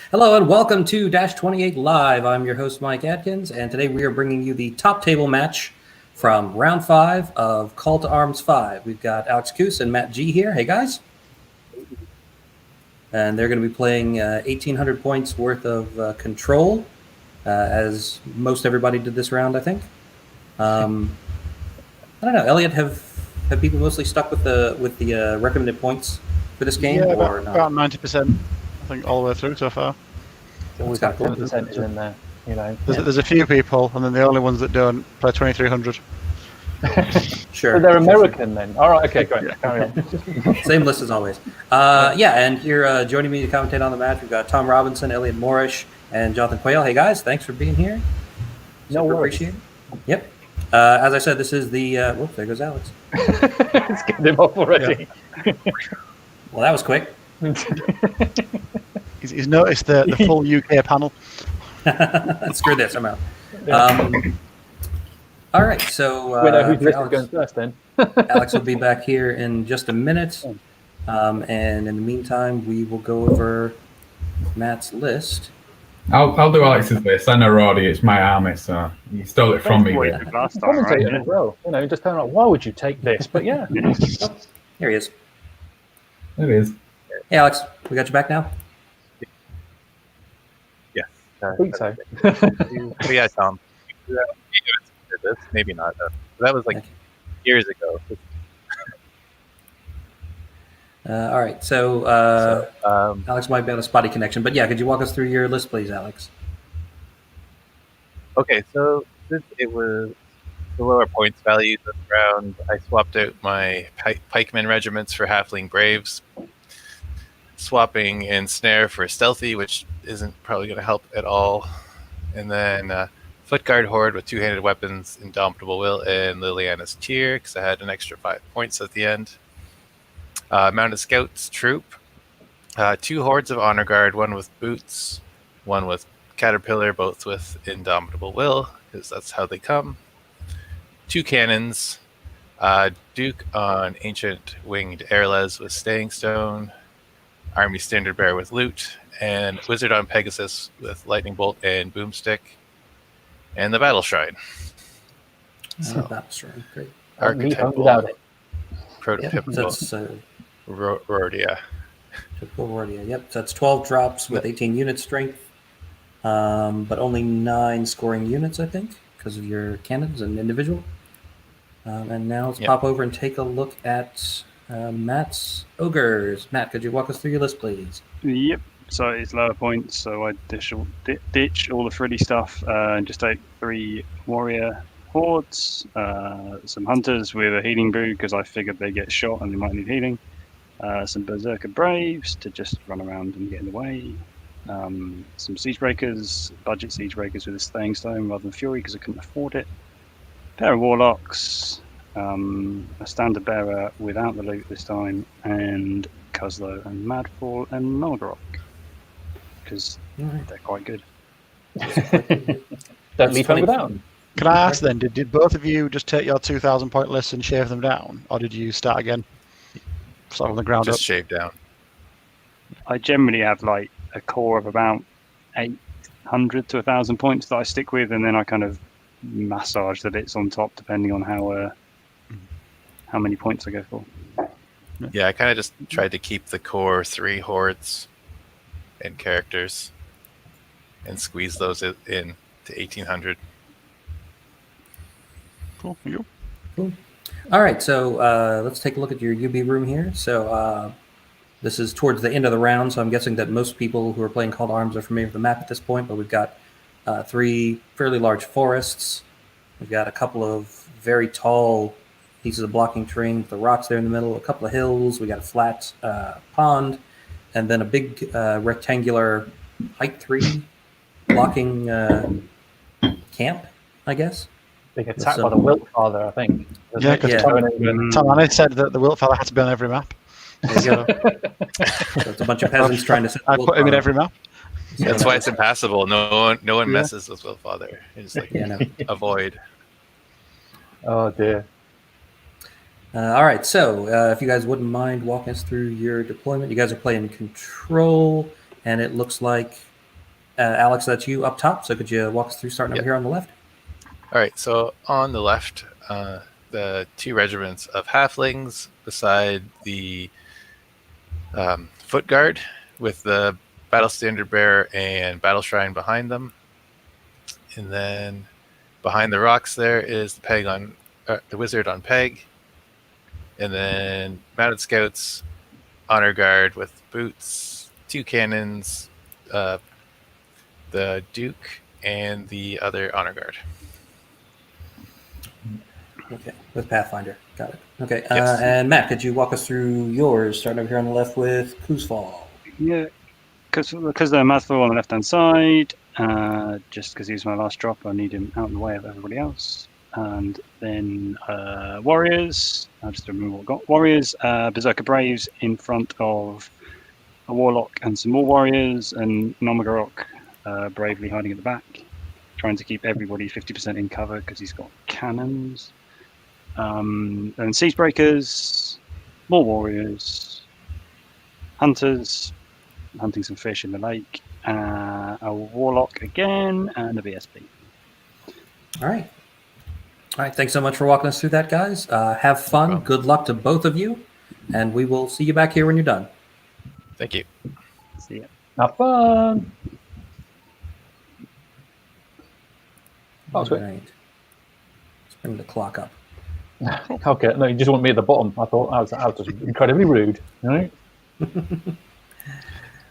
Hello and welcome to Dash 28 Live. I'm your host, Mike Adkins, and today we are bringing you the top table match from round 5 of Call to Arms 5. We've got Alex Coos and Matt G here. Hey, guys. And they're going to be playing 1,800 points worth of Control, as most everybody did this round, I think. I don't know, Elliot, have people mostly stuck with the recommended points for this game? Yeah, or about 90%, I think, all the way through so far. There's always got 10% in there, you know. There's a few people, and then the only ones that don't play 2300. Sure. So they're American then. All right, okay, great. Carry on. Same list as always. And here joining me to commentate on the match, we've got Tom Robinson, Elliot Moorish, and Jonathan Quayle. Hey guys, thanks for being here. No worries. Appreciate it. Yep. As I said, this is the. Whoops, there goes Alex. Let's get him off already. Yeah. Well, that was quick. He's noticed the full UK panel. Screw this, I'm out. All right, so We know who's listed going first then. Alex will be back here in just a minute. And in the meantime, we will go over Matt's list. I'll do Alex's list. I know Roddy, it's my army, so you stole it from me. Last time, right? As well. You know, just kind of like, why would you take this? But yeah. Oh, here he is. There it is. Hey, Alex, we got you back now? Yeah. I think so. But yeah, Tom. Maybe not. That was like years ago. All right, so Alex might be on a spotty connection, but yeah, could you walk us through your list, please, Alex? Okay, so since it was the lower points values this round, I swapped out my pikeman regiments for halfling braves, swapping in snare for stealthy, which isn't probably going to help at all, and then foot guard horde with two-handed weapons, indomitable will, and Liliana's Tear, because I had an extra 5 points at the end. Mounted Scouts troop, 2 hordes of honor guard, one with boots, one with caterpillar, both with indomitable will, because that's how they come. 2 cannons, Duke on ancient winged airles with staying stone, army standard bearer with loot, and wizard on Pegasus with lightning bolt and boomstick, and the battle shrine. So, battle shrine, great. Archetypal, prototypical. Yeah, that's Rordia. Typical Rordia. Yep. So that's 12 drops with 18 unit strength, but only 9 scoring units, I think, because of your cannons and individual. And now let's pop over and take a look at Matt's ogres. Matt, could you walk us through your list, please? Yep. So it's lower points, so I ditch all the frilly stuff and just take 3 warrior hordes, some hunters with a healing brew because I figured they get shot and they might need healing. Some berserker braves to just run around and get in the way. Some siege breakers, budget siege breakers with a staying stone rather than fury because I couldn't afford it. Pair of warlocks, a standard bearer without the loot this time, and Cuzlo and Madfall and Naldrock because they're quite good. Don't leave them down. Can I ask then, did both of you just take your 2,000 point lists and shave them down, or did you start again? Start from the ground Just up? shave down. I generally have like a core of about 800 to 1,000 points that I stick with, and then I kind of massage the bits on top depending on how many points I go for. Yeah, I kind of just tried to keep the core 3 hordes and characters and squeeze those in to 1,800. Cool. Thank you. Cool. All right, so let's take a look at your UB room here. So this is towards the end of the round, so I'm guessing that most people who are playing Call to Arms are familiar with the map at this point, but we've got 3 fairly large forests. We've got a couple of very tall pieces of blocking terrain with the rocks there in the middle, a couple of hills. We got a flat pond, and then a big rectangular height 3 blocking camp, I guess. Being attacked by the Wilt Father, I think. Yeah, because Tom Anna said that the Wilt Father had to be on every map. There you go. So it's a bunch of peasants trying to set the I put him in every map. That's why it's impassable. No one messes with Willfather. It's like avoid. Oh dear. All right, so if you guys wouldn't mind walking us through your deployment. You guys are playing Control, and it looks like Alex, that's you up top. So could you walk us through starting Yep. over here on the left? All right, so on the left, the 2 regiments of halflings beside the foot guard with the battle standard bearer and battle shrine behind them. And then behind the rocks there is the wizard on peg. And then mounted scouts, honor guard with boots, 2 cannons, the duke, and the other honor guard. Okay, with Pathfinder. Got it. Okay, Yes. and Matt, could you walk us through yours, starting over here on the left with Kuzfall? Yeah, because they're mouthful on the left hand side. Just because he was my last drop, I need him out of the way of everybody else. And then warriors. I'll just remember what I've got. Warriors, Berserker Braves in front of a warlock and some more warriors, and Nomagarok bravely hiding at the back, trying to keep everybody 50% in cover because he's got cannons. And Siegebreakers, more warriors, hunters, hunting some fish in the lake, a warlock again, and a VSP. All right. All right. Thanks so much for walking us through that, guys. Have fun. problem. Good luck to both of you, and we will see you back here when you're done. Thank you. See ya. Have fun. That was All good. right. Let's bring the clock up. Okay, no, you just want me at the bottom. I thought that was just incredibly rude. Right?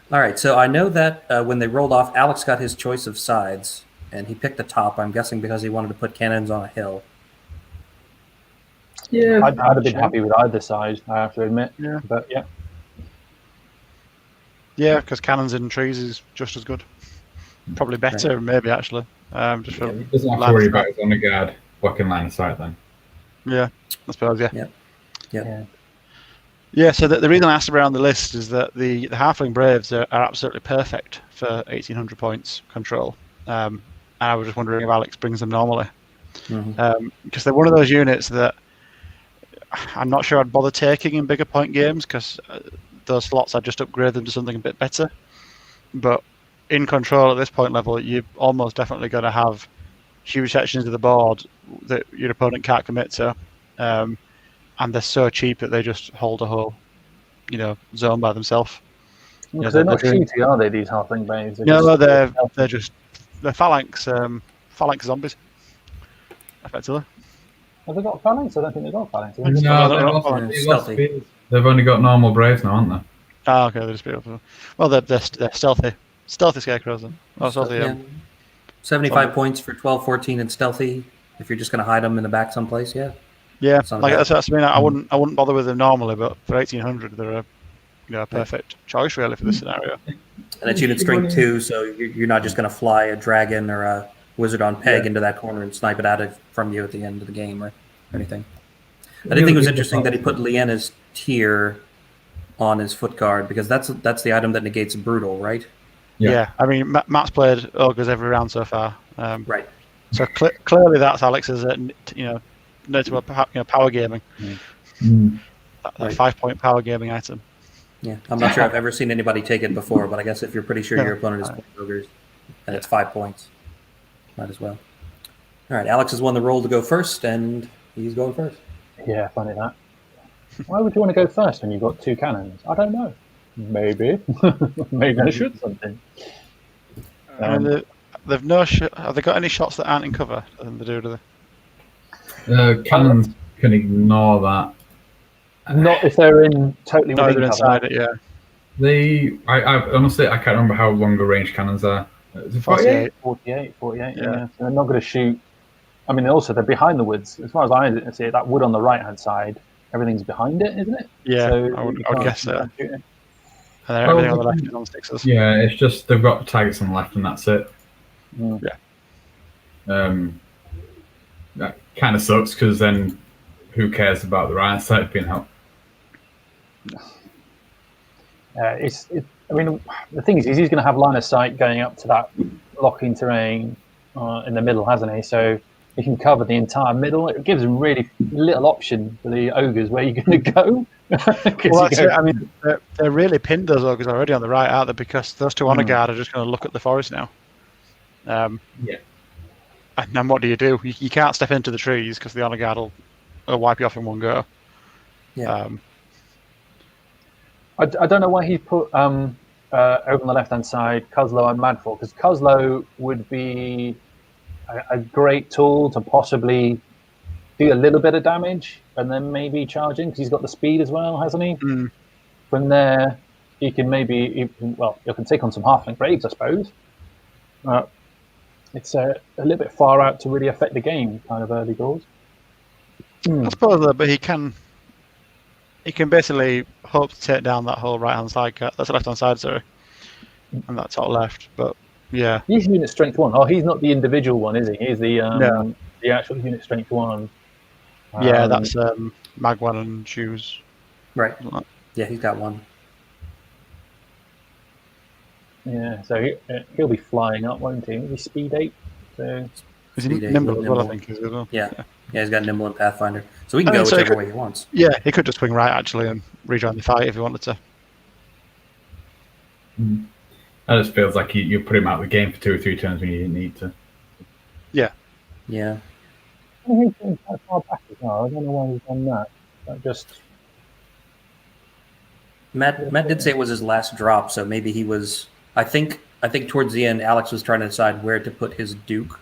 All right. So I know that when they rolled off, Alex got his choice of sides, and he picked the top. I'm guessing because he wanted to put cannons on a hill. Yeah. I'd have been happy with either side, I have to admit. Yeah. But yeah. Yeah, because cannons in trees is just as good. Probably better, maybe actually. Just for He doesn't have to line of worry sight. about his honor guard blocking line of sight then. Yeah, I suppose. Yeah. Yep. Yeah. Yeah. So the reason I asked around the list is that the Halfling Braves are absolutely perfect for 1800 points control. And I was just wondering if Alex brings them normally, because they're one of those units that I'm not sure I'd bother taking in bigger point games because those slots I'd just upgrade them to something a bit better. But in control at this point level, you're almost definitely going to have huge sections of the board that your opponent can't commit to, and they're so cheap that they just hold a whole, zone by themselves. Because they're not shooty, are they, these halfling braves? No, they're phalanx zombies, effectively. Have they got phalanx? I don't think they've got phalanx. No, they're not phalanx. Stealthy. They've only got normal braves now, haven't they? Ah, okay, they're just beautiful. Well, they're stealthy scarecrows then. Oh, stealthy. Yeah. 75 points for 12, 14, and stealthy. If you're just going to hide them in the back someplace, yeah. Yeah, Sounds like bad. that's what I mean. I wouldn't bother with them normally, but for 1800, they're a perfect choice really for this scenario. And it's unit strength 2, so you're not just going to fly a dragon or a wizard on peg into that corner and snipe it out from you at the end of the game or anything. I did think it was interesting that he put Leanna's Tear on his foot guard because that's the item that negates brutal, right? Yeah, I mean Matt's played ogres every round so far, Right. so clearly that's Alex's notable power gaming. That Right. 5-point power gaming item. Yeah, I'm not sure I've ever seen anybody take it before, but I guess if you're pretty sure your opponent is playing ogres and it's 5 points, might as well. All right, Alex has won the roll to go first, and he's going first. Yeah, funny that. Why would you want to go first when you've got 2 cannons? I don't know. Maybe. Maybe I should something. And they've have they got any shots that aren't in cover? Than they do they? Cannons can ignore that. Not if they're in totally No, within they're cover. inside it. Yeah. I honestly I can't remember how long the range cannons are. Is it 48? 48, Yeah. yeah. So they're not going to shoot. I mean, also, they're behind the woods. As far as I see it, that wood on the right-hand side, everything's behind it, isn't it? Yeah, So I would you can't guess so. shoot it. And then everything on the left is on sixes. Yeah, it's just they've got targets on the left and that's it. Mm. That kind of sucks because then who cares about the right side being helped? I mean, the thing is, he's going to have line of sight going up to that locking terrain in the middle, hasn't he? So you can cover the entire middle. It gives them really little option for the ogres where you're going to go. Well, that's it. I mean, they're really pinned, those ogres already on the right, aren't they? Because those two honor guard are just going to look at the forest now. Yeah. And then what do? You can't step into the trees because the honor guard will wipe you off in one go. Yeah. I don't know why he put over on the left-hand side Coslow and Madfall, because Coslow would be a great tool to possibly do a little bit of damage and then maybe charge in, because he's got the speed as well, hasn't he? Mm. From there, he can you can take on some halfling braves, I suppose. It's a little bit far out to really affect the game, kind of early doors. I suppose, but he can basically hope to take down that whole right-hand side, that's the left-hand side, sorry, and that top left. But yeah, He's unit strength 1. Oh, he's not the individual one, is he? He's the No. the actual unit strength 1. yeah, that's Magwan and Shoes. Right. Yeah, he's got one. Yeah, so he'll be flying up, won't he? He'll be speed 8. So Is he Speed eight, nimble as well? I nimble. think as well. Yeah. Yeah, he's got Nimble and Pathfinder. So he can I mean, go so he whichever could- way he wants. Yeah, he could just swing right actually and rejoin the fight if he wanted to. That just feels like you put him out of the game for 2 or 3 turns when you didn't need to. Yeah. he's going quite far back as well. I don't know why he's done that. That just Matt did say it was his last drop, so maybe he was. I think towards the end, Alex was trying to decide where to put his Duke,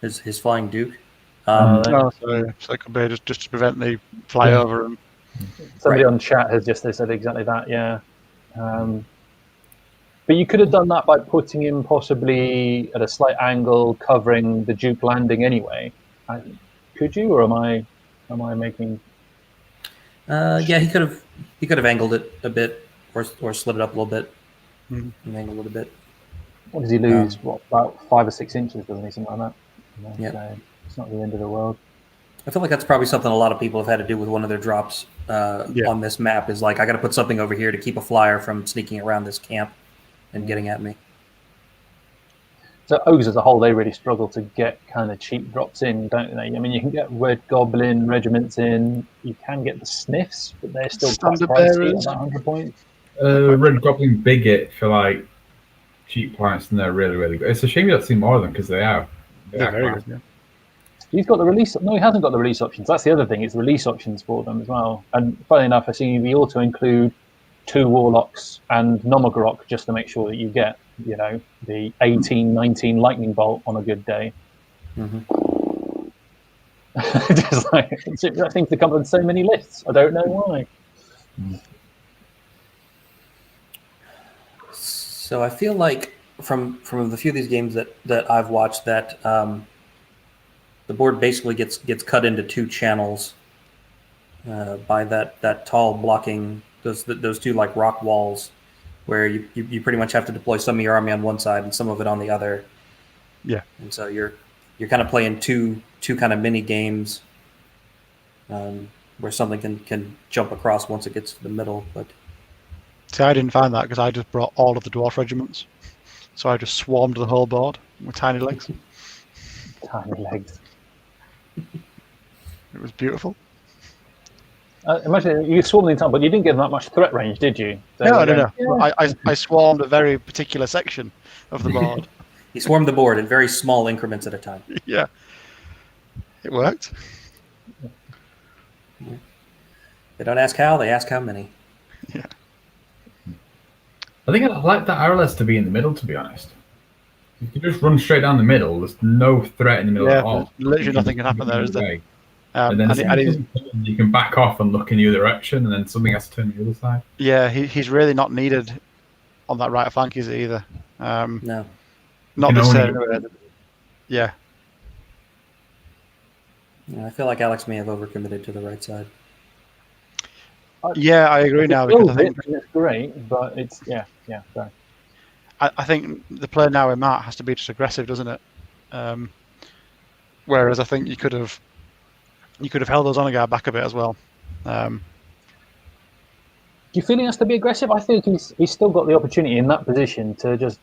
his flying Duke. Right. So it could be just to prevent the flyover. And somebody Right. on chat has just said exactly that. Yeah. But you could have done that by putting him possibly at a slight angle, covering the Duke landing anyway. Could you, or am I making? Yeah, he could have angled it a bit, or slid it up a little bit, and angled it a bit. What does he lose? About 5 or 6 inches, doesn't he? Something like that. Yeah. So it's not the end of the world. I feel like that's probably something a lot of people have had to do with one of their drops on this map. Is like, I got to put something over here to keep a flyer from sneaking around this camp and getting at me. So ogres as a whole, they really struggle to get kind of cheap drops in, don't they? I mean, you can get red goblin regiments in. You can get the sniffs, but they're still quite Standard pricey, bearers. about 100 points. Red Goblin Bigot for like cheap points, and they're really, really good. It's a shame you don't see more of them because they are. they're very good. Yeah. He's got the release. No, he hasn't got the release options. That's the other thing. It's release options for them as well. And funny enough, I see we auto include 2 warlocks and Nomogrok just to make sure that you get, the 18, 19 lightning bolt on a good day. Mm-hmm. Just like that seems to come on so many lists. I don't know why. So I feel like from the few of these games that I've watched, that the board basically gets cut into 2 channels by that tall blocking, those 2 like rock walls, where you pretty much have to deploy some of your army on one side and some of it on the other. Yeah. And so you're kind of playing two kind of mini games, where something can jump across once it gets to the middle. But See, I didn't find that because I just brought all of the dwarf regiments, so I just swarmed the whole board with tiny legs. Tiny legs. It was beautiful. Imagine you swarmed the entire, but you didn't give them that much threat range, did you? So, No. yeah. I swarmed a very particular section of the board. you swarm the board in very small increments at a time. Yeah, it worked. They don't ask how; they ask how many. Yeah. I think I'd like that RLS to be in the middle, to be honest. You can just run straight down the middle. There's no threat in the middle at all. Literally nothing can happen there, is there? And then you can back off and look in the other direction, and then something has to turn the other side. Yeah, he's really not needed on that right flank, is he, either? No. Not You can necessarily. Yeah. I feel like Alex may have overcommitted to the right side. Yeah, I agree now, because I think it's great, but it's sorry. I think the play now in Matt has to be just aggressive, doesn't it? Whereas I think you could have held those honor guard back a bit as well. Do you feel he has to be aggressive? I think he's still got the opportunity in that position to just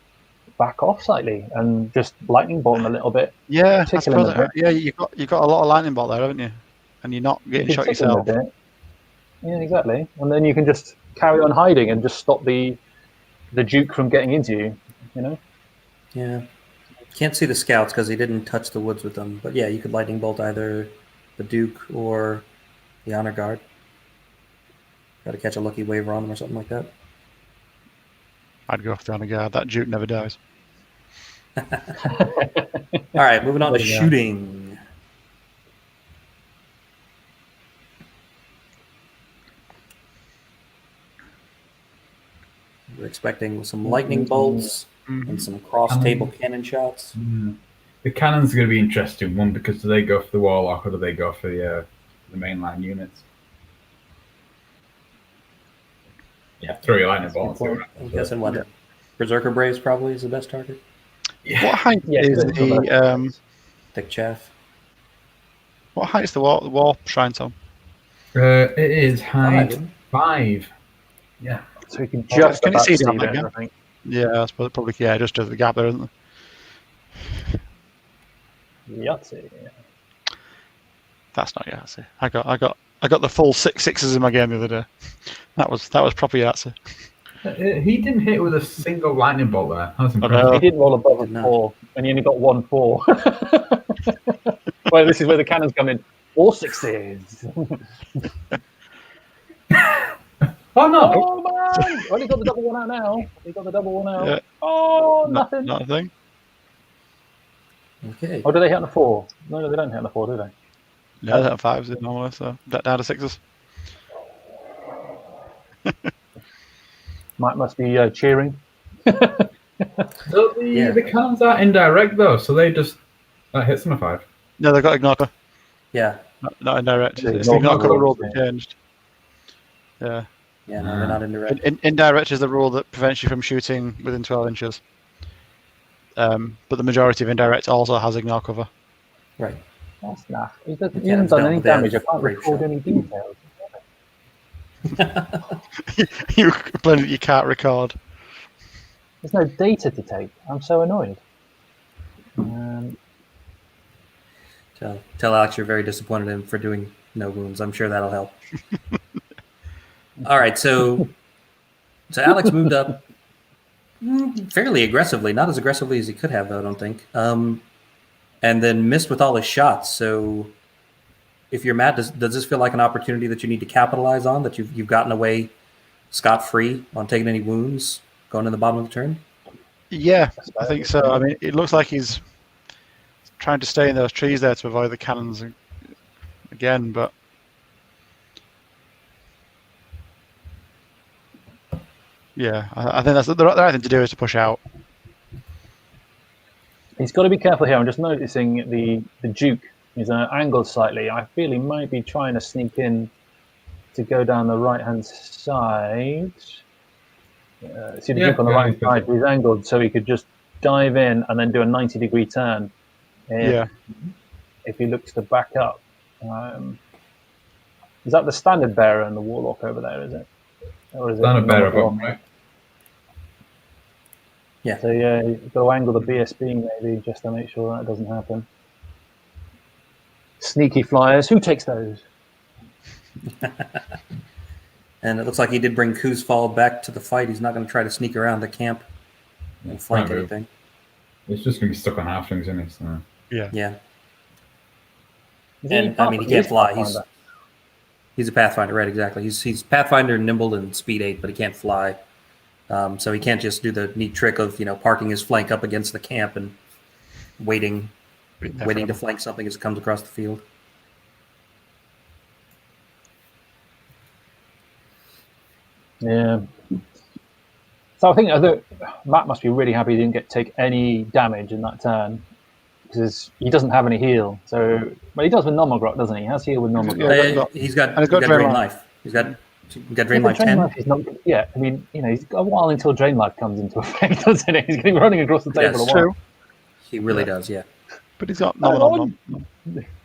back off slightly and just lightning bolt them a little bit. Yeah, I Tickle him a suppose. bit. Yeah, you've got a lot of lightning bolt there, haven't you? And you're not You getting can shot tickle him a yourself. bit. Yeah, exactly. And then you can just carry on hiding and just stop the Duke from getting into you. You know. Yeah. Can't see the scouts because he didn't touch the woods with them. But yeah, you could lightning bolt either the Duke or the honor guard. Got to catch a lucky waiver on them or something like that. I'd go off the honor guard. That Duke never dies. All right, moving on to Yeah. shooting. We're expecting some lightning bolts and some cross-table cannon shots. The cannons are going to be interesting. One, because do they go for the warlock or do they go for the mainline units? Yeah, throw your lightning bolt. and see what I'm happens. guessing what? Berserker Braves probably is the best target. What height Yeah, is good. the Thick chaff. what height is the wall shrine tom? It is height Five. 5. Yeah. So you can Oh, just can you about see see down it, there I again? think. Yeah, I suppose probably just over the gap there, isn't there? Yahtzee. That's not Yahtzee. I got the full 6 in my game the other day. That was proper Yahtzee. He didn't hit with a single lightning bolt there. That was I know. impressive. He didn't roll above a Did not. 4, and he only got 1 4. Well, this is where the cannons come in. All 6s. Oh no! Oh man! Well, he got the double one out now. He got the double one out. Yeah. Oh, nothing. Not a thing. Okay. Oh, do they hit on the 4? No, they don't hit on the 4, do they? No, they're 5s normally, so down to 6s. Mike must be cheering. So the cannons are indirect though, so they just that hits them a 5. No, they've got ignore cover. Yeah. Not indirect. Yeah, It's the ignore ignore cover cover, rule that yeah. changed. Yeah. Yeah, no, they're not indirect. Indirect is the rule that prevents you from shooting within 12 inches. But the majority of indirect also has ignore cover. Right. That's naff. He hasn't The cannons done don't, any but they have damage. I can't great record shot. any details. You complain that you can't record. There's no data to take. I'm so annoyed. Tell Alex you're very disappointed in him for doing no wounds. I'm sure that'll help. All right, so Alex moved up fairly aggressively, not as aggressively as he could have, though, I don't think. And then missed with all his shots. So if you're Matt, does this feel like an opportunity that you need to capitalize on, that you've gotten away scot-free on taking any wounds going in the bottom of the turn? Yeah, I think so. I mean, it looks like he's trying to stay in those trees there to avoid the cannons again, but yeah, I think that's the right thing to do is to push out. He's got to be careful here. I'm just noticing the Duke is angled slightly. I feel he might be trying to sneak in to go down the right-hand side. See the Duke on the right side. He's angled, so he could just dive in and then do a 90-degree turn. If he looks to back up. Is that the standard bearer and the warlock over there, is it? Or is Standard it bearer above, right? Yeah. So yeah, you've got to angle the BSB maybe just to make sure that doesn't happen. Sneaky flyers. Who takes those? And it looks like he did bring Koo's Fall back to the fight. He's not going to try to sneak around the camp and flank Probably. anything. It's just going to be stuck on halflings, isn't it? So. Yeah. Is And I mean, he can't fly. He's a Pathfinder, right? Exactly. He's Pathfinder, nimble, and speed 8, but he can't fly. So he can't just do the neat trick of parking his flank up against the camp and waiting to flank something as it comes across the field. Yeah. So I think Matt must be really happy he didn't take any damage in that turn because he doesn't have any heal. So, well, he does with Nomogrok, doesn't he? He has heal with Nomogrok. He's got Drain Life. He's got Drain Life 10. Life is not, yeah, I mean, he's got a while until Drain Life comes into effect, doesn't he? He's going to be running across the table a while. True. He really does, yeah. But he's got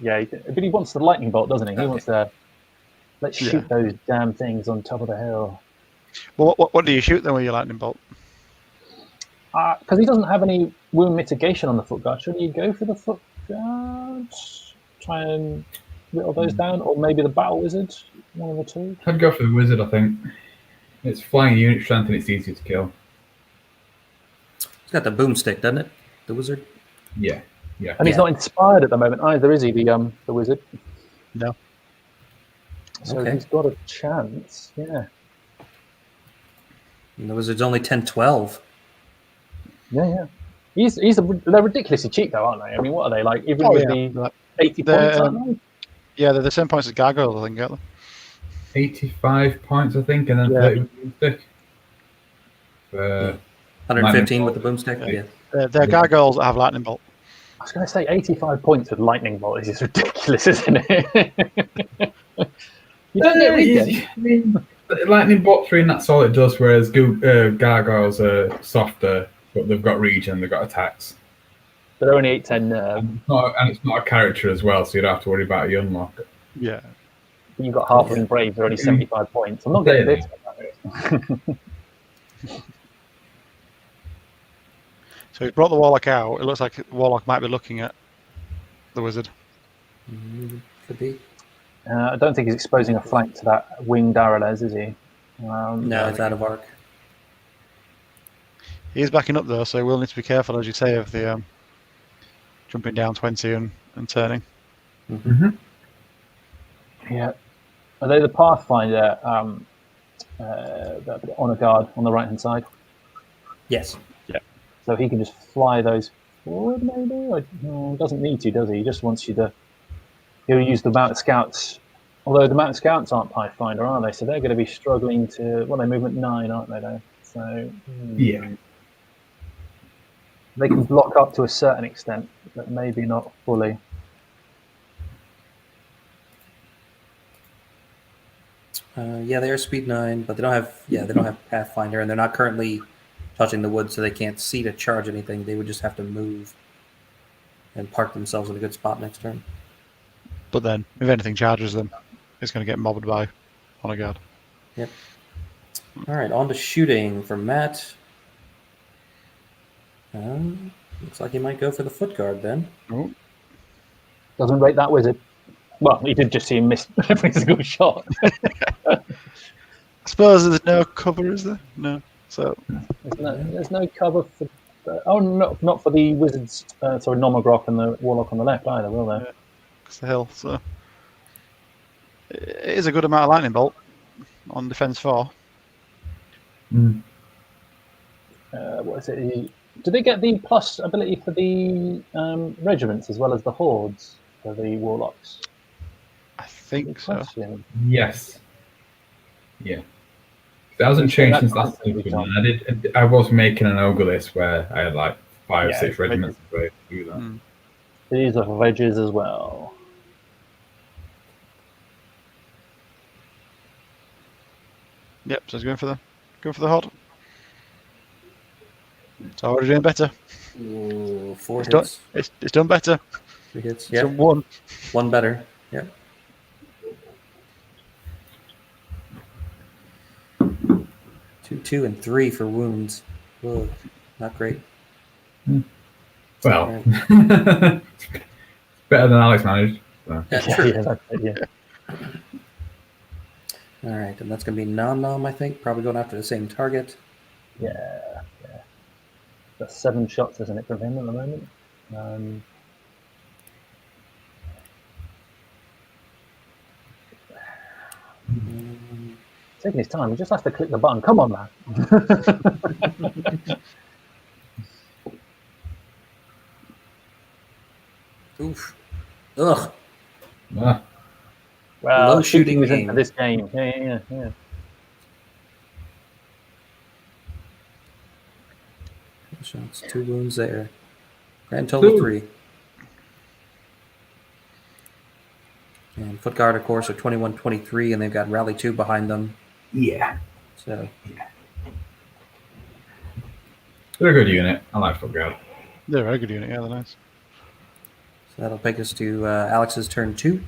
Yeah, but he wants the lightning bolt, doesn't he? He wants to let's shoot those damn things on top of the hill. Well, what do you shoot then with your lightning bolt? Because he doesn't have any wound mitigation on the foot guard. Should he go for the foot guard? Try and whittle those down, or maybe the battle wizard? One of the two. I'd go for the wizard, I think. It's flying unit strength and it's easier to kill. It's got the boomstick, doesn't it? The wizard. Yeah. And he's not inspired at the moment either, is he? The wizard. No. So Okay. he's got a chance. Yeah. And the wizard's only 10-12. Yeah. They're ridiculously cheap though, aren't they? I mean, what are they like? Even with the 80 points, aren't they? Yeah, they're the same points as gargoyles, I think, aren't they? 85 points, I think, and then 30 with the boomstick. 115 with the boomstick. Yeah. They're gargoyles that have lightning bolt. I was going to say 85 points with lightning bolt is just ridiculous, isn't it? You don't get regen. I mean, lightning bolt 3 and that's all it does, whereas gargoyles are softer, but they've got regen, they've got attacks. But they're only 810 nerve. And it's not a character as well, so you don't have to worry about your unlock. Yeah. You've got Halfling Brave, they're only 75 points. I'm not getting this. So he's brought the Warlock out. It looks like the Warlock might be looking at the Wizard. Could be. I don't think he's exposing a flank to that winged Arales, is he? No, it's out of arc. He is backing up though, so we'll need to be careful, as you say, of the jumping down 20 and turning. Mm-hmm. Yeah. Are they the Pathfinder honor guard on the right hand side? Yes. So he can just fly those forward, maybe? Or, doesn't need to, does he? He just wants you to. He'll use the mounted scouts. Although the mounted scouts aren't Pathfinder, are they? So they're going to be struggling to. Well, they're movement 9, aren't they? Though. So. Yeah. They can block up to a certain extent, but maybe not fully. Yeah, they are speed 9, but they don't have. Yeah, they don't have Pathfinder, and they're not currently touching the wood, so they can't see to charge anything. They would just have to move and park themselves in a good spot next turn. But then, if anything charges them, it's going to get mobbed by honor guard. Yep. All right, on to shooting for Matt. Looks like he might go for the foot guard then. Oh. Doesn't rate that wizard. Well, he did just see him miss every single shot. I suppose there's no cover, is there? No. So There's no cover for. Not for the wizards. Sorry, Nomogrok and the Warlock on the left either, will there? Yeah. It's the hill. So it is a good amount of lightning bolt on defense 4. What is it? Do they get the plus ability for the regiments as well as the hordes for the Warlocks? I think so. Question. Yes. Yeah. That hasn't changed since last season. I was making an ogre list where I had like 5 or 6 regiments to do that. These are wedges as well. Yep, so he's going for the horde. So already doing better. Ooh, 4 It's hits. done. It's done better. 3 hits. It's Yeah. done 1. 1 better. Yeah. Two and 3 for wounds. Whoa, not great. Well, it's better than Alex managed. So. Yeah, sure. That's it, yeah. All right, and that's going to be Nom, I think. Probably going after the same target. Yeah. That's 7 shots, isn't it, from him at the moment? Taking his time. He just has to click the button. Come on, man. Oof. Ugh. Ah, Well, Low shooting was game. into this game. Yeah. Shots, 2 wounds there. Grand total 2. 3. And foot guard, of course, are 21-23, and they've got rally 2 behind them. yeah. So They're a good unit. I like foot guard. They're a very good unit. Yeah, they're nice. that'll take us to Alex's turn 2.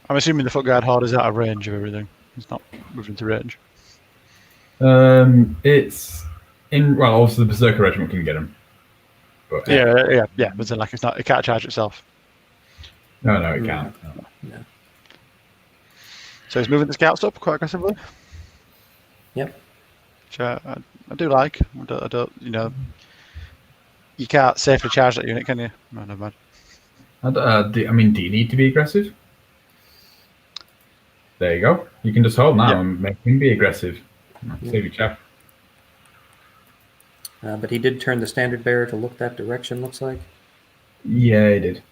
I'm assuming the foot guard horde is out of range of everything. It's not moving to range. It's in. Well, also the Berserker Regiment can get them. But Yeah. But then, like, it can't charge itself. no, it can't. No. So he's moving the scouts up quite aggressively. Yep. Which I do like. I don't. You can't safely charge that unit, can you? No, never mind. Do you need to be aggressive? There you go. You can just hold now and make him be aggressive. Save your chap. But he did turn the standard bearer to look that direction, looks like. Yeah, he did.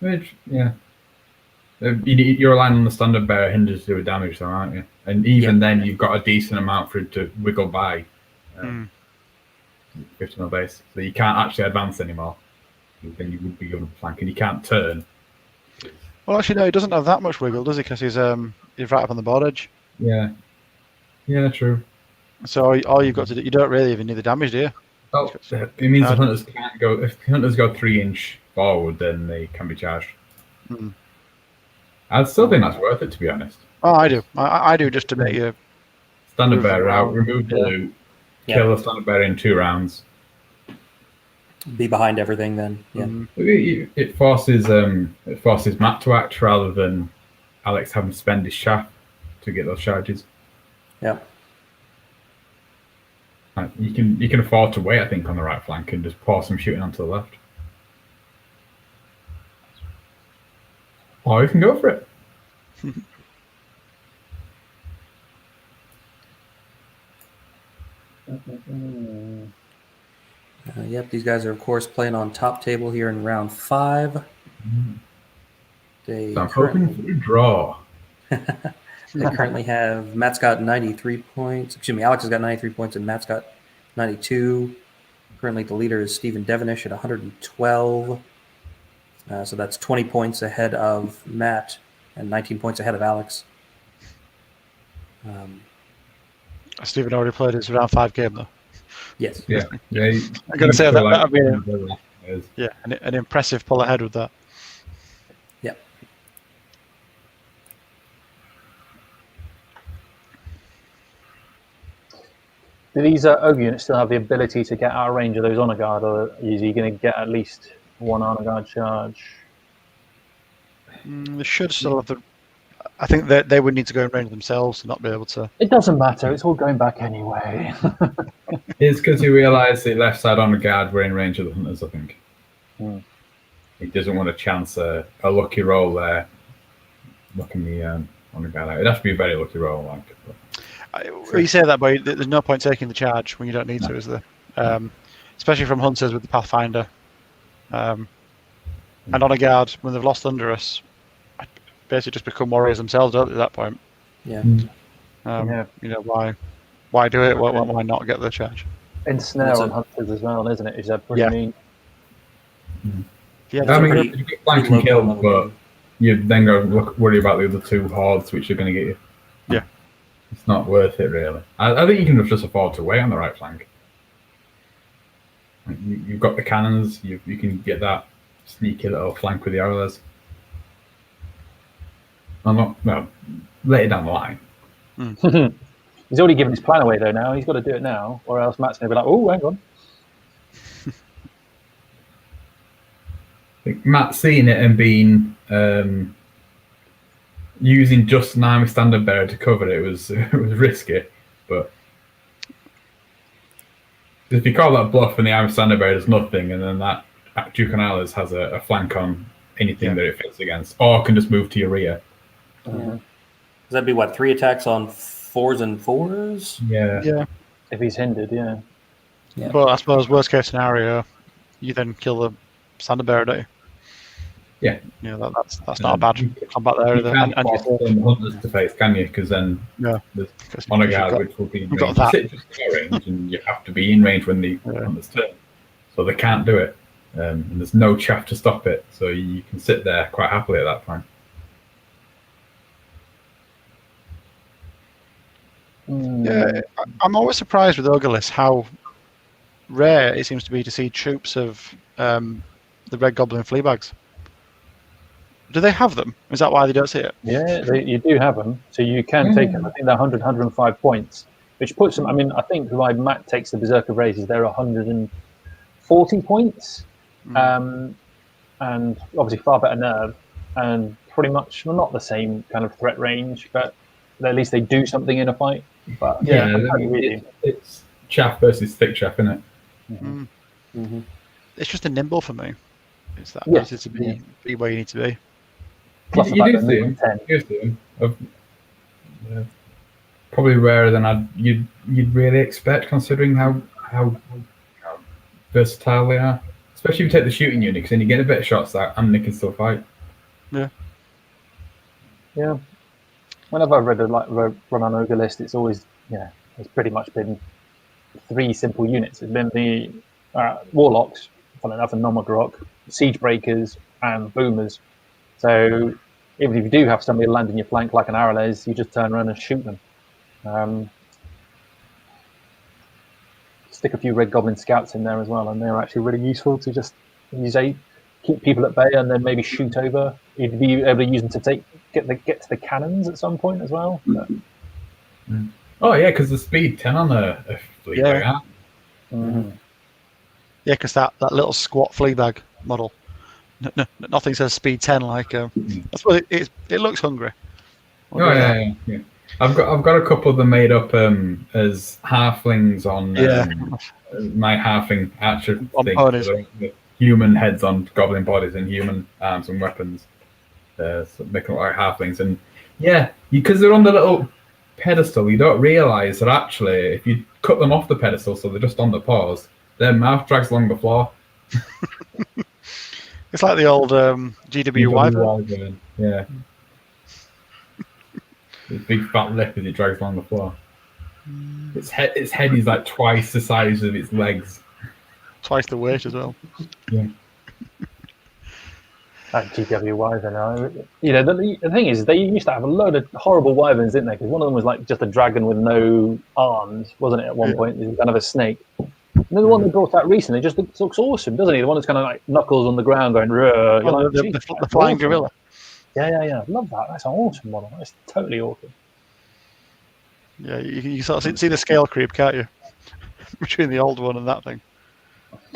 You're relying on the standard bearer hinders to do damage, though, aren't you? And even then, you've got a decent amount for it to wiggle by. 50 mil base. So you can't actually advance anymore. Then you would be on the flank, and you can't turn. Well, actually, no, he doesn't have that much wiggle, does he? Because he's right up on the board edge. Yeah, true. So all you've got to do, you don't really even need the damage, do you? Oh, it means the hunters can't go. If the hunters go 3-inch forward, then they can be charged. I still think that's worth it, to be honest. Oh, I do. I do, just to make you standard bearer out, remove the loot, kill the standard bearer in 2 rounds. Be behind everything then. Yeah. It forces Matt to act rather than Alex having to spend his shaft to get those charges. Yeah. You can afford to wait, I think, on the right flank and just pour some shooting onto the left. Or you can go for it. Yep, these guys are, of course, playing on top table here in round 5. I'm hoping for a draw. They currently have, Matt's got 93 points. Excuse me, Alex has got 93 points and Matt's got 92. Currently, the leader is Stephen Devenish at 112. So that's 20 points ahead of Matt and 19 points ahead of Alex. Stephen already played his round 5 game, though. Yes. Yeah. I'm going to say that. An impressive pull ahead with that. Yeah. Do these ogre units still have the ability to get out of range of those honor guard, or is he going to get at least 1 honor guard charge? They should still have the. I think that they would need to go in range themselves to not be able to. It doesn't matter. It's all going back anyway. It's because he realised the left side honor guard were in range of the hunters, I think. He doesn't want to chance a lucky roll there. Looking the honor guard out. It'd have to be a very lucky roll, You say that, but there's no point taking the charge when you don't need to, is there? Especially from hunters with the Pathfinder. And honor guard, when they've lost under us, basically just become warriors themselves, don't they, at that point? Yeah. Why do it? Why not get the charge? Ensnare on hunters as well, isn't it? Is that pretty mean? Yeah, I mean, you get flanked and killed, but you then go worry about the other 2 hordes, which are going to get you. Yeah. It's not worth it, really. I think you can just afford to wait on the right flank. You've got the cannons, you can get that sneaky little flank with the arrows. Later down the line. He's already given his plan away, though, now. He's got to do it now, or else Matt's going to be like, oh, hang on. I think Matt's seen it and been using just an army standard bearer to cover it was risky, but if you call that bluff and the army standard bearer does nothing, and then that Duke on Isles has a flank on anything that it fits against, or can just move to your rear. Does that be 3 attacks on 4s and 4s? Yeah. If he's hindered, yeah. But I suppose worst case scenario, you then kill the standard bearer, don't you? Yeah. That's not a bad combat there. You can't force the hunters to face, can you? Because then there's honor guard, which will be in range. Range, and you have to be in range when the hunters turn. So they can't do it. And there's no chaff to stop it. So you can sit there quite happily at that point. Yeah, I'm always surprised with Ogre lists how rare it seems to be to see troops of the Red Goblin Fleabags. Do they have them? Is that why they don't see it? Yeah, you do have them. So you can take them. I think they're 100, 105 points. which puts them. I mean, I think why Matt takes the Berserker races, they're 140 points, and obviously far better nerve, and pretty much not the same kind of threat range, but at least they do something in a fight. But yeah, it's chaff versus thick chaff, isn't it? Mm. Mm-hmm. It's just a nimble for me. It's that Yes. ability to be where you need to be. Plus You do see him. You see him. Probably rarer than you'd really expect, considering how versatile they are. Especially if you take the shooting unit, because then you get a bit of shots that and they can still fight. Yeah. Yeah. Whenever I've run on Ogre list, it's always it's pretty much been 3 simple units. It's been the Warlocks, fun enough, and Nomogrok, Siege Breakers, and Boomers. So even if you do have somebody land in your flank like an Arales, you just turn around and shoot them. Stick a few Red Goblin Scouts in there as well, and they're actually really useful to just keep people at bay and then maybe shoot over. You'd be able to use them to get to the cannons at some point as well. Oh yeah, because the speed 10 on a fleet. Yeah. Yeah, because that little squat flea bag model. Nothing says speed 10 like. That's what it looks hungry. Yeah. I've got a couple of them made up as halflings on my halfling archer thing. The human heads on goblin bodies and human arms and weapons. So making look like halflings, and because they're on the little pedestal, you don't realise that actually if you cut them off the pedestal, so they're just on the paws, their mouth drags along the floor. It's like the old GW wyvern. Yeah. His big fat lip as it drags along the floor. Its head is like twice the size of its legs. Twice the weight as well. Yeah. That GW wyvern, the thing is, they used to have a load of horrible wyverns, didn't they? Because one of them was like just a dragon with no arms, wasn't it? At one point, it was kind of a snake. And then the one they brought out recently just looks awesome, doesn't he? The one that's kind of like knuckles on the ground going. The flying gorilla. Yeah. Love that. That's an awesome model. That's totally awesome. Yeah, you sort of see the scale creep, can't you? Between the old one and that thing.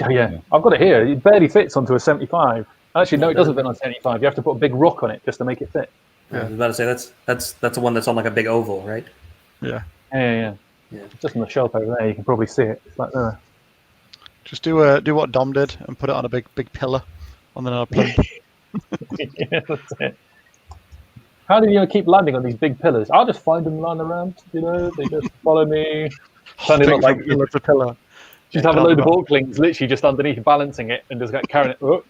Oh yeah, I've got it here. It barely fits onto a 75. Actually, no, it doesn't fit on 75. You have to put a big rock on it just to make it fit. Yeah. I was about to say that's the one that's on like a big oval, right? Yeah. Yeah. Just on the shelf over there, you can probably see it. It's like there. Just do what Dom did and put it on a big pillar on the plinth. Yeah, that's it. How do you keep landing on these big pillars? I'll just find them lying around. They just follow me. Sounding not like pillar to pillar. Just have a load of Orklings literally just underneath balancing it and just carrying it.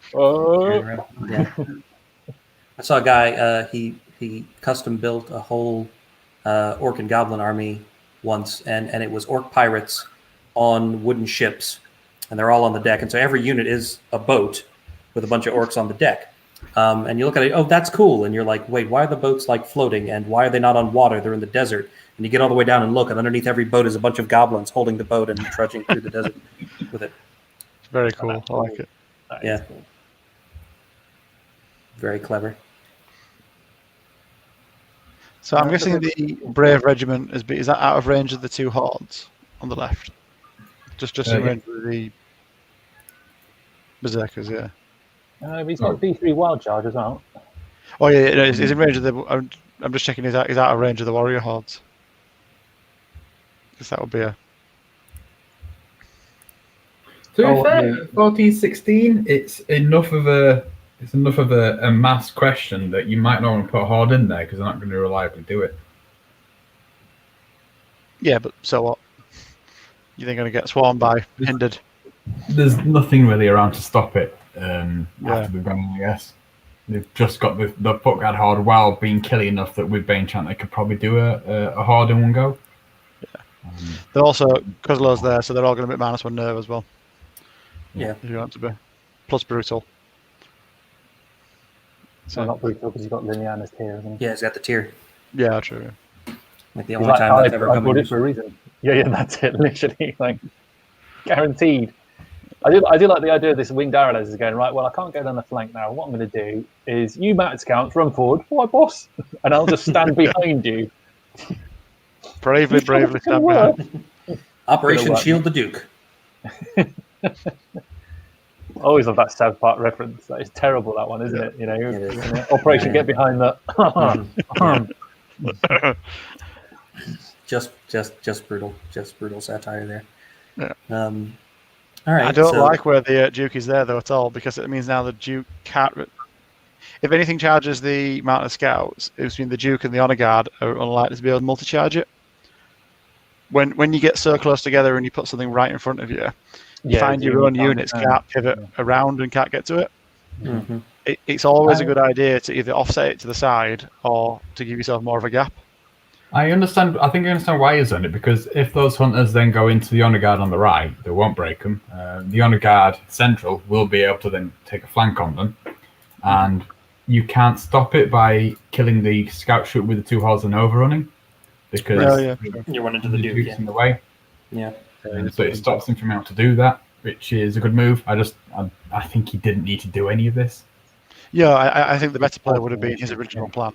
Yeah. I saw a guy. He custom built a whole orc and goblin army once, and it was orc pirates on wooden ships, and they're all on the deck. And so every unit is a boat with a bunch of orcs on the deck. And you look at it, oh, that's cool. And you're like, wait, why are the boats like floating? And why are they not on water? They're in the desert. And you get all the way down and look, and underneath every boat is a bunch of goblins holding the boat and trudging through the desert with it. It's very cool. I like it. Yeah. Very clever. So I'm guessing the Brave Regiment is that out of range of the 2 hordes on the left? Just in range of the Berserkers, yeah. He's got B3 Wild Charge as well. Oh yeah, he's in range of the. I'm just checking. He's out of range of the Warrior hordes. Because that would be a. To be fair, 14-16, it's enough of a mass question that you might not want to put a horde in there because they're not going to reliably do it. Yeah, but so what? You think they're going to get swarmed by, hindered? There's nothing really around to stop it after they've gone in, I guess. They've just got the Puckguard horde while being killy enough that with Bane Chant they could probably do a horde in one go. Yeah. They're also, Kozlo's there, so they're all going to be -1 nerve as well. Yeah. If you want to be. Plus brutal. So not brutal because he's got Liliana's tier, isn't he? Yeah, he's got the tier. Yeah, true. Like the only time that's ever come in. It for a reason. Yeah, that's it. Literally, like guaranteed. I do like the idea of this winged arrows is going right. Well, I can't go down the flank now. What I'm going to do is you, Matt Scouts, run forward. Why, boss? And I'll just stand behind you. Bravely stand behind. Operation Shield the Duke. I always love that South Park reference. That is terrible, that one, isn't it? You know, It is. isn't it? Operation Get Behind the. Just brutal satire there. Yeah. All right. I don't like where the Duke is there though at all, because it means now the Duke can't. If anything charges the amount of scouts, it between the Duke and the Honor Guard are unlikely to be able to multi-charge it. When you get so close together and you put something right in front of you, you find your own units can't pivot around and can't get to it. Mm-hmm. It's always a good idea to either offset it to the side or to give yourself more of a gap. I understand. I think I understand why he's done it, because if those hunters then go into the Honor Guard on the right, they won't break them. The Honor Guard central will be able to then take a flank on them, and you can't stop it by killing the scout ship with the 2 holes and overrunning, because you run into the Duke in the way. Yeah. So it stops him from being able to do that, which is a good move. I think he didn't need to do any of this. Yeah, I think the better play would have been his original plan.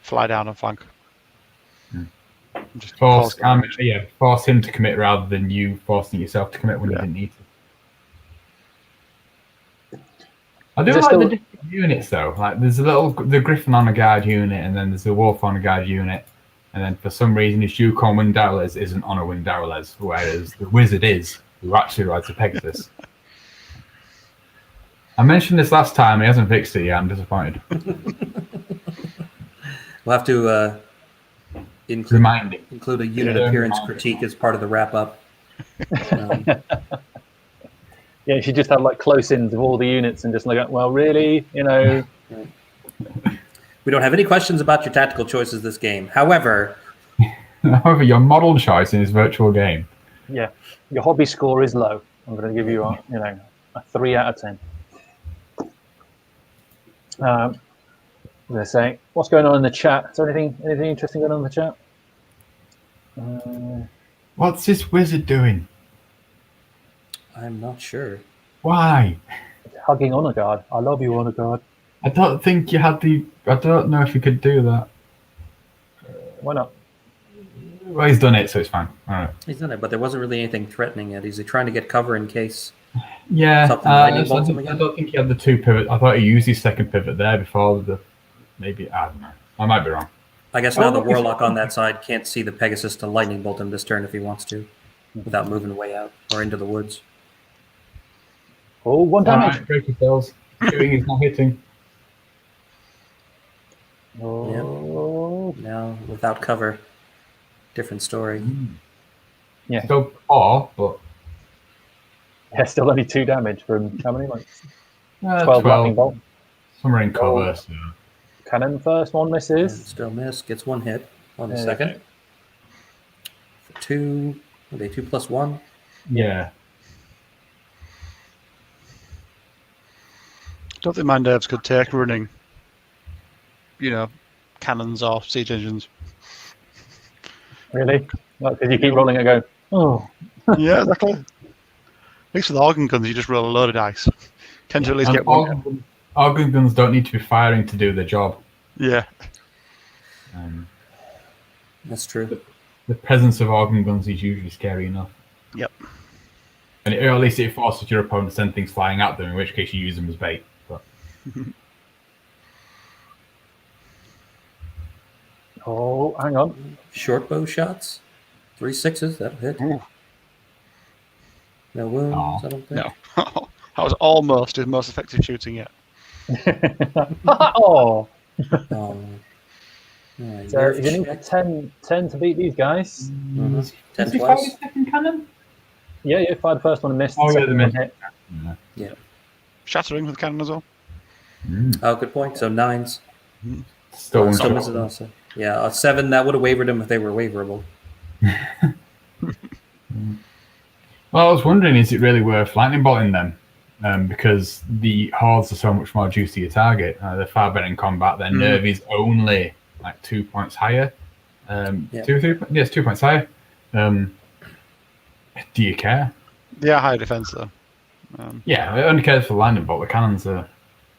Fly down and flank. Just force him to commit rather than you forcing yourself to commit when you didn't need to. I do like the different units though. Like there's the Griffin Honor Guard unit, and then there's the Wolf Honor Guard unit, and then for some reason his Yukon Winged Arrowlers isn't Honor Winged Arrowlers, whereas the Wizard is, who actually rides a Pegasus. I mentioned this last time, he hasn't fixed it yet, I'm disappointed. We'll have to include a unit appearance critique as part of the wrap-up. Yeah, you should just have like close-ins of all the units and just like, well, really, you know. We don't have any questions about your tactical choices this game. However, your model choice in this virtual game. Yeah, your hobby score is low. I'm going to give you a 3 out of 10. I'm going to say, what's going on in the chat? Is there anything interesting going on in the chat? What's this wizard doing? I'm not sure. Why? Hugging Honor Guard. I love you, Honor Guard. I don't think you had I don't know if you could do that. Why not? Well, he's done it, so it's fine. All right. He's done it, but there wasn't really anything threatening it. Is he trying to get cover in case? Yeah, I don't think he had the 2 pivot. I thought he used his second pivot there before maybe, I don't know. I might be wrong. I guess now the Warlock on that side can't see the Pegasus to lightning bolt him this turn if he wants to, without moving way out or into the woods. Oh, 1 damage. Right, break yourselves. Shooting is not hitting. Oh. Yep. Now without cover, different story. Yeah. Still 4, but yeah, still only 2 damage from how many? Like 12 lightning bolt. Somewhere in cover. So. Cannon first one misses. And still miss. Gets 1 hit on the second. For 2. Are they 2+1? Yeah. Don't think my nerves could take running, cannons or siege engines. Really? Because you keep rolling and go, oh. Yeah, exactly. At least with organ guns, you just roll a load of dice. Tend to at least get one. Organ guns don't need to be firing to do their job. Yeah. That's true. The presence of organ guns is usually scary enough. Yep. And at least it forces your opponent to send things flying at them, in which case you use them as bait. But. Oh, hang on. Short bow shots. 3 6s. That'll hit. Ooh. No wounds, I don't think. No. That was almost his most effective shooting yet. Oh. Right, So you need 10 to beat these guys. 10 he twice. fire his second cannon? Yeah, you fired the first one and missed. Oh, the yeah, second the one miss. hit. Yeah. Shattering with the cannon as well. Oh, good point. So 9s. Still Still misses also. Yeah, a 7 that would have wavered him if they were waverable. Well, I was wondering, is it really worth lightning bolting them? Because the hordes are so much more juicy to target. They're far better in combat. Their nerve is only like 2 points higher. 2 points higher. Do you care? Yeah, higher defense though. Yeah, it only cares for lightning bolt. The cannons are.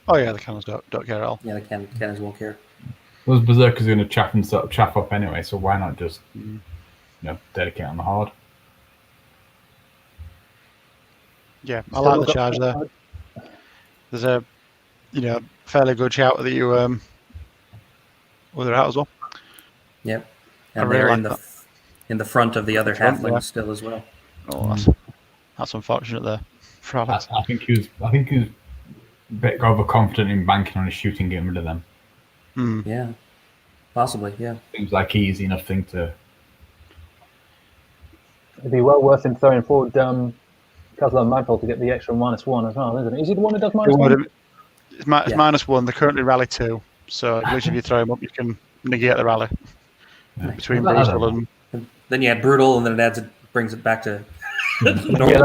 Oh yeah, the cannons don't care at all. Yeah, the cannons won't care. those berserkers are going to chaff up anyway, so why not just dedicate on the hard? Yeah, I like the charge there. There's a fairly good shout that you with her out as well. Yep, and they're in the front of the other halflings still as well. Oh, that's unfortunate there for Alex. I think he was a bit overconfident in banking on a shooting, getting rid of them. Yeah, possibly. Yeah, seems like easy enough thing to. It'd be well worth him throwing forward Castle and Magpul to get the extra -1 as well, isn't it? Is he the one who does -1? It's -1. They're currently rally 2, so at least if you throw him up, you can negate the rally between Brutal and. Then you add Brutal, and then brings it back to normal.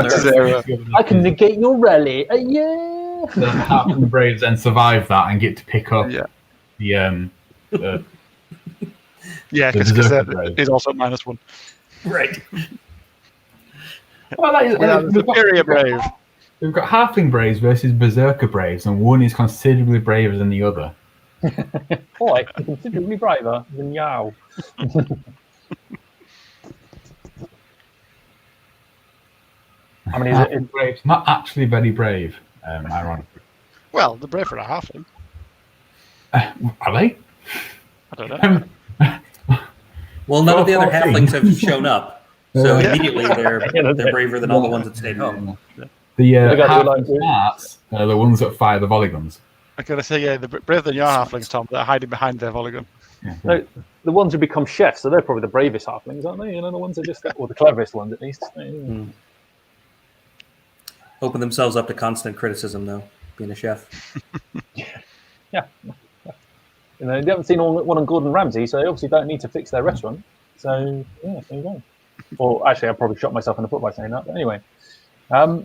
I can negate your rally. Yeah. So how can the Braves then survive that and get to pick up the because he's also -1. Right. Well, superior Brave. We've got halfling Braves versus berserker Braves, and one is considerably braver than the other. Boy, considerably braver than Yao. I mean, is Braves not actually very brave, ironically. Well, they're brave for a halfling. Are they? I don't know. Well, none of the other halflings have shown up, so immediately they're braver than all the ones that stayed home. The halfling smarts are the ones that fire the volley guns. I gotta say, the braver than your halflings, Tom. They're hiding behind their volley gun. No, the ones who become chefs, so they're probably the bravest halflings, aren't they? The ones that just, or the cleverest ones at least. Open themselves up to constant criticism, though, being a chef. Yeah. They haven't seen one on Gordon Ramsay, so they obviously don't need to fix their restaurant. So, yeah, there you go. Or actually, I probably shot myself in the foot by saying that. But anyway, I was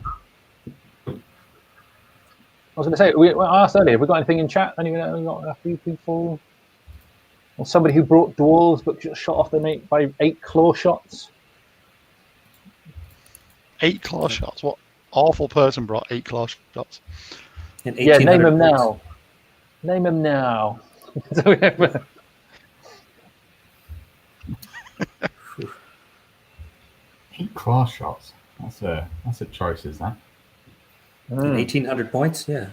going to say, I asked earlier, have we got anything in chat? Anyone got a few people? Or somebody who brought dwarves but just shot off the 8 claw shots? 8 claw shots? What awful person brought 8 claw shots? Yeah, name them now. Name them now. 8 claw shots. That's a choice, is that? 1,800 points. Yeah.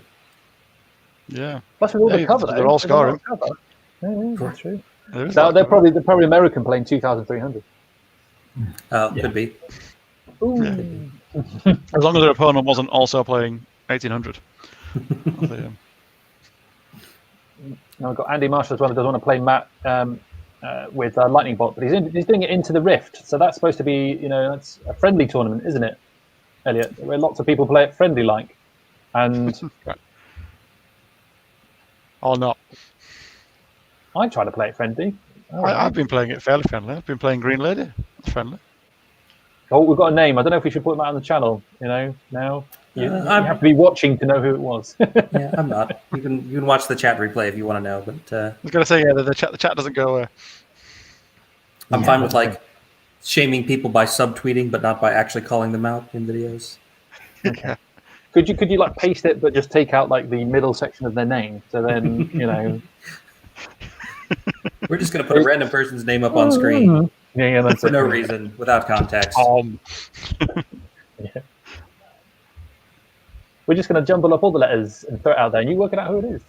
Yeah. Plus, with all the cover, they're all scoring. That's true. They're probably American playing 2,300. Could be. Yeah. As long as their opponent wasn't also playing 1,800. Now I've got Andy Marshall as well, who does want to play Matt with Lightning Bolt, but he's doing it into the Rift, so that's supposed to be, that's a friendly tournament, isn't it, Elliot? Where lots of people play it friendly-like, and or not. I try to play it friendly. I've been playing it fairly friendly. I've been playing Green Lady. That's friendly. Oh, we've got a name. I don't know if we should put them out on the channel. Now you have to be watching to know who it was. Yeah, I'm not. You can watch the chat replay if you want to know. But I was gonna say, the chat doesn't go away. I'm fine with shaming people by subtweeting, but not by actually calling them out in videos. Okay. Could you paste it, but just take out the middle section of their name? So then We're just gonna put a random person's name up on screen. Yeah, that's for no reason, without context. Yeah. We're just going to jumble up all the letters and throw it out there, and you work it out who it is.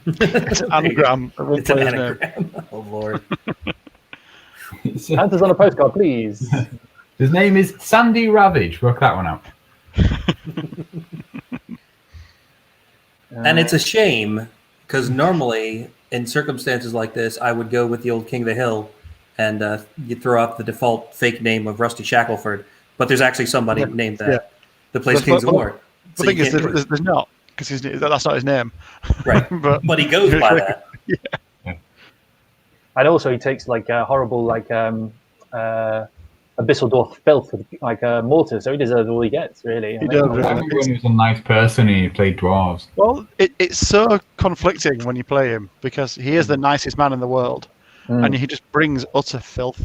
It's an anagram. It's an anagram. Oh Lord. Answers on a postcard, please. His name is Sandy Ravage. Work that one out. And it's a shame because normally in circumstances like this, I would go with the old King of the Hill, and you throw out the default fake name of Rusty Shackleford, but there's actually somebody named that that plays Kings of War. The thing is, there's not, because that's not his name. Right, but he goes by that. Yeah. And also, he takes horrible Abysseldorf filth with mortar, so he deserves all he gets, really. He does. When he was a nice person and he played dwarves. Well, it's so conflicting when you play him, because he is the nicest man in the world, and he just brings utter filth.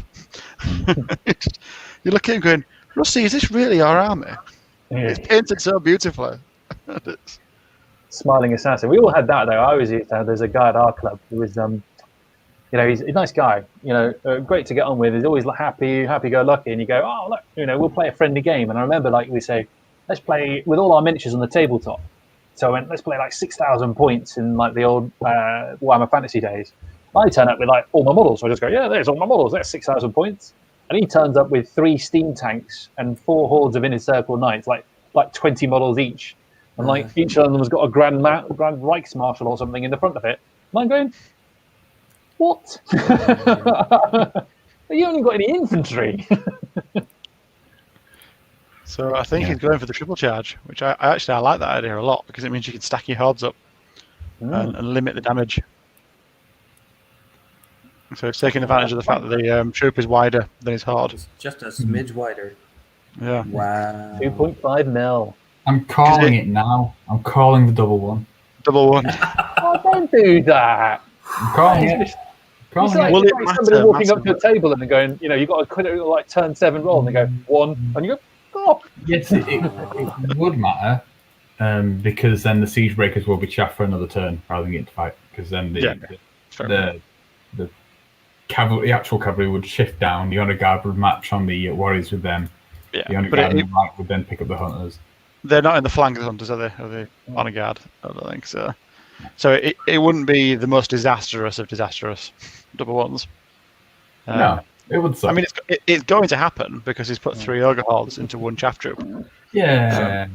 You look at him going, Rusty, is this really our army? It's painted so beautifully. Smiling assassin. We all had that though. I always used to have. There's a guy at our club who was he's a nice guy. Great to get on with. He's always happy-go-lucky, and you go, oh look, we'll play a friendly game. And I remember we say, let's play with all our miniatures on the tabletop. So I went, let's play 6,000 points in the old Warhammer Fantasy days. I turn up with all my models. So I just go, yeah, there's all my models. That's 6,000 points. And he turns up with 3 steam tanks and 4 hordes of inner circle knights, like 20 models each. And each of them has got a Grand Reichsmarshal or something in the front of it. And I'm going, what? You haven't got any infantry. So I think he's going for the triple charge, which I like that idea a lot, because it means you can stack your hordes up and limit the damage. So it's taking advantage of the fact that the troop is wider than his horde. It's just a smidge wider. Yeah. Wow. 2.5 mil. I'm calling it now. I'm calling the double one. Double one. Oh, don't do that. I'm calling it. It's like somebody walking up to a table and they're going, you've got to quit it turn 7 roll, and they go 1, and you go, oh. Yes, it would matter, because then the siege breakers will be chaffed for another turn rather than getting to fight. Because then the actual cavalry would shift down. The honor guard would match on the warriors with them. Yeah, the honor guard would then pick up the hunters. They're not in the flank of the hunters, are they? Are they honor guard? I don't think so. So it wouldn't be the most disastrous of disastrous double ones. No, it would suck. I mean, it's going to happen because he's put 3 ogre hordes into 1 chaff troop. Yeah,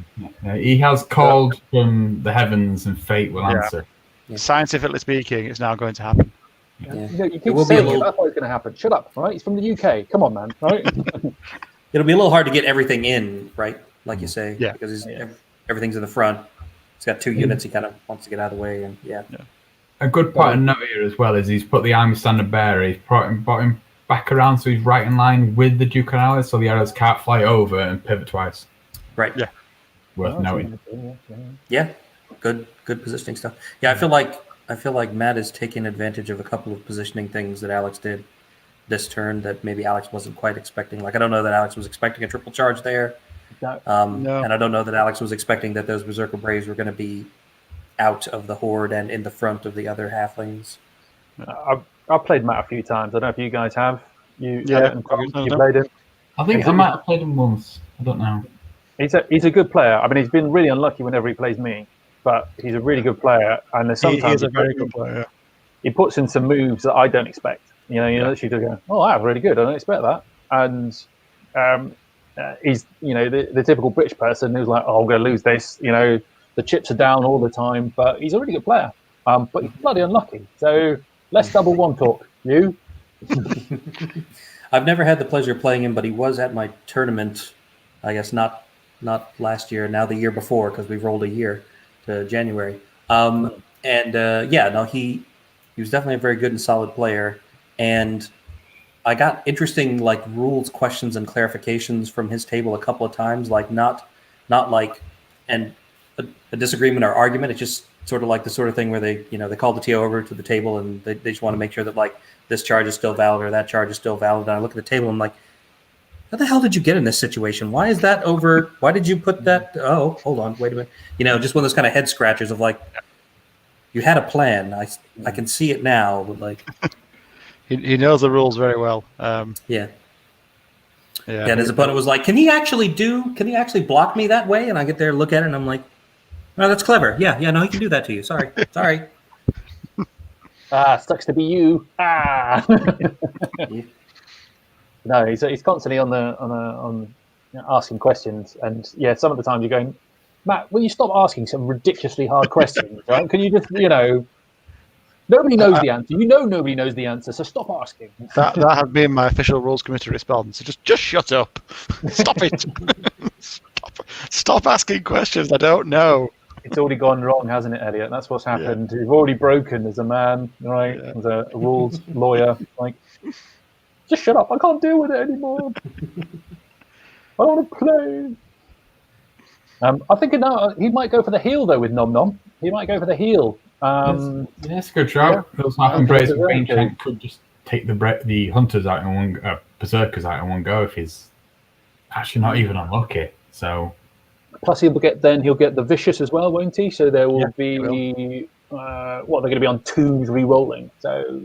he has called from the heavens, and fate will answer. Yeah. Scientifically speaking, it's now going to happen. Yeah. You keep saying that's what's going to happen. Shut up, all right? He's from the UK. Come on, man. All right? It'll be a little hard to get everything in, right? Like you say, because everything's in the front. He's got 2 units. He kind of wants to get out of the way, and A good part of note here as well is he's put the army standard bearer. He's brought him back around, so he's right in line with the Duke and Allies, so the arrows can't fly over and pivot twice. Right. Yeah. Worth noting. Yeah. Good positioning stuff. Yeah, I feel like Matt is taking advantage of a couple of positioning things that Alex did this turn that maybe Alex wasn't quite expecting. I don't know that Alex was expecting a triple charge there. No. And I don't know that Alex was expecting that those Berserker Braves were going to be out of the horde and in the front of the other halflings. I've played Matt a few times. I don't know if you guys have. You played him. I think I might have played him once. I don't know. He's a good player. I mean, he's been really unlucky whenever he plays me, but he's a really good player. And there's sometimes he's a very good player. He puts in some moves that I don't expect. Literally go, oh, that's really good. I don't expect that. And he's, the typical British person who's like, oh, I'm going to lose this. The chips are down all the time, but he's a really good player. But he's bloody unlucky. So let's double one talk. You? I've never had the pleasure of playing him, but he was at my tournament. I guess not last year, now the year before, because we've rolled a year to January. He was definitely a very good and solid player. And I got interesting rules questions and clarifications from his table a couple of times, not a disagreement or argument. It's just sort of the sort of thing where they call the TO over to the table and they just want to make sure that this charge is still valid or that charge is still valid. And I look at the table and I'm like, how the hell did you get in this situation? Why is that over? Why did you put that? Oh, hold on, wait a minute. Just one of those kind of head scratchers of you had a plan. I can see it now, but he knows the rules very well. Yeah. And his opponent was like, can he actually block me that way? And I get there, look at it, and I'm like, oh, that's clever. Yeah, no, he can do that to you. Sorry. Sucks to be you. No, he's constantly on asking questions, and some of the times you're going, Matt, will you stop asking some ridiculously hard questions? Right? Can you just nobody knows the answer. Nobody knows the answer, so stop asking. That has been my official rules committee response. Just shut up. Stop it. Stop asking questions. I don't know. It's already gone wrong, hasn't it, Elliot? That's what's happened. You've already broken as a man, right? As a rules lawyer, just shut up. I can't deal with it anymore. I don't want to play. I think he might go for the heel though with Nom Nom. He might go for the heel. Yes, good shout. Those Halfling Braves with range could just take the hunters out in one, berserkers out in one go if he's actually not even unlucky. So Plus, he'll get the vicious as well, won't he? So there will be they're going to be on 2s re-rolling. So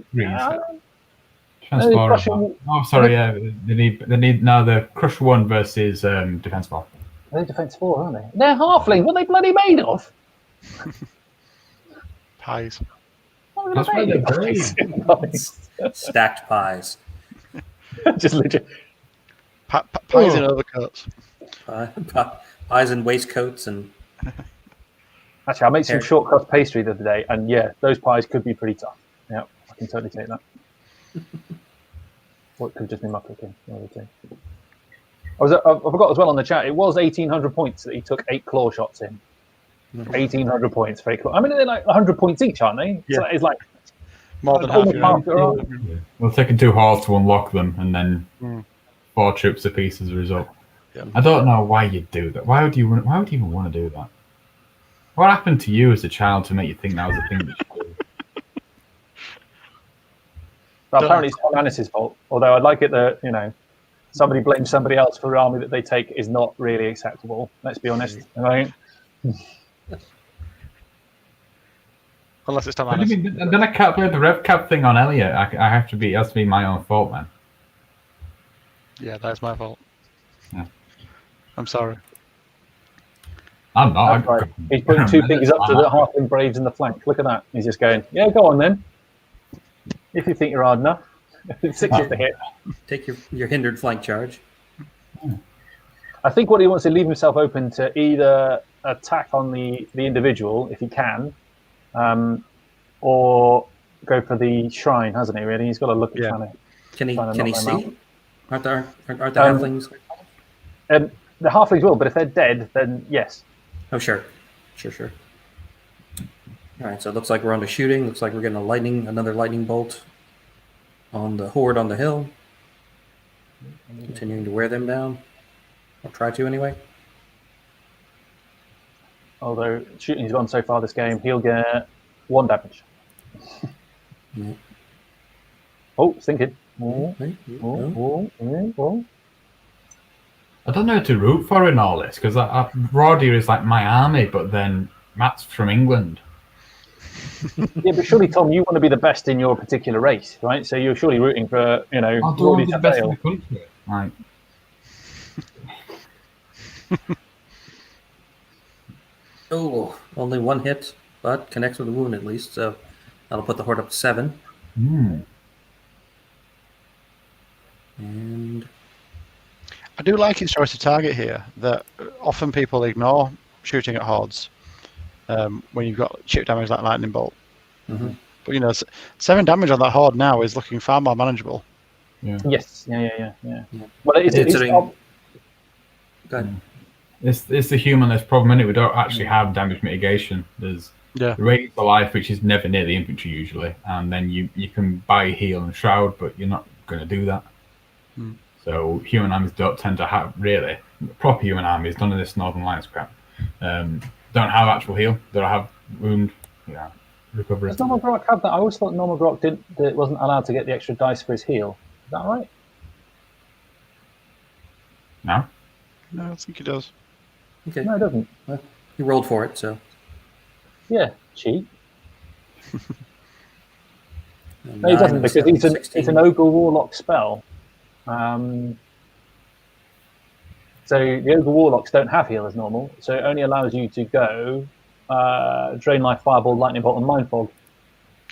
Transfer. Oh, sorry. Yeah, they need now the crush 1 versus defense 4. They're defense 4, aren't they? They're halfling. What are they bloody made of? Pies. That's why they're brave. Stacked pies. Just legit. Pies in overcoats. Pies and waistcoats and. Actually, I made some short crust pastry the other day, and yeah, those pies could be pretty tough. Yeah, I can totally take that. Or it could just be my cooking. I forgot as well on the chat. It was 1,800 points that he took 8 claw shots in. 1,800 points for 8 claw. I mean, they're like 100 points each, aren't they? Yeah. So it's like more than half your own. Well, taking 2 halls to unlock them, and then 4 troops apiece as a result. Yeah. I don't know why you'd do that. Why would you even want to do that? What happened to you as a child to make you think that was a thing that you do? Well, apparently it's Tom Annis's fault. Although I'd like it that, somebody blames somebody else for an army that they take is not really acceptable. Let's be honest. Right? Unless it's Tom Annis. Then I can't play the rev cap thing on Elliot. It has to be my own fault, man. Yeah, that's my fault. Yeah. I'm sorry. I'm not. Right. He's putting 2 fingers up to the halfling braves in the flank. Look at that. He's just going, yeah, go on then. If you think you're hard enough. 6 is the hit. Take your hindered flank charge. I think what he wants to leave himself open to either attack on the individual, if he can, or go for the shrine, hasn't he, really? He's got to look at trying to... Can he see? Aren't the halflings? The halflings will, but if they're dead, then yes. Oh, sure. All right, so it looks like we're on to shooting. Looks like we're getting another lightning bolt on the horde on the hill. Continuing to wear them down. I'll try to anyway. Although shooting's gone so far this game, he'll get 1 damage. Oh, it's thinking. I don't know who to root for in all this, because Rordia is like my army, but then Matt's from England. Yeah, but surely, Tom, you want to be the best in your particular race, right? So you're surely rooting for, I'll do the best in the country. Right. Oh, only 1 hit, but connects with a wound at least, so that'll put the horde up to 7. And I do like his choice of target here, that often people ignore shooting at hordes when you've got chip damage like lightning bolt. But 7 damage on that horde now is looking far more manageable. Yeah. Yes. Yeah. Well, it's Go ahead. It's the humanless problem, isn't it? We don't actually have damage mitigation. There's the radius of life, which is never near the infantry usually, and then you can buy heal and shroud, but you're not going to do that. So human armies don't tend to have, really, proper human armies, none of this Northern Lights crap, don't have actual heal. They don't have wound recovery. Does Normal Grok have that? I always thought Normal Grok wasn't allowed to get the extra dice for his heal. Is that right? No? No, I think he does. Okay. No, it doesn't. He rolled for it, so. Yeah, cheat. No, he doesn't, because it's an Ogre Warlock spell. So the Ogre Warlocks don't have heal as normal, so it only allows you to go Drain Life, Fireball, Lightning Bolt, and Mind Fog.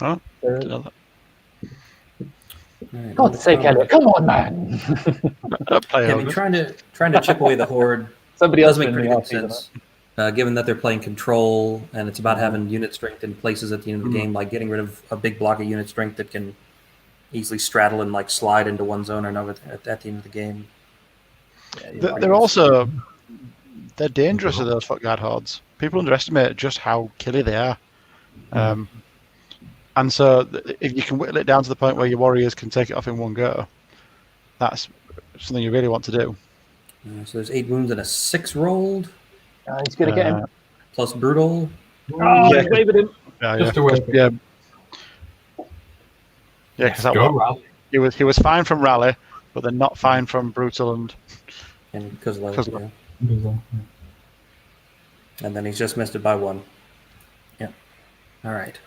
Oh, Right, God's sake, Elliot, come on, man! Trying to chip away the horde. Somebody does else make pretty good sense, given that they're playing control, and it's about having unit strength in places at the end of the game, like getting rid of a big block of unit strength that can easily straddle and like slide into one zone or another at the end of the game. Yeah, they're dangerous to those fuck guard hordes. People underestimate just how killy they are. And so if you can whittle it down to the point where your warriors can take it off in one go, that's something you really want to do. So there's 8 wounds and a 6 rolled. He's going to get him. Plus brutal. Oh, he's waving him. Yeah, because he was fine from rally, but they're not fine from brutal and because of And then he's just missed it by 1. Yeah. All right.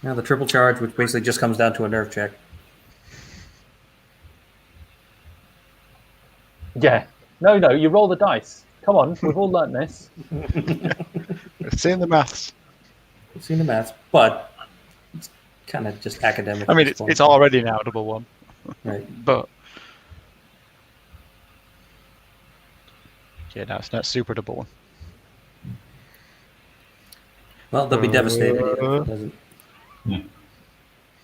Now the triple charge, which basically just comes down to a nerve check. Yeah. No, you roll the dice. Come on, we've all learnt this. We've seen the maths. We've seen the maths, but it's kind of just academic. I mean, it's already now double 1. Right. But yeah, now it's not super double 1. Well, they'll be devastated if it doesn't. Yeah.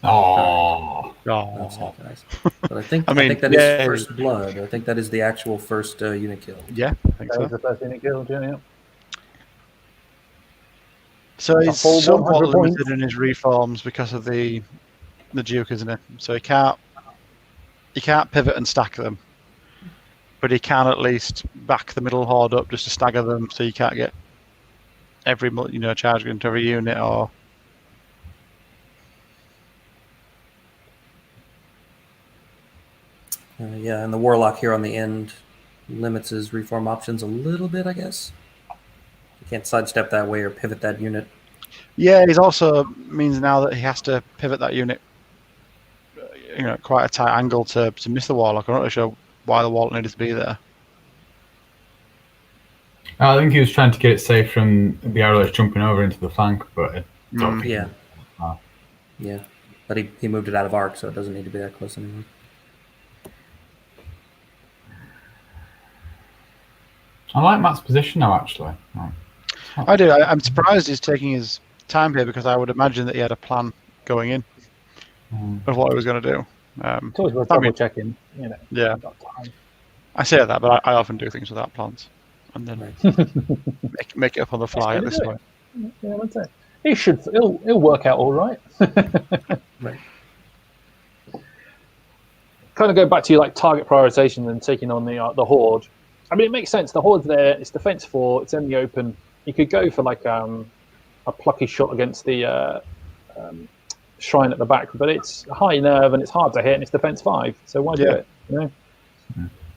Oh. That's not nice. But I think I mean, think that is first blood. I think that is the actual first unit kill. Yeah, I think That so. was the first unit killed, yeah. So he's full somewhat 100 points. limited in his reforms because of the Duke, isn't he? So he can't pivot and stack them, but he can at least back the middle horde up just to stagger them, so you can't get every charge into every unit or. Yeah, and the Warlock here on the end limits his reform options a little bit, I guess. You can't sidestep that way or pivot that unit. Yeah, he's also means now that he has to pivot that unit, quite a tight angle to miss the Warlock. I'm not really sure why the Warlock needed to be there. I think he was trying to get it safe from the arrows jumping over into the flank, but Yeah. Yeah, but he moved it out of arc, so it doesn't need to be that close anymore. I like Matt's position now, actually. I do. I'm surprised he's taking his time here because I would imagine that he had a plan going in of what he was going to do. It's always worth double checking, Yeah. I say that, but I often do things without plans and then make it up on the fly at this point. Yeah, that's it. He'll work out all right. Right. Kind of go back to your target prioritization and taking on the horde. I mean, it makes sense. The horde's there. It's defense 4. It's in the open. You could go for a plucky shot against the shrine at the back, but it's high nerve and it's hard to hit, and it's defense 5. So why do it?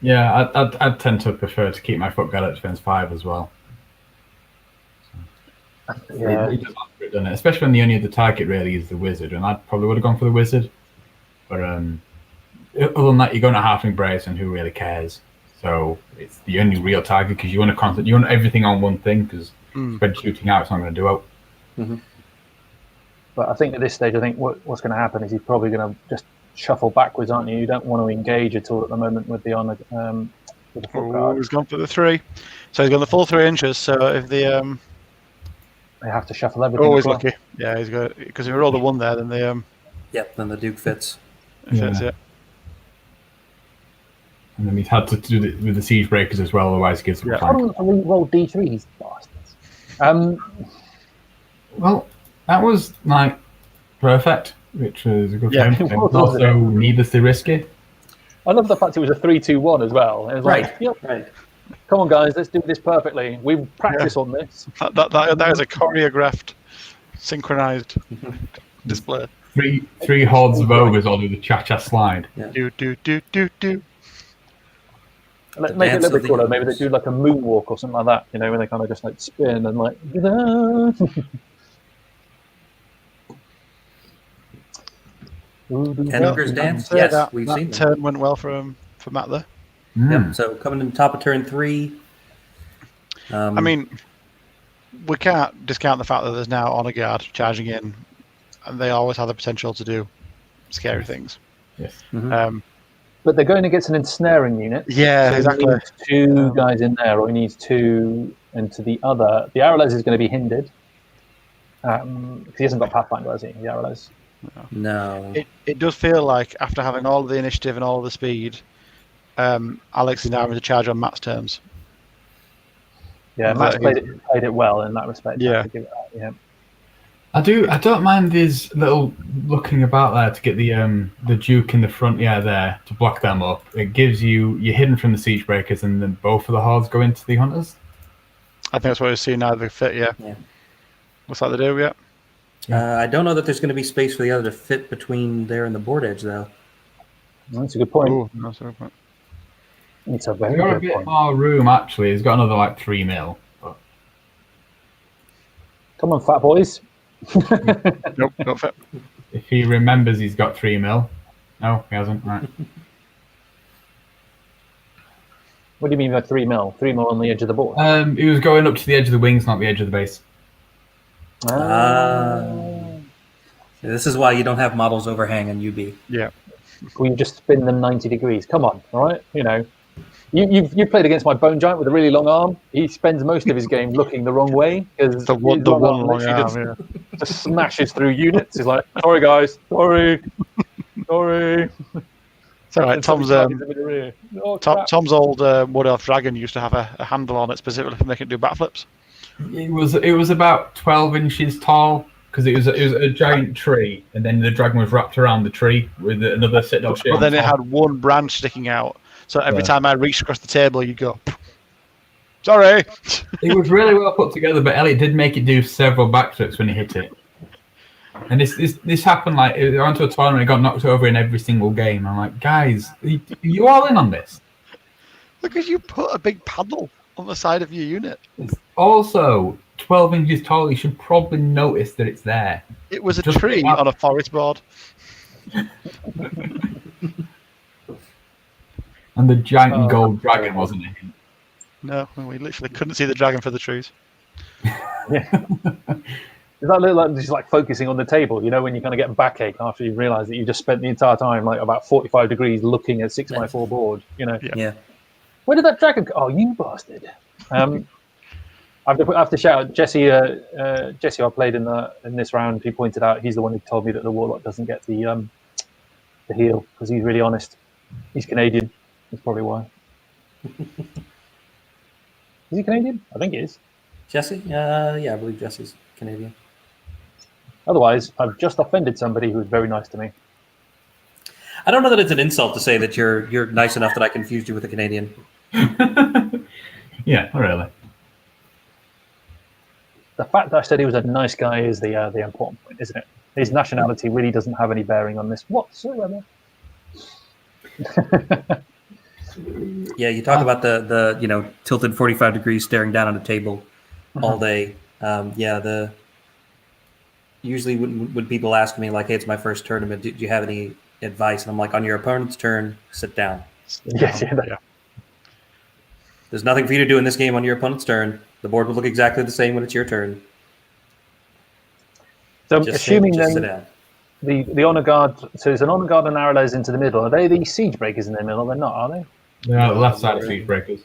Yeah, I'd tend to prefer to keep my foot guard at defense 5 as well. Yeah, It does after it, doesn't it? Especially when the only other target really is the wizard, and I probably would have gone for the wizard. But other than that, you're going to halfling braves, and who really cares? So it's the only real target because you want everything on one thing because spread shooting out, it's not going to do out. Mm-hmm. but I think at this stage, what's going to happen is he's probably going to just shuffle backwards, aren't you? You don't want to engage at all at the moment with the honor. With the foot guard. He's gone for the 3, so he's got the full 3 inches. So if they have to shuffle everything. Always lucky. Yeah, he's got because if we roll the 1 there, then the Yep, then the Duke fits. fits it. And then he's had to do it with the siege breakers as well, otherwise he gives them a I flank. don't want to roll D3, these bastards. Well, that was perfect, which was a good Yeah, thing. it was, Also needlessly risky. I love the fact it was a 3-2-1 as well. It was Right. Right. Come on, guys, let's do this perfectly. We practice on this. That is a choreographed, synchronized display. Three hordes of ogres all do the cha-cha slide. Yeah. Do. Let's make it a dance little of bit the cooler. Maybe they ogres. do like a moonwalk or something like that, when they kind of just spin and Ten ogres dance? Yeah, Yes, we've seen that them. turn went well for Matt there. Yep, so coming in top of turn 3. I mean, we can't discount the fact that there's now honor guard charging in, and they always have the potential to do scary things. Yes. but they're going against an ensnaring unit. Yeah, So exactly. he needs 2 guys in there, or he needs 2 into the other. The Arrowless is going to be hindered. Because he hasn't got Pathfinder, has he? The Arrowless. No. It does feel like after having all of the initiative and all of the speed, Alex is now having to charge on Matt's terms. Yeah, Matt's played it well in that respect. I Yeah. have to give it that, yeah. I don't mind these little looking about there to get the Duke in the front, there, to block them up. It gives you're hidden from the siege breakers, and then both of the hordes go into the hunters. I think that's what we're seeing now. They fit, yeah. Looks like they do, yeah. I don't know that there's going to be space for the other to fit between there and the board edge, though. That's a good point. Ooh, that's a good point. It's a He's very got a good bit point. more room, actually. He's got another, like, 3 mil. But Come on, fat boys. Nope, not fit. if he remembers he's got 3 mil. No, he hasn't. Right. What do you mean by 3 mil? 3 mil on the edge of the board? He was going up to the edge of the wings, not the edge of the base. This is why you don't have models overhang in UB. Yeah. Will you just spin them 90 degrees? Come on, all right? You know, you've played against my bone giant with a really long arm. He spends most of his game looking the wrong way because The one long arm, just smashes through units. He's like, sorry guys, sorry. It's all right. Tom's Oh, crap. Tom's old Wood Elf Dragon used to have a handle on it specifically for making it do backflips. It was about 12 inches tall because it was a giant tree, and then the dragon was wrapped around the tree with another citadel ship. But then it had one branch sticking out, so every time I reached across the table, you'd go, sorry. It was really well put together, but Elliot did make it do several backflips when he hit it. And this happened, like, I went to a tournament and got knocked over in every single game. I'm like, guys, are you all in on this? Because you put a big paddle on the side of your unit. It's also 12 inches tall. You should probably notice that it's there. It was a tree on a forest board. And the giant gold dragon wasn't it? No, we literally couldn't see the dragon for the trees. Does that look like just like focusing on the table? You know, when you kind of get backache after you realise that you just spent the entire time like about 45 degrees looking at 6x4 board. You know. Yeah. Where did that dragon go? Oh, you bastard! I have to shout out Jesse. Jesse, I played in this round. He pointed out he's the one who told me that the warlock doesn't get the heal because he's really honest. He's Canadian. That's probably why. Is he Canadian? I think he is. Jesse? Yeah, I believe Jesse's Canadian. Otherwise, I've just offended somebody who was very nice to me. I don't know that it's an insult to say that you're nice enough that I confused you with a Canadian. Yeah, really. The fact that I said he was a nice guy is the important point, isn't it? His nationality really doesn't have any bearing on this whatsoever. Yeah, you talk about the tilted 45 degrees staring down on a table all day. Usually when people ask me like, hey, it's my first tournament, do you have any advice? And I'm like, on your opponent's turn, sit down. Yeah. There's nothing for you to do in this game on your opponent's turn. The board will look exactly the same when it's your turn. So Just assuming sit then down. the honor guard, so there's an honor guard and arrows into the middle. Are they the siege breakers in the middle? They're not, are they? Yeah, the left side of siege breakers.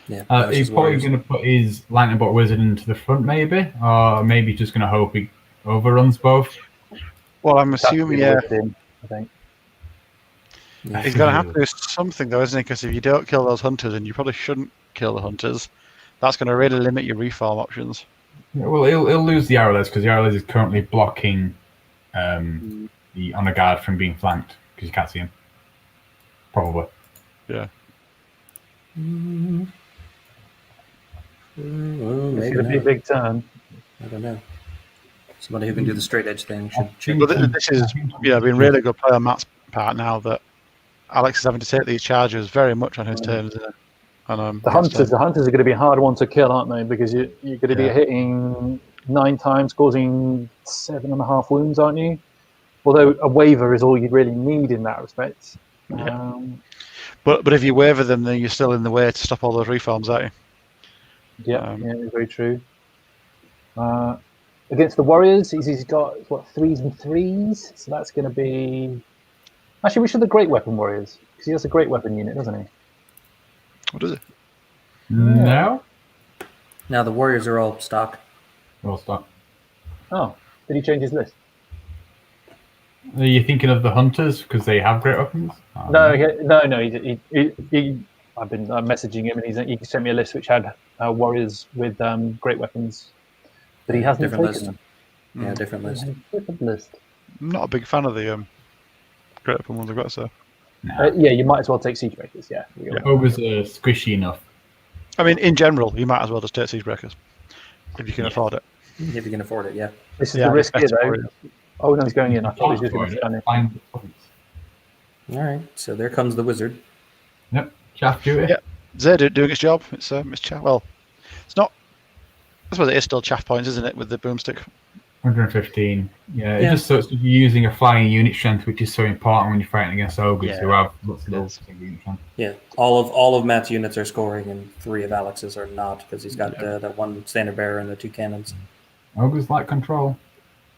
Yeah, He's probably going to put his lightning bolt wizard into the front, maybe, or maybe just going to hope he overruns both. Well, I'm assuming, yeah. I think. He's going to have to do something, though, isn't he? Because if you don't kill those hunters, and you probably shouldn't kill the hunters, that's going to really limit your reform options. Yeah, well, he'll lose the arrowless because the arrowless is currently blocking the honor guard from being flanked because you can't see him. Probably. Yeah. It's going to be a big turn. I don't know. Somebody who can do the straight edge thing should. But this is been really good play on Matt's part now that Alex is having to take these charges very much on his terms. And, the hunters are going to be a hard one to kill, aren't they? Because you're going to be hitting 9 times, causing 7.5 wounds, aren't you? Although a waiver is all you really need in that respect. Yeah. But if you waver them, then you're still in the way to stop all those reforms, aren't you? Yeah, very true. Against the Warriors, he's got 3s and 3s, so that's going to be. Actually, we should the Great Weapon Warriors because he has a Great Weapon unit, doesn't he? What is it? No. Now the Warriors are all stock. Well, stop. Oh, did he change his list? Are you thinking of the hunters because they have great weapons? No. I've been messaging him, and he sent me a list which had warriors with great weapons, but he hasn't Different taken list. them. Yeah, different list. Different list. I'm not a big fan of the great weapon ones I've got, so. Yeah, you might as well take siege breakers. Yeah. Ogres are squishy enough. I mean, in general, you might as well just take siege breakers if you can afford it. If you can afford it, yeah. This is the risk here, though. Oh no, he's going in. I thought he was just going to stand in. Find the points. All right, so there comes the wizard. Yep. Chaff duty. Yeah, Zed doing its job. It's chaff. Well, it's not. I suppose it is still chaff points, isn't it, with the boomstick? 115. Yeah, it just so it's using a flying unit strength, which is so important when you're fighting against ogres who have lots of those unit strength. Yeah, all of Matt's units are scoring, and 3 of Alex's are not because he's got that 1 standard bearer and the 2 cannons. Ogres like control.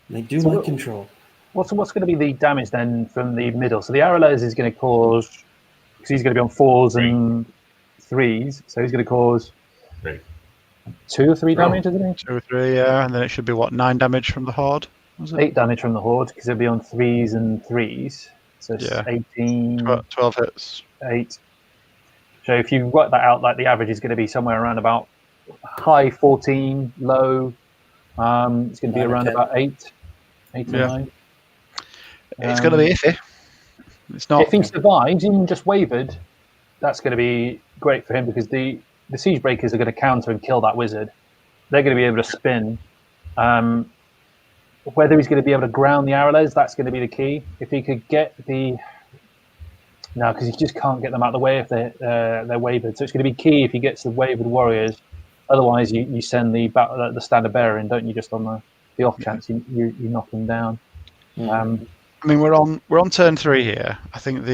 They do like control. What's going to be the damage then from the middle? So the arrow layers is going to cause, because he's going to be on 4s and 3s, so he's going to cause 2 or 3 damage, isn't he? 2 or 3, yeah, and then it should be 9 damage from the horde. Was it? 8 damage from the horde because it'll be on 3s and 3s. So it's 18. 12 hits. 8. So if you work that out, like the average is going to be somewhere around about high 14, low. It's going to be around about 8 or 9. It's going to be iffy. It's not. If he survives, even just wavered, that's going to be great for him because the siege breakers are going to counter and kill that wizard. They're going to be able to spin. Whether he's going to be able to ground the arrows, that's going to be the key. If he could get the... No, because he just can't get them out of the way if they're wavered. So it's going to be key if he gets the wavered warriors. Otherwise, you send the standard bearer in, don't you? Just on the off chance you knock him down. I mean, we're on turn 3 here. I think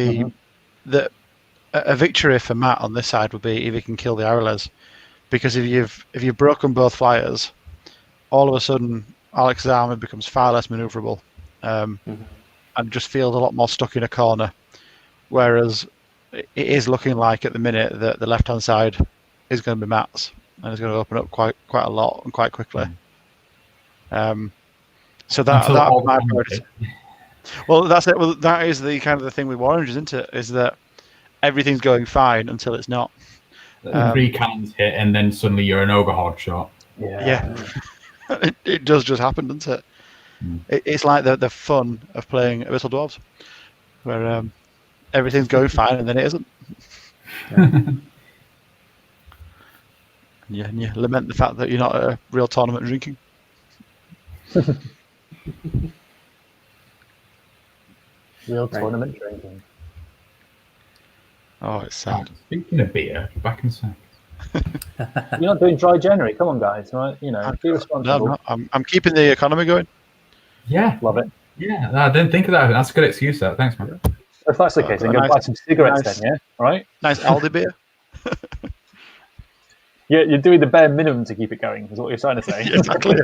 a victory for Matt on this side would be if he can kill the Arrowlers, because if you've broken both flyers, all of a sudden Alex's army becomes far less manoeuvrable, and just feels a lot more stuck in a corner. Whereas it is looking like at the minute that the left hand side is going to be Matt's and is going to open up quite a lot and quite quickly. So that's my priority. Well, that's it. Well, that is the kind of the thing with War Orange, isn't it? Is that everything's going fine until it's not. 3 cannons hit, and then suddenly you're an ogre horde shot. Yeah. It does just happen, doesn't it? It's like the fun of playing Abyssal Dwarves, where everything's going fine and then it isn't. And you lament the fact that you're not at a real tournament drinking. Real tournament drinking. Oh, it's sad. Speaking of beer, back in a sec. You're not doing dry January. Come on, guys. Right? Be responsible. No, I'm keeping the economy going. Yeah. Love it. Yeah, no, I didn't think of that. That's a good excuse, that. Thanks, man. If that's the case, then go buy some cigarettes then, yeah? Right? Nice Aldi beer. Yeah, you're doing the bare minimum to keep it going, is what you're trying to say. Exactly.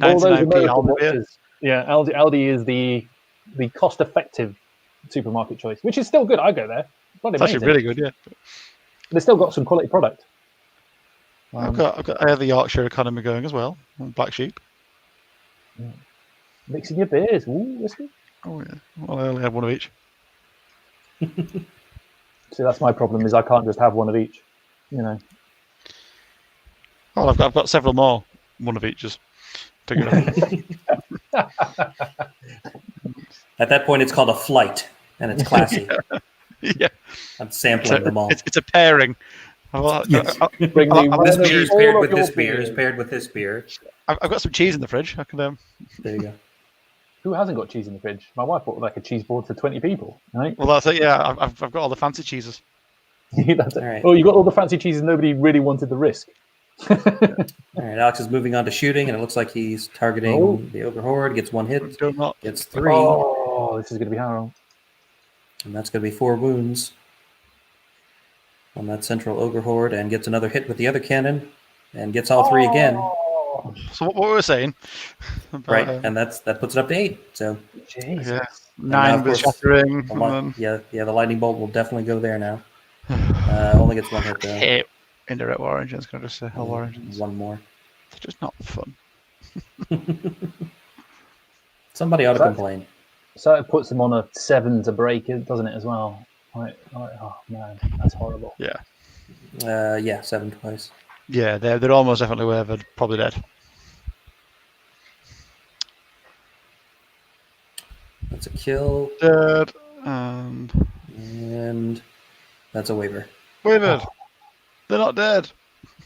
All those American watches. Yeah, Aldi is the cost-effective supermarket choice, which is still good. I go there. It's actually really good, yeah. They've still got some quality product. I have the Yorkshire economy going as well. Black Sheep. Yeah. Mixing your beers. Ooh, whiskey. Oh yeah. Well, I only have one of each. See, that's my problem. Is I can't just have one of each. Oh, I've got several more one of each. Just pick it up. At that point, it's called a flight, and it's classy. Yeah. I'm sampling them all. It's a pairing. This beer is paired with this beer. Is paired with this beer. I've got some cheese in the fridge. I can. There you go. Who hasn't got cheese in the fridge? My wife bought like a cheese board for 20 people. Right? Well, that's it. Yeah, I've got all the fancy cheeses. That's it. Right. Oh, you got all the fancy cheeses. Nobody really wanted the risk. All right, Alex is moving on to shooting, and it looks like he's targeting the Ogre Horde. Gets 1 hit. Gets 3. Oh, this is going to be horrible. And that's going to be 4 wounds on that central Ogre Horde, and gets another hit with the other cannon, and gets all 3 again. So what were we saying? Right, and that puts it up to 8. So Jesus. Yeah. 9 with shattering. The lightning bolt will definitely go there now. Only gets 1 hit though. Hit indirect War Engines. Can I just say hell War Engines? 1 more. It's just not fun. Somebody ought to complain. So it puts them on a 7 to break it, doesn't it, as well? Oh man, that's horrible. Yeah. 7 twice. Yeah, they're almost definitely wavered, probably dead. That's a kill. Dead, and that's a waver. Wavered. They're not dead.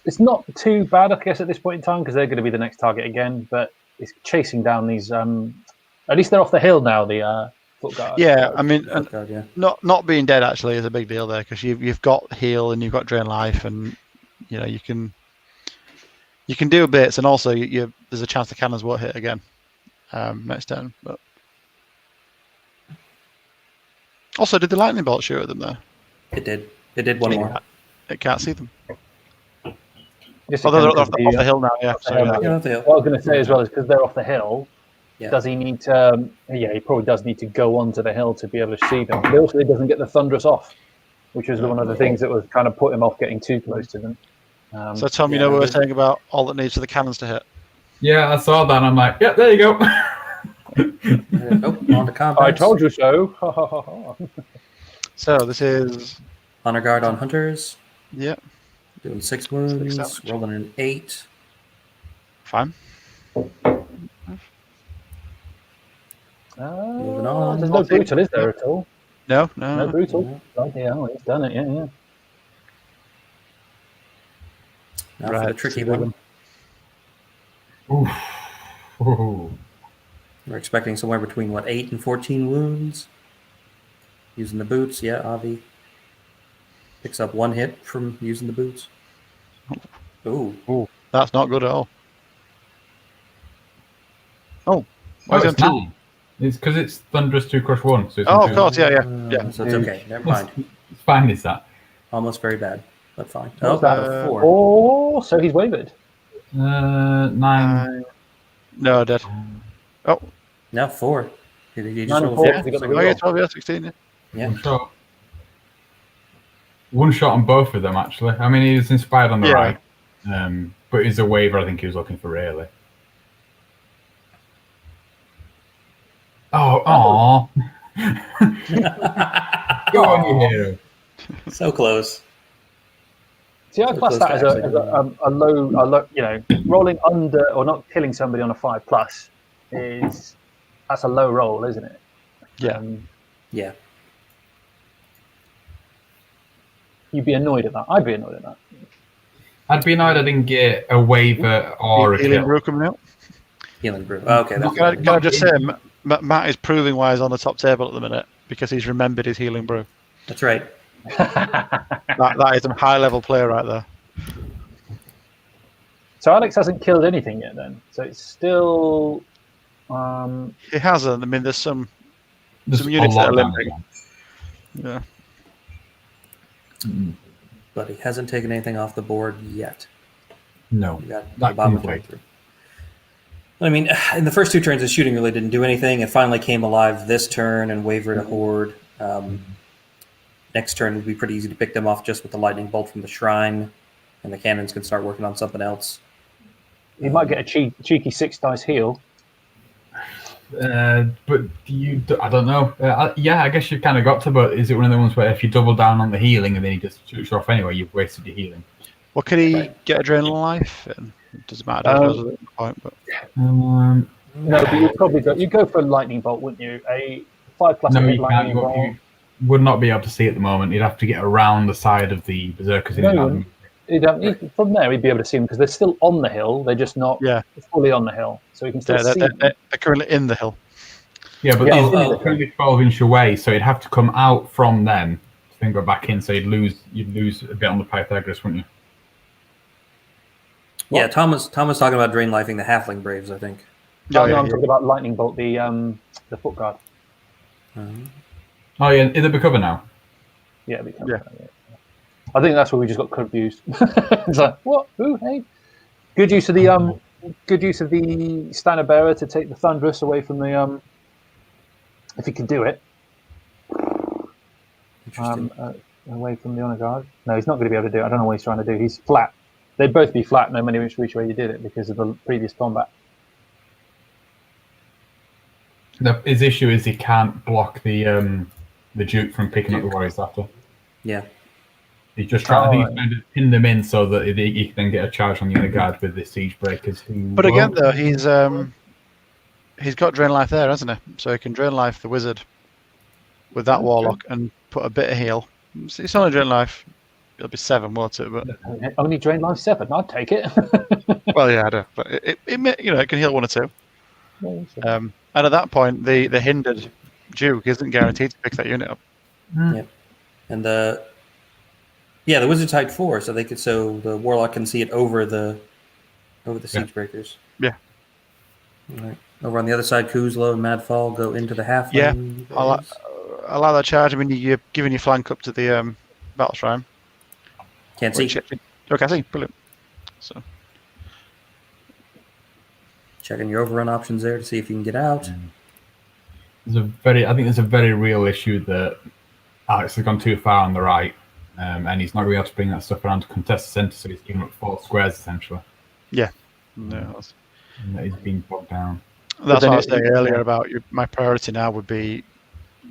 It's not too bad, I guess, at this point in time, because they're going to be the next target again. But it's chasing down these. At least they're off the hill now. The foot guard. Yeah, I mean, Oh, God, yeah. not being dead actually is a big deal there because you've got heal and you've got drain life, and you can do bits, and also there's a chance the cannons won't hit again next turn. But also, did the lightning bolt shoot at them there? It did. It did one more. It can't see them. Yes, Oh, they're off the the hill now. Yeah, sorry. hill. Yeah, they- What I was going to say as well is because they're off the hill. Yeah. Does he need to? He probably does need to go onto the hill to be able to see them. But also, he doesn't get the thunderous off, which was one of the things that was kind of put him off getting too close to them. So Tom, you know what we're saying about all that needs for the cannons to hit. Yeah, I saw that. And I'm like, yeah, there you go. On to combat. I told you so. So this is Honor guard on hunters. yeah, Doing 6 wounds. damage. Rolling an 8. fine. Moving on. There's no brutal, is there at all? No. No brutal. Right, yeah, he's done it. Yeah. Now for the tricky one. Ooh. We're expecting somewhere between 8 and 14 wounds. Using the boots, yeah, Avi picks up 1 hit from using the boots. Ooh. That's not good at all. Oh, why is it on It's 2? 9. It's because it's Thunderous 2 Crush 1. So it's Oh, on of 2. course, yeah. So it's okay. Never mind. It's fine, is that? Almost very bad, but fine. What's that? 4. Oh, so he's wavered. 9. No, dead. Oh, No, 4. He just 9 and rolled 4. a He got the oh yeah, roll. 12, yeah, 16, yeah. Yeah. One shot on both of them, actually. I mean, he was inspired on the Yeah. right. But he's a waiver, I think he was looking for, really. Oh, go on, you hero. So close. See, I class that as a low, rolling under or not killing somebody on a 5+ that's a low roll, isn't it? Yeah. Yeah. You'd be annoyed at that. I'd be annoyed at that. I'd be annoyed I didn't get a waiver or a Healing kill. brew coming out. Healing brew. Oh, okay. That's Can I just say, Matt is proving why he's on the top table at the minute because he's remembered his healing brew. That's right. That is a high level player right there. So Alex hasn't killed anything yet, then. So it's still. He hasn't. I mean, there's some There's units a lot that are down limping. Yeah. But he hasn't taken anything off the board yet. No. We got That Bob can way wait. through. I mean, in the first 2 turns, his shooting really didn't do anything. It finally came alive this turn and wavered a horde. Next turn would be pretty easy to pick them off just with the lightning bolt from the shrine, and the cannons can start working on something else. He might get a cheeky 6 dice heal. But I don't know. I guess you've kind of got to, but is it one of the ones where if you double down on the healing and then he just shoots you off anyway, you've wasted your healing? Well, could he get adrenaline life? It doesn't matter. At the point, but No, but you'd go for a lightning bolt, wouldn't you? A 5+ No, hit you lightning can't. bolt. You would not be able to see at the moment. You'd have to get around the side of the berserkers. No, from there, he'd be able to see them because they're still on the hill. They're just not fully on the hill, so he can still see them. they're currently in the hill. Yeah, but Yeah, they're currently 12 inch away, so you'd have to come out from them to then go back in. So you'd lose a bit on the Pythagoras, wouldn't you? Yeah, Tom was talking about drain lifing the halfling braves, I think. No, I'm talking about lightning bolt, the foot guard. Oh yeah, it'll be covered now. Yeah, I think that's where we just got confused. It's like, what? Who? Hey. Good use of the standard bearer to take the thunderous away from the if he can do it. Interesting. Away from the honor guard. No, he's not going to be able to do it. I don't know what he's trying to do. He's flat. They'd both be flat no matter which way you did it because of the previous combat. His issue is he can't block the Duke from picking up the warriors after. Yeah. He's just trying to pin them in so that he can then get a charge on the other guard with the siege breakers. But again, though, he's got drain life there, hasn't he? So he can drain life the wizard with that warlock and put a bit of heal. It's only drain life. It'll be 7, won't it? But only drain life 7. I'd take it. well, yeah, I do. But it can heal 1 or 2. And at that point, the hindered Duke isn't guaranteed to pick that unit up. Yep. And the wizard's height 4, so the warlock can see it over the siege breakers. Yeah. All right. Over on the other side, Kuzlo and Madfall go into the halfling. Yeah, allow that charge. I mean, you're giving your flank up to the battle shrine. Can't see. Okay, I see. Brilliant. So, checking your overrun options there to see if you can get out. I think there's a very real issue that Alex has gone too far on the right, and he's not going to be able to bring that stuff around to contest the centre, so he's giving up 4 squares essentially. Yeah. No, and that he's being bogged down. That's what I was saying earlier about my priority now would be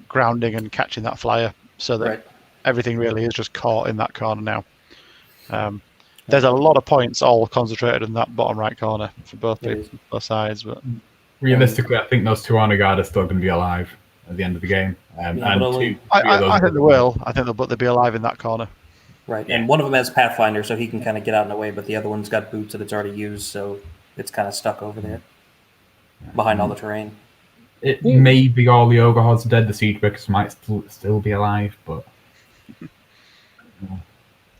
grounding and catching that flyer, so that everything really is just caught in that corner now. There's a lot of points all concentrated in that bottom right corner for both sides. But realistically, I think those 2 honor guard are still going to be alive at the end of the game. I think they will. I think they'll be alive in that corner. Right, and one of them has Pathfinder, so he can kind of get out in the way, but the other one's got boots that it's already used, so it's kind of stuck over there behind all the terrain. It may be all the ogre hordes are dead. The siege breakers might still be alive, but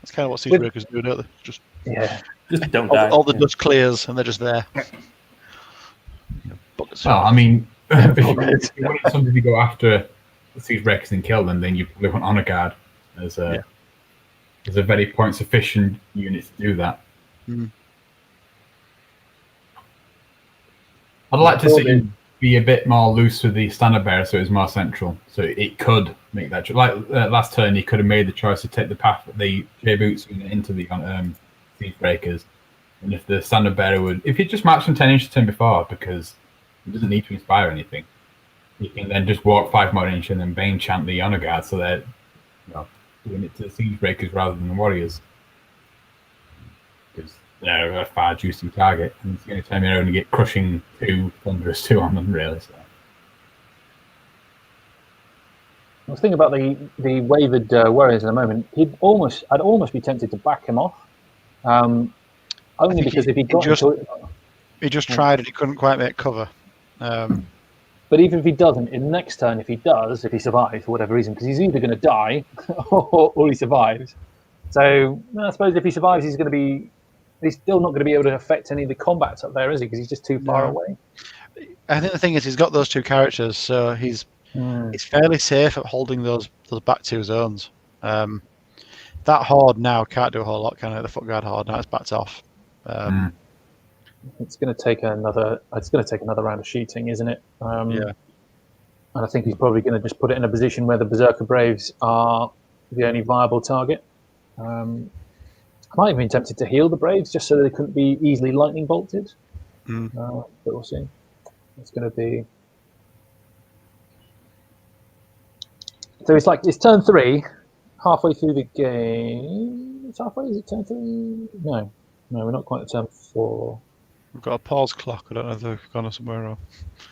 that's kind of what siege breakers do, don't they? Just don't die. All the dust clears, and they're just there. Well, I mean, if you want somebody to go after the siege breakers and kill them, then you probably want honor guard as a very point sufficient unit to do that. I'd like to see him be a bit more loose with the standard bearer, so it's more central. So it could make that like last turn, he could have made the choice to take the path the J boots into the siege breakers, and if the standard bearer if he just marched from 10 inches turn before, because he doesn't need to inspire anything, he can then just walk 5 more inches and then Bane chant the honor guard, so they're doing it to the siege breakers rather than the warriors, because they're a far juicy target, and it's going to turn around and get crushing 2 thunderous 2 on them, really. So. I was thinking about the wavered warriors in a moment. I'd almost be tempted to back him off, only because if he got he just tried and he couldn't quite make cover. But even if he doesn't, in the next turn, if he survives for whatever reason, because he's either going to die or he survives. So I suppose if he survives, he's still not going to be able to affect any of the combats up there, is he? Because he's just too far away. I think the thing is, he's got those 2 characters, so he's fairly safe at holding those back 2 zones. That horde now can't do a whole lot, can it? The foot guard horde now it's backed off. It's going to take another round of shooting, isn't it? And I think he's probably going to just put it in a position where the Berserker Braves are the only viable target. I might have been tempted to heal the Braves just so they couldn't be easily lightning bolted. But we'll see. It's going to be. So it's turn 3, halfway through the game. It's halfway. Is it turn 3? No, we're not quite at turn 4. We've got a pause clock. I don't know if they've gone somewhere or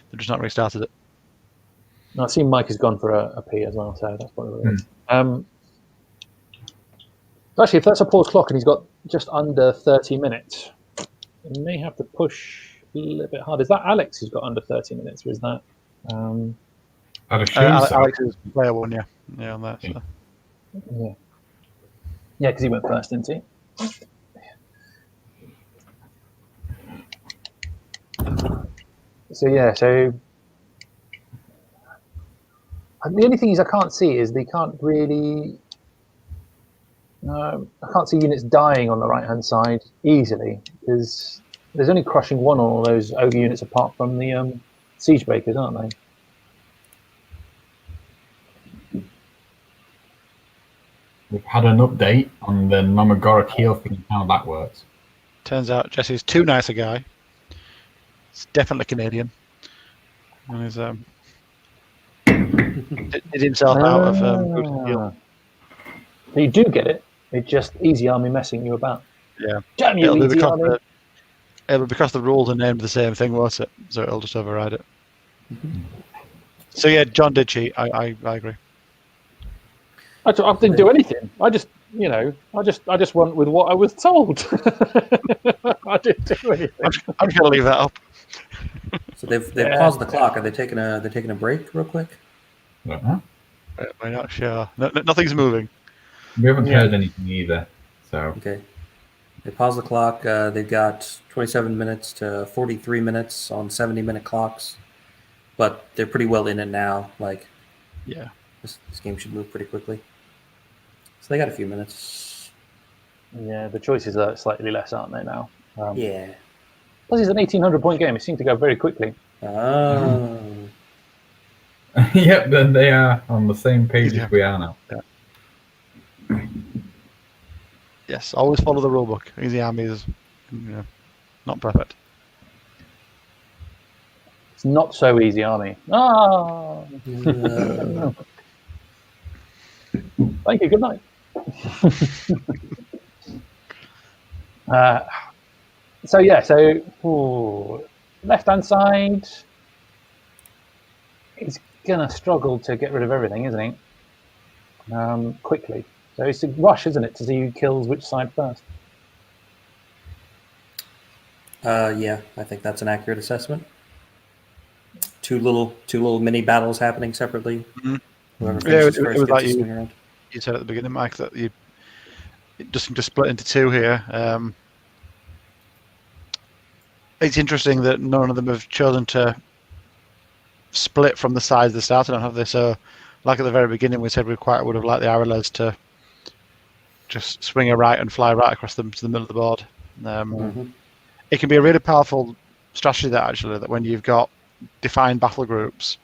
they've just not restarted it. No, I've seen Mike has gone for a pee as well, so that's probably what it is. Actually, if that's a pause clock and he's got just under 30 minutes, he may have to push a little bit harder. Is that Alex who's got under 30 minutes, or is that... Alex is player 1, yeah. Yeah, on that. So. Yeah, because he went first, didn't he? So the only thing is I can't see is they can't really. I can't see units dying on the right hand side easily because there's only crushing 1 on all those ogre units apart from the siege breakers, aren't they? We've had an update on the Nomagoric heal thing, how that works. Turns out Jesse's too nice a guy. It's definitely Canadian. And he's did himself out of heal. So you do get it. It's just Easy Army messing you about. Yeah. Damn you, Easy Army. It'll be because the rules are named the same thing, won't it? So it'll just override it. So yeah, John did cheat. I agree. I didn't do anything. I just went with what I was told. I didn't do anything. I'm going to leave that up. So they've paused the clock. Are they taking a break real quick? Like, huh? We're not sure. Nothing's moving. We haven't heard anything either. So Okay. They pause the clock. They've got 27 minutes to 43 minutes on 70-minute clocks, but they're pretty well in it now. Like, Yeah. this game should move pretty quickly. So they got a few minutes. Yeah, the choices are slightly less, aren't they now? Yeah. Plus, it's an 1,800-point game. It seemed to go very quickly. Oh. yep, then they are on the same page Yeah. as we are now. Yeah. Yes, always follow the rulebook. Easy Army is not perfect. It's not so easy, Army. Ah! Thank you. Good night. Left-hand side is going to struggle to get rid of everything, isn't he? Quickly. So it's a rush, isn't it, to see who kills which side first? Yeah, I think that's an accurate assessment. Two little mini battles happening separately. Mm-hmm. Whoever finishes it first was gets like to swing around. You said at the beginning, Mike, that it just split into two here. It's interesting that none of them have chosen to split from the sides they started on, have they? So, like at the very beginning, we said we quite would have liked the Arrowlers to just swing a right and fly right across them to the middle of the board. It can be a really powerful strategy that when you've got defined battle groups,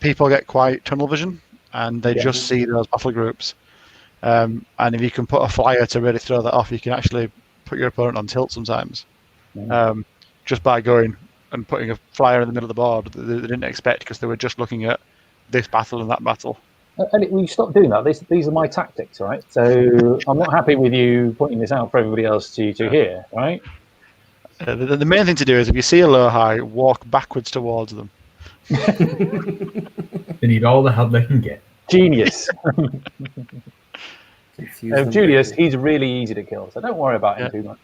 people get quite tunnel vision and they just see those battle groups. And if you can put a flyer to really throw that off, you can actually put your opponent on tilt sometimes. Just by going and putting a flyer in the middle of the board that they didn't expect because they were just looking at this battle and that battle. And we stop doing that. These are my tactics, right? So I'm not happy with you pointing this out for everybody else to hear, right? The main thing to do is if you see a low high, walk backwards towards them. They need all the help they can get. Genius. Julius, he's really easy to kill, so don't worry about him too much.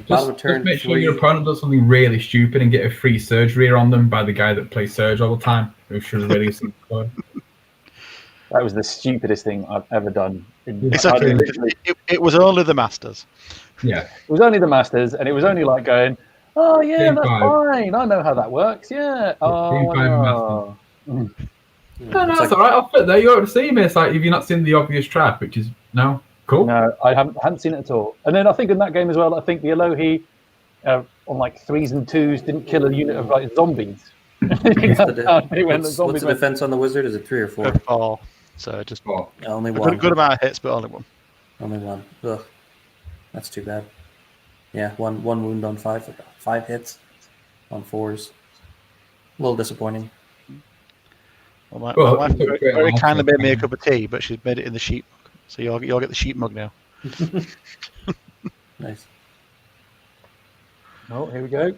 Just make sure your opponent does something really stupid and get a free surgery on them by the guy that plays Surge all the time. Who should really see the That was the stupidest thing I've ever done. It was only the Masters. Yeah. It was only the Masters, and it was only like going, oh, yeah, that's fine. I know how that works. Yeah. Oh. No, that's all right. I'll fit there. You ought to see me. It's like, have you not seen the obvious trap, which is, no, cool. No, I hadn't seen it at all. And then I think in that game as well, I think the Elohi on like 3s and 2s didn't kill a unit of like zombies. What's the defense on the Wizard? Is it 3 or 4? 4. So just 4. Only one. A good amount of hits, but only one. Only one. Ugh. That's too bad. Yeah, one wound on 5 hits on 4s. A little disappointing. Well, my wife very kindly made me a cup of tea, but she's made it in the sheep mug. So you'll get the sheep mug now. Nice. Oh, here we go.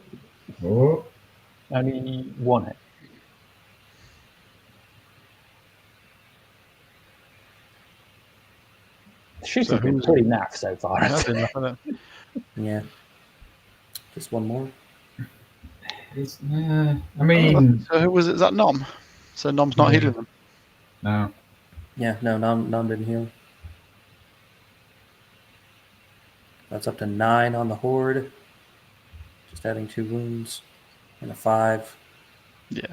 Oh. Only one hit. Shooting's been pretty naff so far. Yeah. Just one more. I mean... So who was it? Is that Nom? So Nom's not healing them? No. Yeah, no, Nom didn't heal. That's up to 9 on the Horde. Just adding 2 wounds. And a 5. Yeah.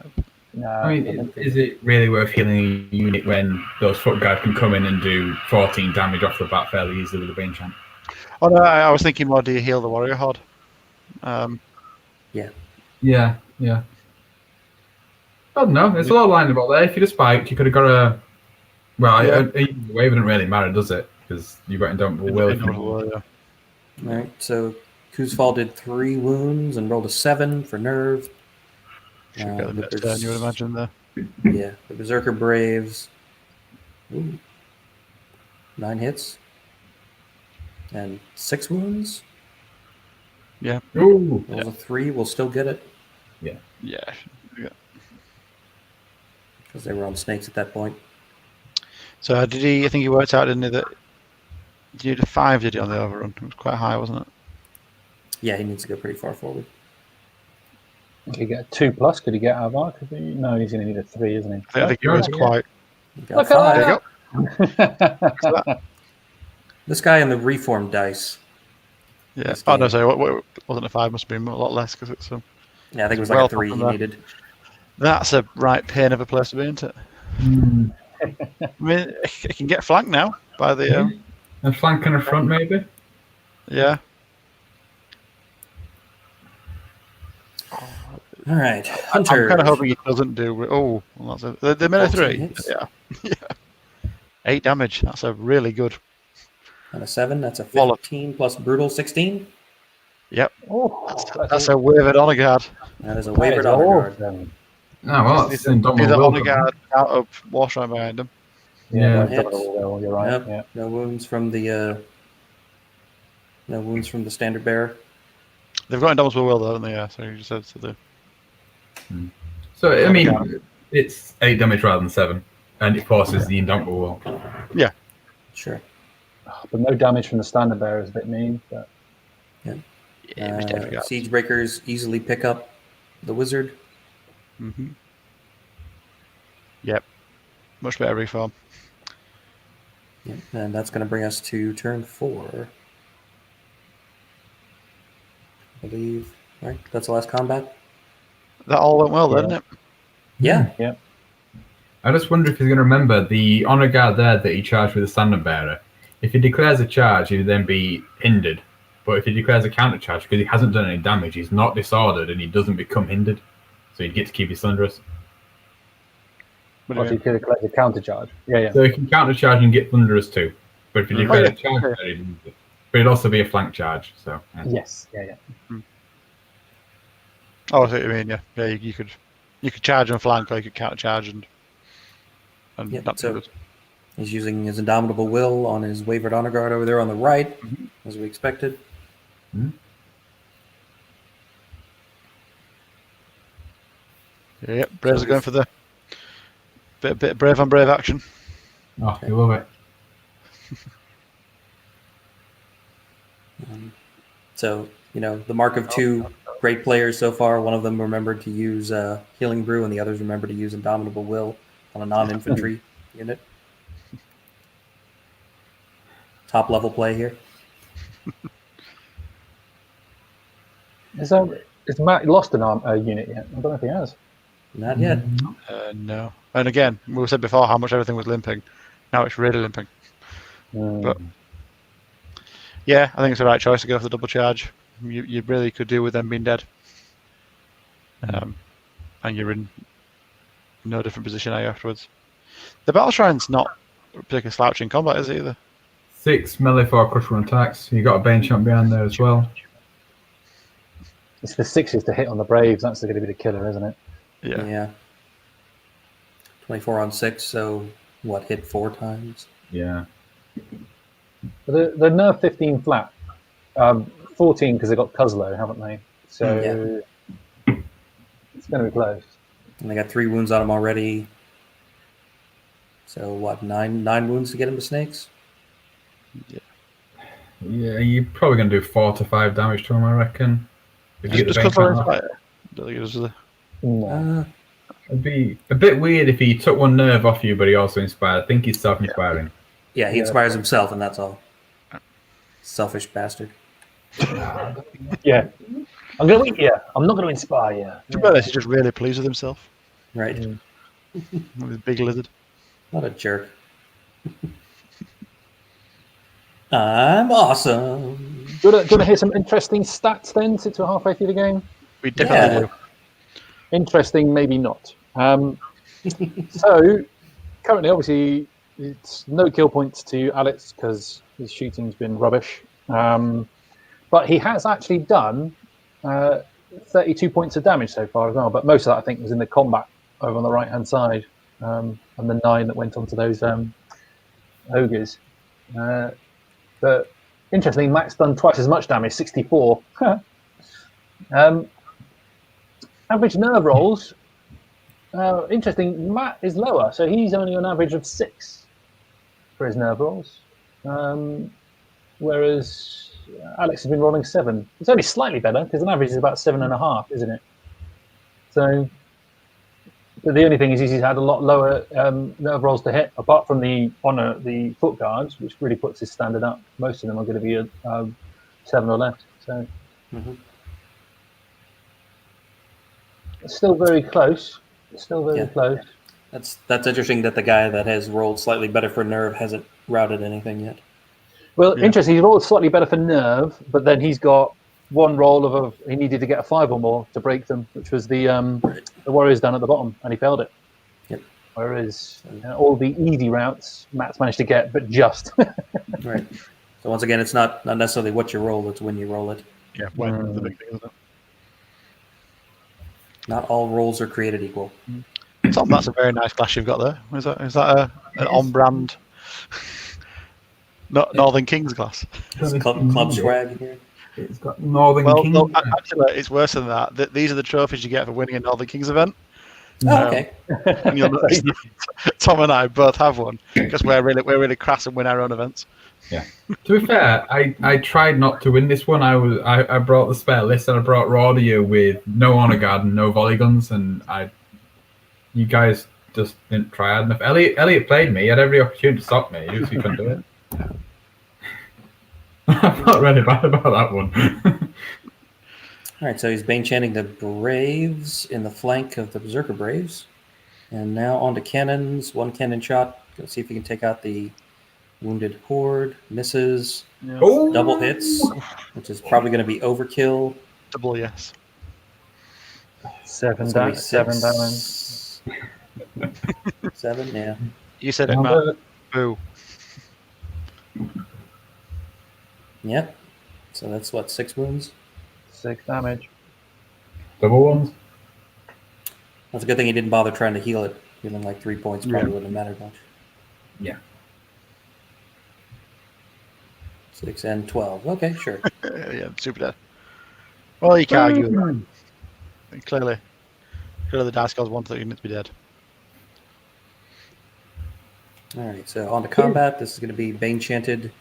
No, I mean, is it really worth healing a unit when those foot guards can come in and do 14 damage off the bat fairly easily with a Bane Chant? Oh no, I was thinking more, do you heal the Warrior Horde? Yeah. Yeah. I don't know. There's a lot of line about there. If you'd have spiked, you could have got a... Well, either way, it doesn't really matter, does it? Because you got Indomitable Will. All right, so Kuzfall did 3 wounds and rolled a 7 for nerve. Should get the next turn, you would imagine there. Yeah, the Berserker Braves. 9 hits. And 6 wounds. Yeah. Ooh. Rolls a 3, we'll still get it. Yeah. Because they were on snakes at that point. So I think he worked out, didn't he, that you did a 5, did he, on the overrun? It was quite high, wasn't it? Yeah, he needs to go pretty far forward. Could he get a 2+? Could he get out of arc? No, he's going to need a 3, isn't he? I think he was quite. You got Look 5. at that! This guy in the reform dice. Yeah. This Oh no, game. sorry. What wasn't a 5? Must have been a lot less because it's Yeah, I think it was well like a 3 from he there. needed. That's a right pain of a place to be, isn't it? I mean, it can get flanked now by the. A flank and a front, maybe. Yeah. All right, I'm Hunter. kind of hoping it doesn't do. Oh, well, the minute 3. hits. Yeah. 8 damage. That's a really good. And a 7. That's a Wallop. 15 plus brutal 16. Yep. Oh, That's a wavered honor guard. That is a that wavered is honor guard. awesome. Oh, well, that's Do indomitable the will. honor guard out of Warshrine behind him. Yeah, Hits. you're right. Nope. Yeah. No wounds from the. No wounds from the standard bearer. They've got indomitable will though, haven't they? Yeah. So you just said to the. So, I mean, it's 8 damage rather than 7, and it forces the indomitable will. Yeah. Sure. But no damage from the standard bearer is a bit mean. But Siege breakers easily pick up the wizard. Mm-hmm. Yep. Much better reform. Yeah, and that's going to bring us to turn 4. I believe. Right? That's the last combat? That all went well, didn't it? Yeah. I just wonder if he's going to remember the honor guard there that he charged with the standard bearer. If he declares a charge, he would then be hindered. But if he declares a counter charge, because he hasn't done any damage, he's not disordered and he doesn't become hindered. So he'd get to keep his thunderous. you could collect a counter charge. Yeah. So he can counter charge and get thunderous too. But if he declares a charge, then he'd lose it. But it'd also be a flank charge. So Yes. Yeah. Oh, I see what you mean. Yeah. Yeah. You could charge and flank, or you could counter charge and Yeah, that's so- good. He's using his Indomitable Will on his Wavered Honor Guard over there on the right, as we expected. Yep. Braves are going for the bit brave on brave action. Oh, you love it. So, the mark of 2 great players so far. One of them remembered to use Healing Brew, and the others remembered to use Indomitable Will on a non-infantry unit. Top level play here. Is Matt lost a unit yet? I don't know if he has. Not yet. No. And again, we said before how much everything was limping. Now it's really limping. But yeah, I think it's the right choice to go for the double charge. You really could do with them being dead. And you're in no different position are you afterwards. The Battle Shrine's not particularly slouching combat, is it either? 6 melee for crush run attacks. You got a Bane Champ behind there as well. It's the 6s to hit on the Braves. That's going to be the killer, isn't it? Yeah. 24 on 6, so what, hit 4 times? Yeah. The nerf 15 flat, 14 because they got Cuzlo, haven't they? So it's going to be close. And they got 3 wounds on him already. So what, 9 wounds to get him to snakes? Yeah, you're probably going to do 4 to 5 damage to him, I reckon. If you get the Bane Champ off. Don't think it was the... No. It'd be a bit weird if he took 1 nerve off you, but he also inspired. I think he's self-inspiring. Yeah, he inspires himself, and that's all. Selfish bastard. Yeah. I'm going to eat you. I'm not going to inspire you. Too bad he's just really pleased with himself. Right. With his big lizard. What a jerk. I'm awesome. Do you want to hear some interesting stats then, since we're halfway through the game? We definitely do. Interesting, maybe not. So, currently, obviously, it's no kill points to Alex because his shooting's been rubbish. But he has actually done 32 points of damage so far as well. But most of that, I think, was in the combat over on the right-hand side. And the 9 that went onto those ogres. But interestingly, Matt's done twice as much damage, 64. Average nerve rolls. Interesting, Matt is lower, so he's only on average of 6 for his nerve rolls. Whereas Alex has been rolling 7. It's only slightly better because an average is about 7.5, isn't it? So, but the only thing is he's had a lot lower nerve rolls to hit, apart from the foot guards, which really puts his standard up. Most of them are going to be 7 or less. So it's still very close. It's still very close. That's interesting that the guy that has rolled slightly better for nerve hasn't routed anything yet. Well, interesting. He's rolled slightly better for nerve, but then he's got one roll of he needed to get a 5 or more to break them, which was the warriors down at the bottom, and he failed it. Yep. Whereas all the easy routes Matt's managed to get, but just. Right. So once again, it's not necessarily what you roll; it's when you roll it. Yeah, when the big thing, isn't it? Not all rolls are created equal. Tom, that's a very nice glass you've got there. Is that an on-brand Northern Kings glass? It's club swag here. It's got Northern Kings. Well, actually, it's worse than that. These are the trophies you get for winning a Northern Kings event. Oh, okay. And you'll notice Tom and I both have one because we're really crass and win our own events. Yeah. To be fair, I tried not to win this one. I brought the spare list and I brought Raudier with no honor guard and no volley guns, and you guys just didn't try hard enough. Elliot played me. He had every opportunity to stop me. He just couldn't do it. I'm not really bad about that one. All right, so he's Bane chanting the Braves in the flank of the Berserker Braves. And now on to cannons. One cannon shot. Let's see if he can take out the Wounded Horde. Misses. Yeah. Oh! Double hits, which is probably going to be overkill. Double yes. 7 It's gonna be damage. 7, yeah. You said it, Matt. Boo. Yep. So that's what, 6 wounds? 6 damage. Double ones. That's a good thing he didn't bother trying to heal it. Healing like 3 points probably wouldn't have mattered much. Yeah. 6 and 12. Okay, sure. Yeah, super dead. Well, you can't argue with that. Clearly the dice gods want the unit to be dead. All right, so on to combat. This is going to be Bane chanted.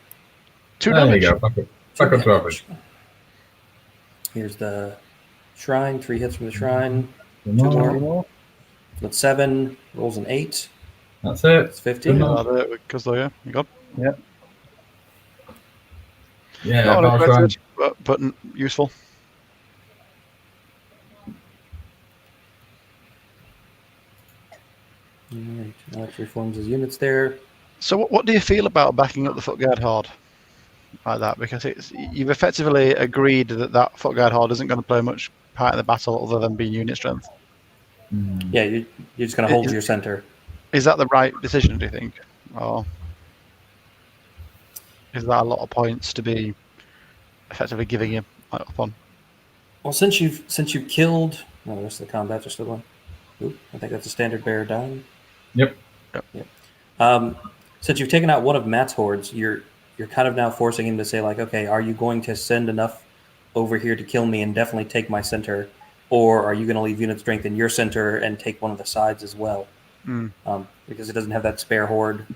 2 There you damage. go. Back up to average. Here's the shrine. 3 hits from the shrine. 2 More. more. That's 7. Rolls an 8. That's it. It's 15. Because though, yeah, you got. Yep. Yeah, Not Battle Shrine. aggressive, but useful. All right, Alex reforms his units there. So what do you feel about backing up the foot guard horde like that? Because you've effectively agreed that foot guard horde isn't going to play much part in the battle other than being unit strength. Yeah, you're just going to hold your center. Is that the right decision, do you think? Or is that a lot of points to be effectively giving you up on? Well, since you've killed, well, the rest of the combat's are still going. Oop, I think that's a standard bearer dying. Yep. Since you've taken out one of Matt's hordes, you're kind of now forcing him to say, like, okay, are you going to send enough over here to kill me and definitely take my center, or are you going to leave unit strength in your center and take one of the sides as well? Because it doesn't have that spare horde,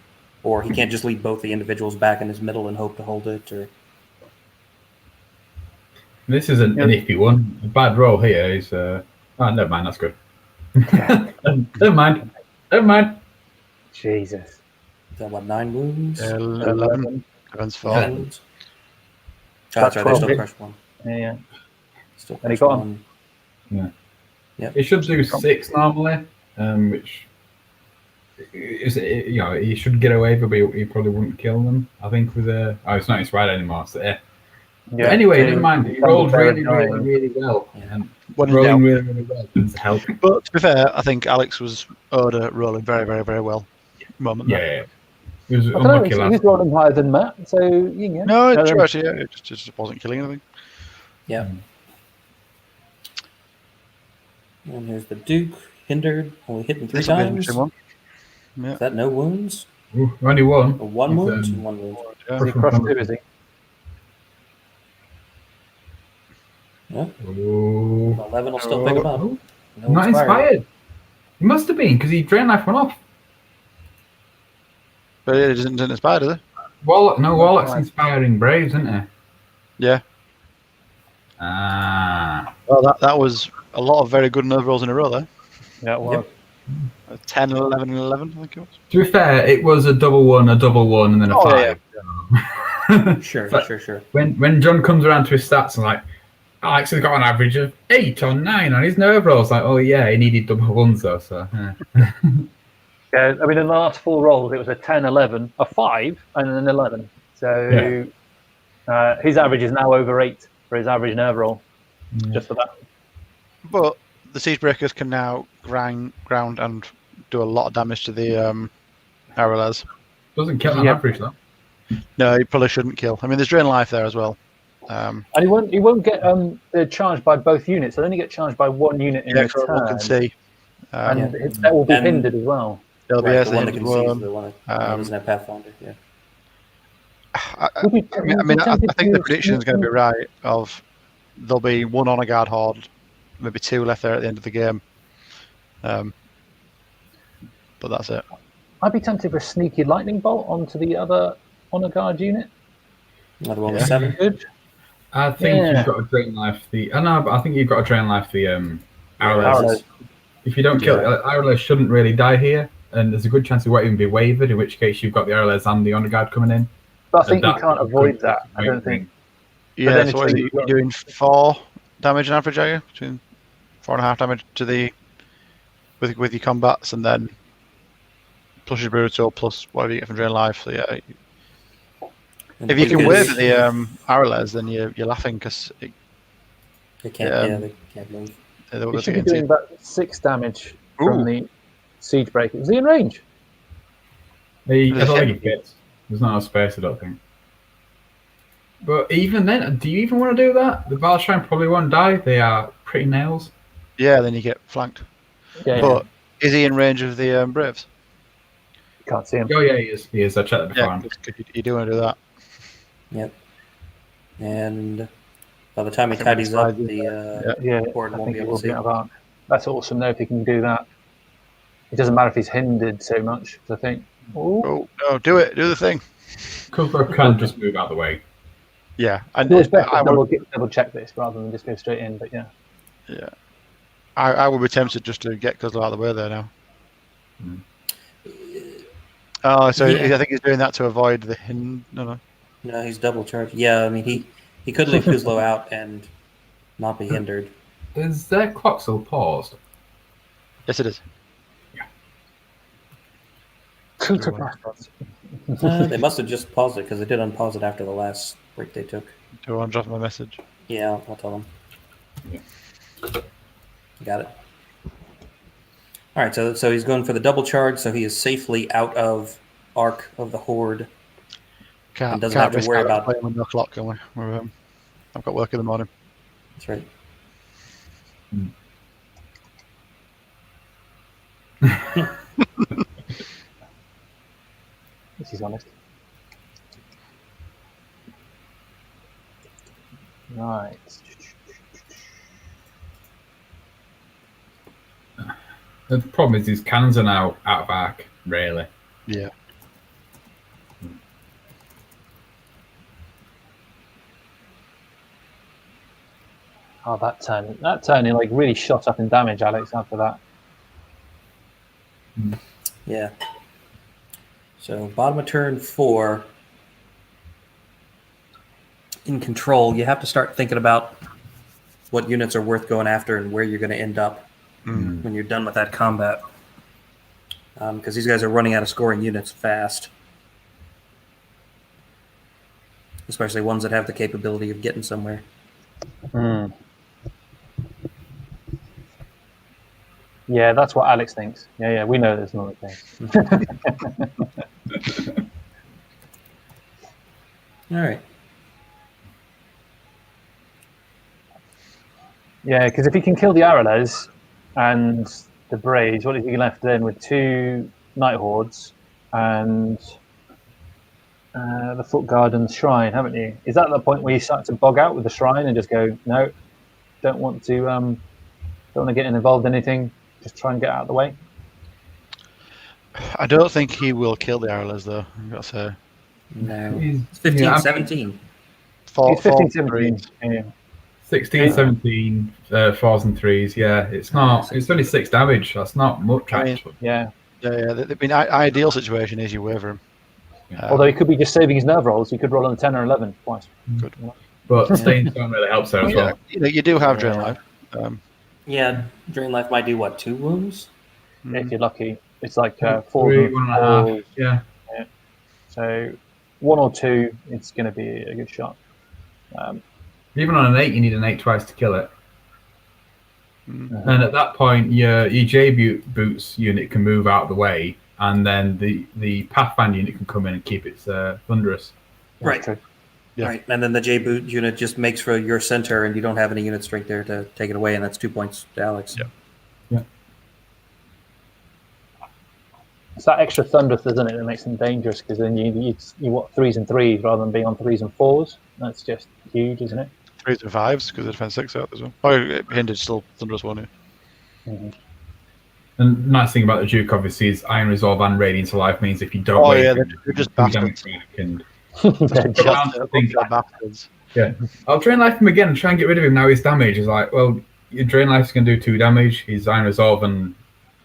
or he can't just lead both the individuals back in his middle and hope to hold it. Or this is an iffy one. A bad roll here is. Oh, never mind. That's good. Never mind. Jesus. Is that what, 9 wounds? 11. 11's 4. 9 wounds? That's right, they still crushed 1. Yeah. Still And he crushed got 1. Yeah. Yep. It should do 6 normally, which is, he should get away, but he probably wouldn't kill them. I think with it's not his right anymore. So yeah. Yeah. Anyway, never mind. He rolled really well. And rolling really well doesn't help. But to be fair, I think Alex was rolling very, very, very well. Moment. Yeah. He was I don't know, unlucky last. he's rolling higher than Matt, so you can. No, it's true actually. Yeah, it just wasn't killing anything. Yeah. And here's the Duke, hindered, only hitting 3 This will be an times. interesting one. Yeah. Is that no wounds? Ooh, only one. Or 1 He's, wound? 1 wound. He crushed 2, is he? Yeah. Ooh. 11 will still pick him up. Oh, No not inspired. He must have been, because he drain life went off. But it didn't inspire, does it? Warlock's inspiring Braves, isn't he? Yeah. Ah. Well, that was a lot of very good nerve rolls in a row there. Yeah, well, 10, 11, and 11, I think it was. To be fair, it was a double one, and then a 5. Sure. When John comes around to his stats, I'm like, Alex has got an average of 8 or 9 on his nerve rolls. Like, oh yeah, he needed double ones though. So yeah, I mean, in the last 4 rolls, it was a 10, 11, a 5, and an 11. So his average is now over 8 for his average nerve roll, just for that. But the Siege Breakers can now ground and do a lot of damage to the Arrowlers. Doesn't kill on average though. No, he probably shouldn't kill. I mean, there's Drain Life there as well. And he won't get charged by both units. They'll only get charged by one unit in return. One can see. And that will be hindered as well. There'll be the one that can see is the one that doesn't have Pathfinder. Yeah. I think the prediction is going to be right. Of there'll be 1 honor guard horde, maybe 2 left there at the end of the game. But that's it. I'd be tempted for a sneaky lightning bolt onto the other honor guard unit. Another one with 7. Good. I think you've got to drain life the. I think you've got to drain life the Arrowlers. If you don't kill it, Arrowlers shouldn't really die here, and there's a good chance it won't even be wavered. In which case, you've got the Arrowlers and the honor guard coming in. But I think you can't avoid that. I don't think. Yeah, so you're doing 4 damage on average, are you? Between 4.5 damage to the with your combats, and then plus your brutal, plus whatever you get from drain life. So yeah, And if you can wave at the Arrowlers, then you're laughing because they can't. They can't move. He should be doing about 6 damage from the Siege Breaker. Is he in range? I don't think he fits. There's not enough space, I don't think. But even then, do you even want to do that? The Battle Shrine probably won't die. They are pretty nails. Yeah, then you get flanked. Yeah, but is he in range of the Braves? Can't see him. Oh yeah, he is. I checked that before. Yeah, you do want to do that. Yep. And by the time he tidies up, the horde won't be able to see him. That's awesome, though, if he can do that. It doesn't matter if he's hindered so much, I think. Oh, no, do it. Do the thing. Cooper can just move out of the way. Yeah. I will double check this rather than just go straight in, but yeah. Yeah. I would be tempted just to get Cuzlo out of the way there now. Oh, so I think he's doing that to avoid the No, he's double charged. Yeah, I mean, he could leave Cuzlo out and not be hindered. Is their clock still paused? Yes, it is. They must have just paused it because they did unpause it after the last break they took. Do you want to drop him a message? Yeah, I'll tell them. Yeah. Got it. All right, so he's going for the double charge, so he is safely out of arc of the horde. And doesn't have to worry about playing with no clock, can we? I've got work in the morning. That's right. This is honest. Right. The problem is his cannons are now out of arc, really. Yeah. Oh, that turn, he like really shot up in damage, Alex, after that. Yeah. So bottom of turn 4, in control, you have to start thinking about what units are worth going after and where you're going to end up when you're done with that combat. Because these guys are running out of scoring units fast. Especially ones that have the capability of getting somewhere. Yeah, that's what Alex thinks. Yeah, we know there's another thing. All right. Yeah, because if he can kill the Arrowlers and the Braves, what is he left then with 2 Night Hordes and the Foot Guard and the Shrine, haven't you? Is that the point where you start to bog out with the Shrine and just go, no, don't want to get involved in anything, just try and get out of the way? I don't think he will kill the Arrowlers, though, I've got to say. No. It's 15, 17. He's 15, 17. Yeah. 16, 17, 4s and 3s. Yeah, it's not. It's only 6 damage. That's not much, actually. Yeah. I mean, ideal situation is you waver him. Although he could be just saving his nerve rolls. He could roll on a 10 or 11 twice. Good. But staying stone really helps there as well. You do have Drain Life. Yeah, Drain Life might do what, 2 wounds? If you're lucky. It's like 4 3, 1.5. Yeah. So 1 or 2, it's going to be a good shot. Even on an 8, you need an 8 twice to kill it. And at that point, your J boots unit can move out of the way, and then the Pathfinder unit can come in and keep its Thunderous. Right. Yeah. Right. And then the J boot unit just makes for your center, and you don't have any unit strength there to take it away, and that's 2 points to Alex. Yeah. It's that extra thunderous, isn't it, that makes them dangerous, because then you want 3s and 3s rather than being on 3s and 4s. That's just huge, isn't it? 3s and 5s because they defend 6 out as well. Oh, Hindered still Thunderous one here. Mm-hmm. And the nice thing about the Duke, obviously, is Iron Resolve and Radiant to Life means if you don't they're just bastards. Bastards. Yeah, I'll Drain Life him again and try and get rid of him. Now his damage is like, well, your Drain Life's going to do 2 damage. His Iron Resolve and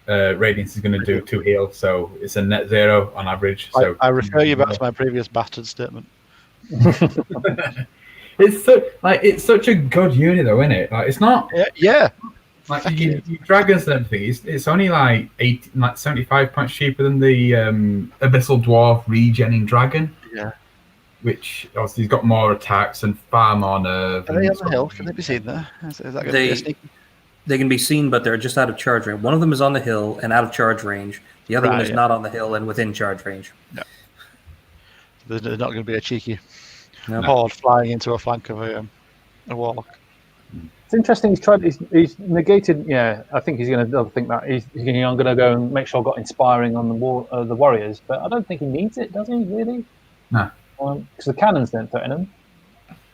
Radiance is going to do 2 heal, so it's a net 0 on average. So I refer you back to my previous bastard statement. It's such a good unit, though, isn't it? Like, it's not. Yeah. Like you dragons and everything, it's only like 75 points cheaper than the Abyssal Dwarf regenning dragon. Yeah. Which obviously he's got more attacks and far more nerve. Are they on the hill? Can they be seen there? Is that going to be a sneaky? They can be seen, but they're just out of charge range. One of them is on the hill and out of charge range. The other one is not on the hill and within charge range. No. There's not going to be a cheeky horde flying into a flank of a warlock. It's interesting. He's negated. Yeah, I think he's going to think that he's going. I'm going to go and make sure I got inspiring on the warriors, but I don't think he needs it, does he? Really? No. Because the cannons don't threaten him.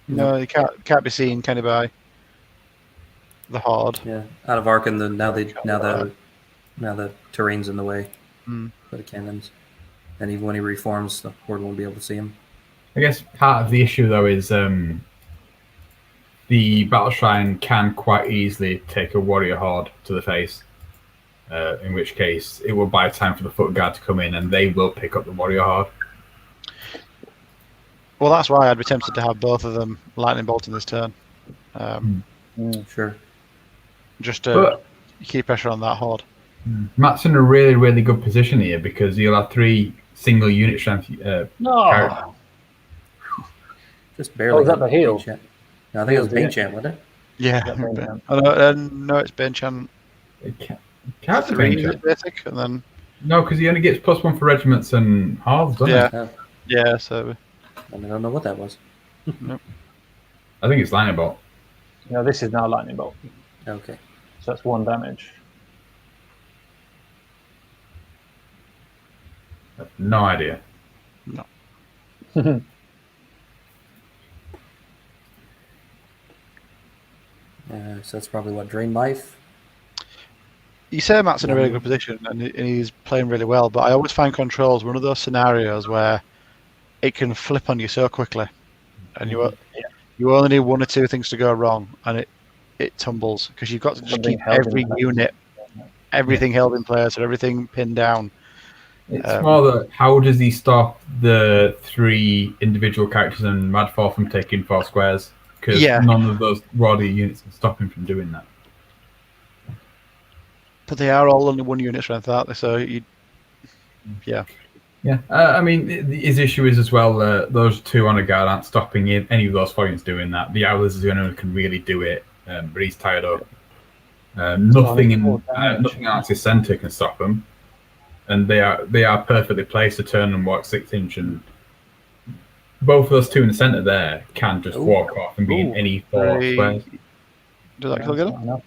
No, he can't be seen. Can he by the horde? Yeah, out of arc, and now the terrain's in the way for the cannons, and even when he reforms, the horde won't be able to see him. I guess part of the issue though is the Battle Shrine can quite easily take a warrior horde to the face, in which case it will buy time for the foot guard to come in and they will pick up the warrior horde. Well, that's why I'd be tempted to have both of them lightning bolting this turn. Sure. Just to keep pressure on that horde. Matt's in a really, really good position here because he'll have 3 single unit strength characters. Just barely. Oh, is that the heal? No, I think it was Bane Chant, wasn't it? Yeah. No, it's Bane Chant. It can't be Bane Chant. Basic, and then... No, because he only gets +1 for regiments and halves, doesn't he? Yeah, so... I don't know what that was. Nope. I think it's Lightning Bolt. No, this is now Lightning Bolt. Okay. So that's 1 damage. No idea. No. So that's probably what, Drain Life? You say Matt's in a really good position and he's playing really well, but I always find controls one of those scenarios where it can flip on you so quickly, and you only need 1 or 2 things to go wrong, and it tumbles because you've got to just keep every unit, everything held in place, and everything pinned down. It's more that how does he stop the 3 individual characters and Madfall from taking 4 squares? Because none of those warrior units can stop him from doing that. But they are all only 1 unit strength, aren't they? So yeah. I mean, his issue is as well. Those 2 on a guard aren't stopping any of those 4 units doing that. The Owlers is the only one who can really do it, but he's tied up. Nothing else his centre can stop him, and they are perfectly placed to turn and walk 6-inch, and both of those 2 in the centre there can just walk off and be in any 4 squares. Does that kill get him?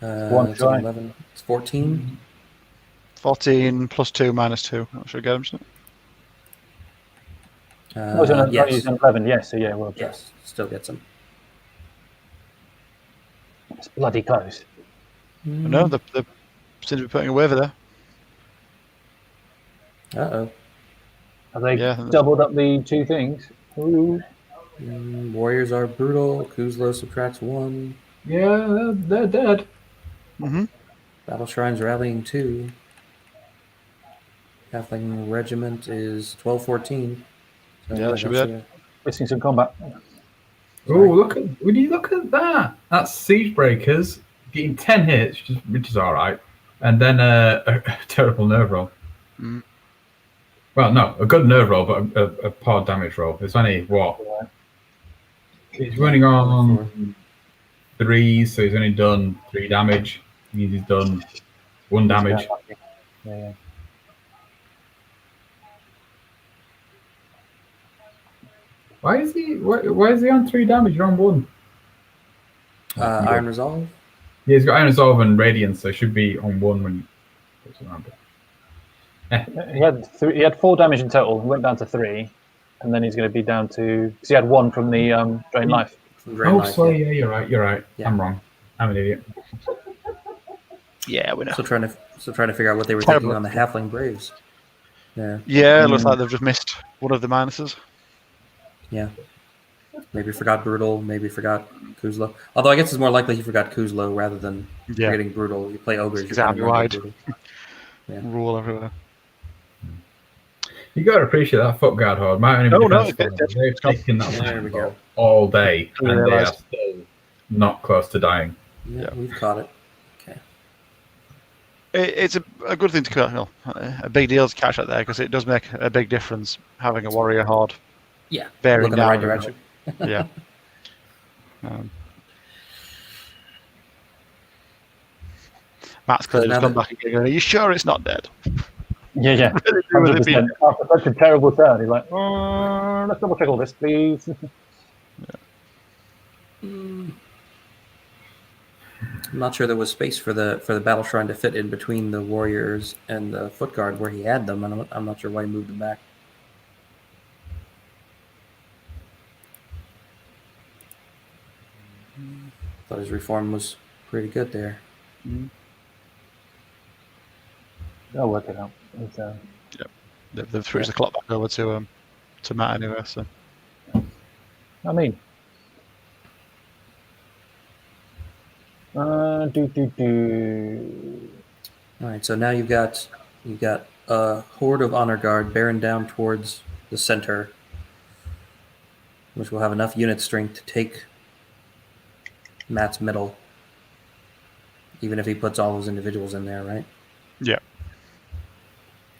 It's 11. It's 14. 14 plus 2 minus 2. That should get him, shouldn't it? Yes. 11, yes. So yeah, well, yes, still gets him. It's bloody close. No, they seem to be putting a waiver there. Uh-oh. Have they doubled up the 2 things? Ooh. Warriors are brutal. Kuzlo subtracts 1. Yeah, they're dead. Mm-hmm. Battle Shrine's rallying 2. Halfling Regiment is 12-14. So Yeah, that should be it. Missing some combat. Oh, would you look at that? That's Siege Breakers getting 10 hits, which is all right, and then a terrible nerve roll. Mm. Well, no, a good nerve roll, but a poor damage roll. It's only what? Yeah. He's running on 3, so he's only done 3 damage. He's done 1 damage. Yeah. Why is he on 3 damage? You're on 1. Iron Resolve? Yeah, he's got Iron Resolve and Radiance, so he should be on 1 when he goes around it. He had 4 damage in total. He went down to 3, and then he's going to be down to because he had 1 from the Drain Life. Yeah, you're right. Yeah. I'm wrong. I'm an idiot. Yeah, we know. So trying to figure out what they were thinking on the Halfling Braves. Yeah. Yeah, it looks like they've just missed one of the minuses. Yeah. Maybe forgot Brutal, maybe forgot Kuzlo. Although I guess it's more likely he forgot Kuzlo rather than forgetting Brutal. You play Ogres. Exactly wide. Yeah. Rule everywhere. You got to appreciate that foot guard horde. They've taken that all day, and they are still not close to dying. Yeah, we've caught it. Okay. It's a good thing to catch. A big deal to catch out there because it does make a big difference having a warrior horde. Yeah, bearing look in the right direction. Yeah. Matt's clearly just come back again going, are you sure it's not dead? Yeah. 100%. After such a terrible turn, he's like, let's double check all this, please. I'm not sure there was space for the Battle Shrine to fit in between the Warriors and the Foot Guard where he had them, and I'm not sure why he moved them back. Thought his reform was pretty good there. They'll work it out. They've switched the clock back over to Matt anyway. So, I mean, All right, so now you've got a horde of honor guard bearing down towards the center, which will have enough unit strength to take Matt's middle, even if he puts all those individuals in there, right? Yeah.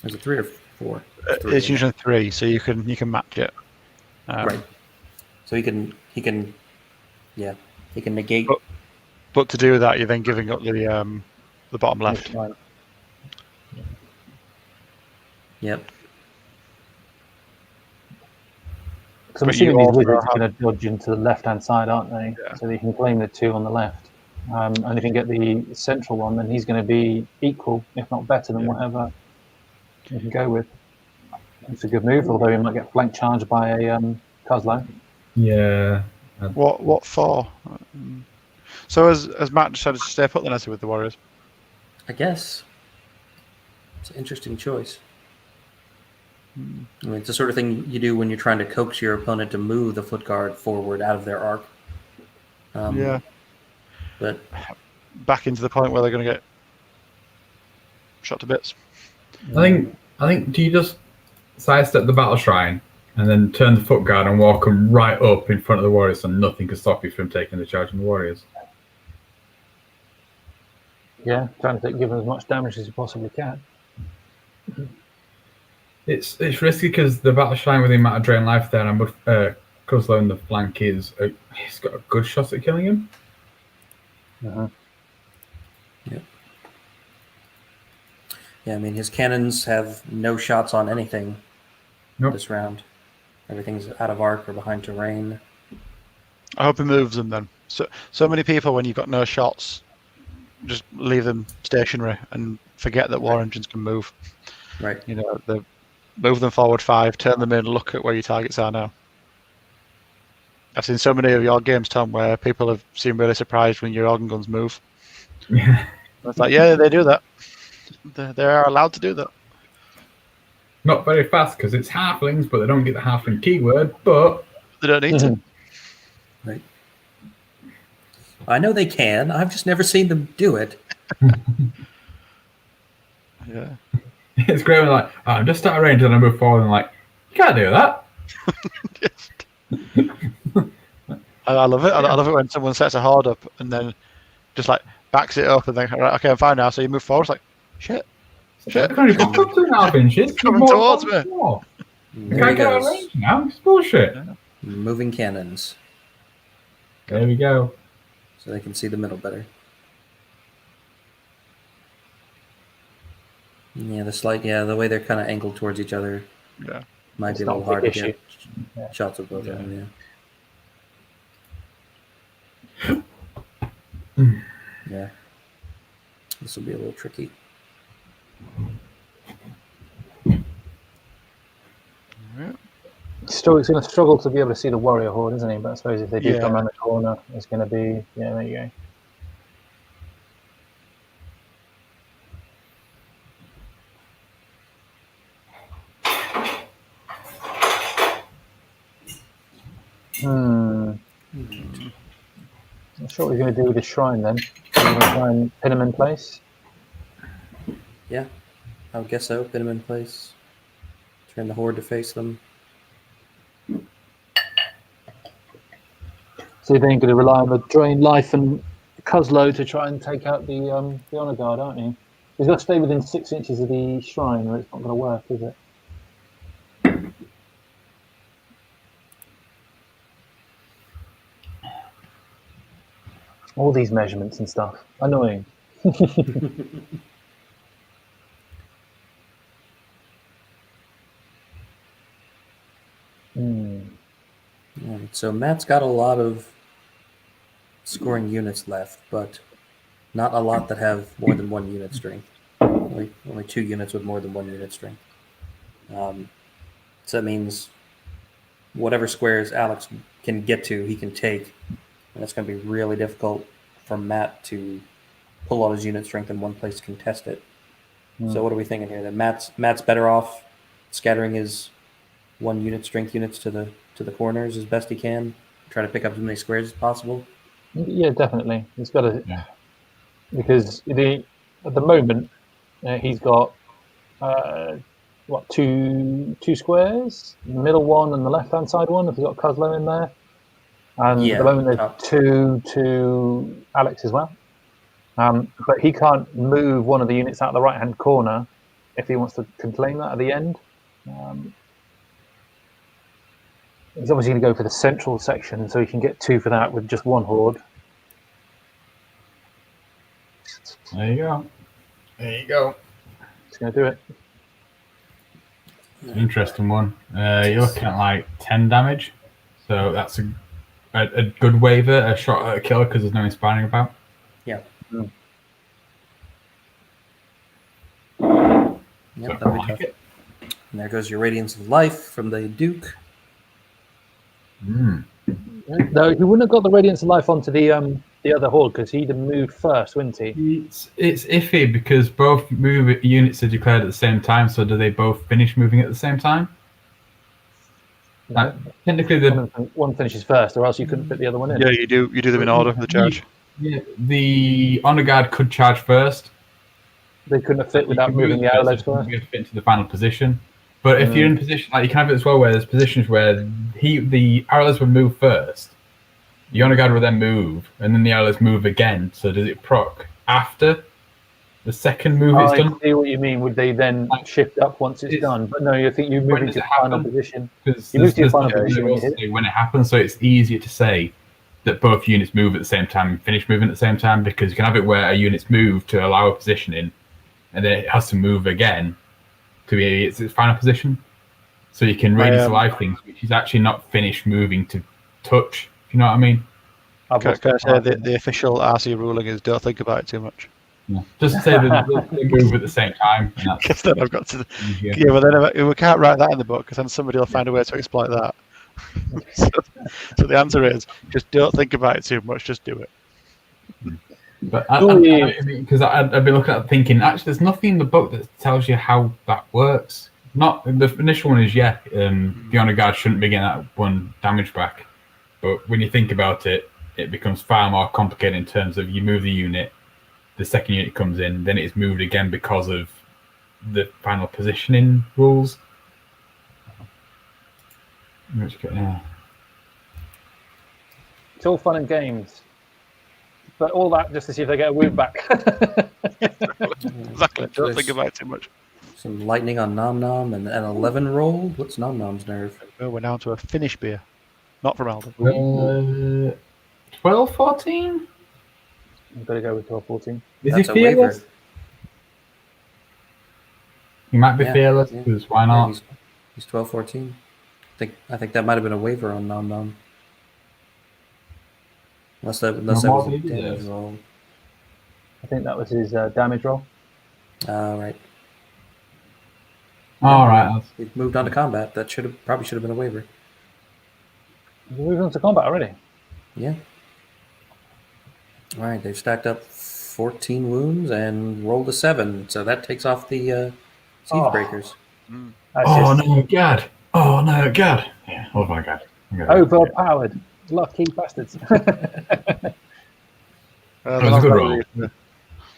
Is it 3 or 4? It's usually 3, so you can match it. Right. So he can negate. But to do that, you're then giving up the bottom left. Yep. Because I'm assuming these wizards are going to dodge into the left-hand side, aren't they? Yeah. So they can claim the 2 on the left. And if you can get the central one, then he's going to be equal, if not better than whatever you can go with. It's a good move, although he might get flank charged by a Kuzlo. Yeah. What for? So has Matt decided to stay put then, as with the Warriors? I guess. It's an interesting choice. I mean, it's the sort of thing you do when you're trying to coax your opponent to move the foot guard forward out of their arc. But back into the point where they're going to get shot to bits. I think do you just sidestep the battle shrine and then turn the foot guard and walk them right up in front of the warriors so nothing can stop you from taking the charge on the warriors? Yeah, trying to give them as much damage as you possibly can. It's risky because the battle shrine with the amount of drain life there, and Kuzlo in the flank he's got a good shot at killing him. Uh-huh. Yeah, I mean, his cannons have no shots on anything this round. Everything's out of arc or behind terrain. I hope he moves them then. So many people, when you've got no shots, just leave them stationary and forget that war engines can move. Right. You know, they move them forward 5, turn them in, look at where your targets are now. I've seen so many of your games, Tom, where people have seemed really surprised when your organ guns move. Yeah. It's like, yeah, they do that. They are allowed to do that. Not very fast because it's halflings, but they don't get the halfling keyword. But They don't need to. Right. I know they can. I've just never seen them do it. Yeah. It's great when like, oh, I'm just out of range and I move forward and like, you can't do that. I love it. I love it when someone sets a horde up and then just like backs it up and then, right, okay, I'm fine now. So you move forward. It's like, shit. I've only got 2.5 inches. Coming towards me. I can't get out of range now. It's bullshit. Moving cannons. There we go. So they can see the middle better. Yeah, the way they're kind of angled towards each other. Yeah. Might be a little hard to get shots of both of them. Yeah. This will be a little tricky. He's going to struggle to be able to see the warrior horde, isn't he? But I suppose if they do come around the corner, it's going to be there you go. Not sure what he's going to do with the shrine then. He's going to try and pin him in place. Yeah, I would guess so. Pin him in place. Turn the horde to face them. So they're going to rely on the drain life and Cuslow to try and take out the honor guard, aren't you? He's got to stay within 6 inches of the shrine, or it's not going to work, is it? All these measurements and stuff. Annoying. Right, so Matt's got a lot of scoring units left, but not a lot that have more than 1 unit strength. Only 2 units with more than 1 unit strength. So that means whatever squares Alex can get to, he can take. And it's going to be really difficult for Matt to pull all his unit strength in one place to contest it. So what are we thinking here? That Matt's better off scattering his 1 unit strength units to the corners as best he can, try to pick up as many squares as possible. Yeah, definitely. He's got to, because at the moment he's got two squares, the middle one and the left hand side one. If you've got Cuslow in there, and at the moment there's 2 to Alex as well. But he can't move one of the units out of the right hand corner if he wants to claim that at the end. He's obviously going to go for the central section, so he can get 2 for that with just 1 horde. There you go. He's going to do it. Interesting one. You're looking at like 10 damage, so that's a good waiver, a shot at a killer because there's no inspiring about. Yeah. Yep, that'll be tough. And there goes your Radiance of Life from the Duke. No, he wouldn't have got the Radiance of Life onto the other horde because he'd have moved first, wouldn't he? It's iffy because both units are declared at the same time, so do they both finish moving at the same time? Technically, one finishes first, or else you couldn't fit the other one in. Yeah, you do them in order for the charge. Yeah, the honor guard could charge first. They couldn't have fit without moving the arrows first. You have to fit into the final position. But if you're in position, like you can have it as well, where there's positions where the arrows would move first, the honor guard will then move, and then the arrows move again. So does it proc after the second move is done? I see what you mean. Would they then shift up once it's done? But no, I think you move into your final position. Because you move to your final position when it happens, so it's easier to say that both units move at the same time and finish moving at the same time, because you can have it where a unit's moved to allow a positioning, and then it has to move again to be its final position. So you can Radiance of Life things, which is actually not finished moving to touch, if you know what I mean. Can I say the official RC ruling is don't think about it too much. Yeah. Just say that they move at the same time. Because then I've got to... Yeah, but then we can't write that in the book, because then somebody will find a way to exploit that. So the answer is, just don't think about it too much, just do it. But because I'd be looking at thinking, actually, there's nothing in the book that tells you how that works. Not the initial one is the honor guard shouldn't be getting that 1 damage back, but when you think about it, it becomes far more complicated in terms of you move the unit, the second unit comes in, then it's moved again because of the final positioning rules. Yeah. It's all fun and games, but all that just to see if they get a wound back. Exactly. Don't think about it too much. Some lightning on Nom Nom and an 11 roll. What's Nom Nom's nerve? Oh, we're down to a Finnish beer, not from Alden. 12, 14? I've got to go with 12-14. Is That's he a waiver. fearless? He might be fearless, yeah. because why not? He's 12-14. I think that might have been a waiver on Nom Nom. Unless that was a damage roll. I think that was his damage roll. Right. All right. We've moved on to combat. That probably should have been a waiver. We moved on to combat already. Yeah. All right. They've stacked up 14 wounds and rolled a 7, so that takes off the siege breakers. Oh no, God! Oh no, God! Yeah. Oh my God! Overpowered. Lucky bastards. It was a good roll.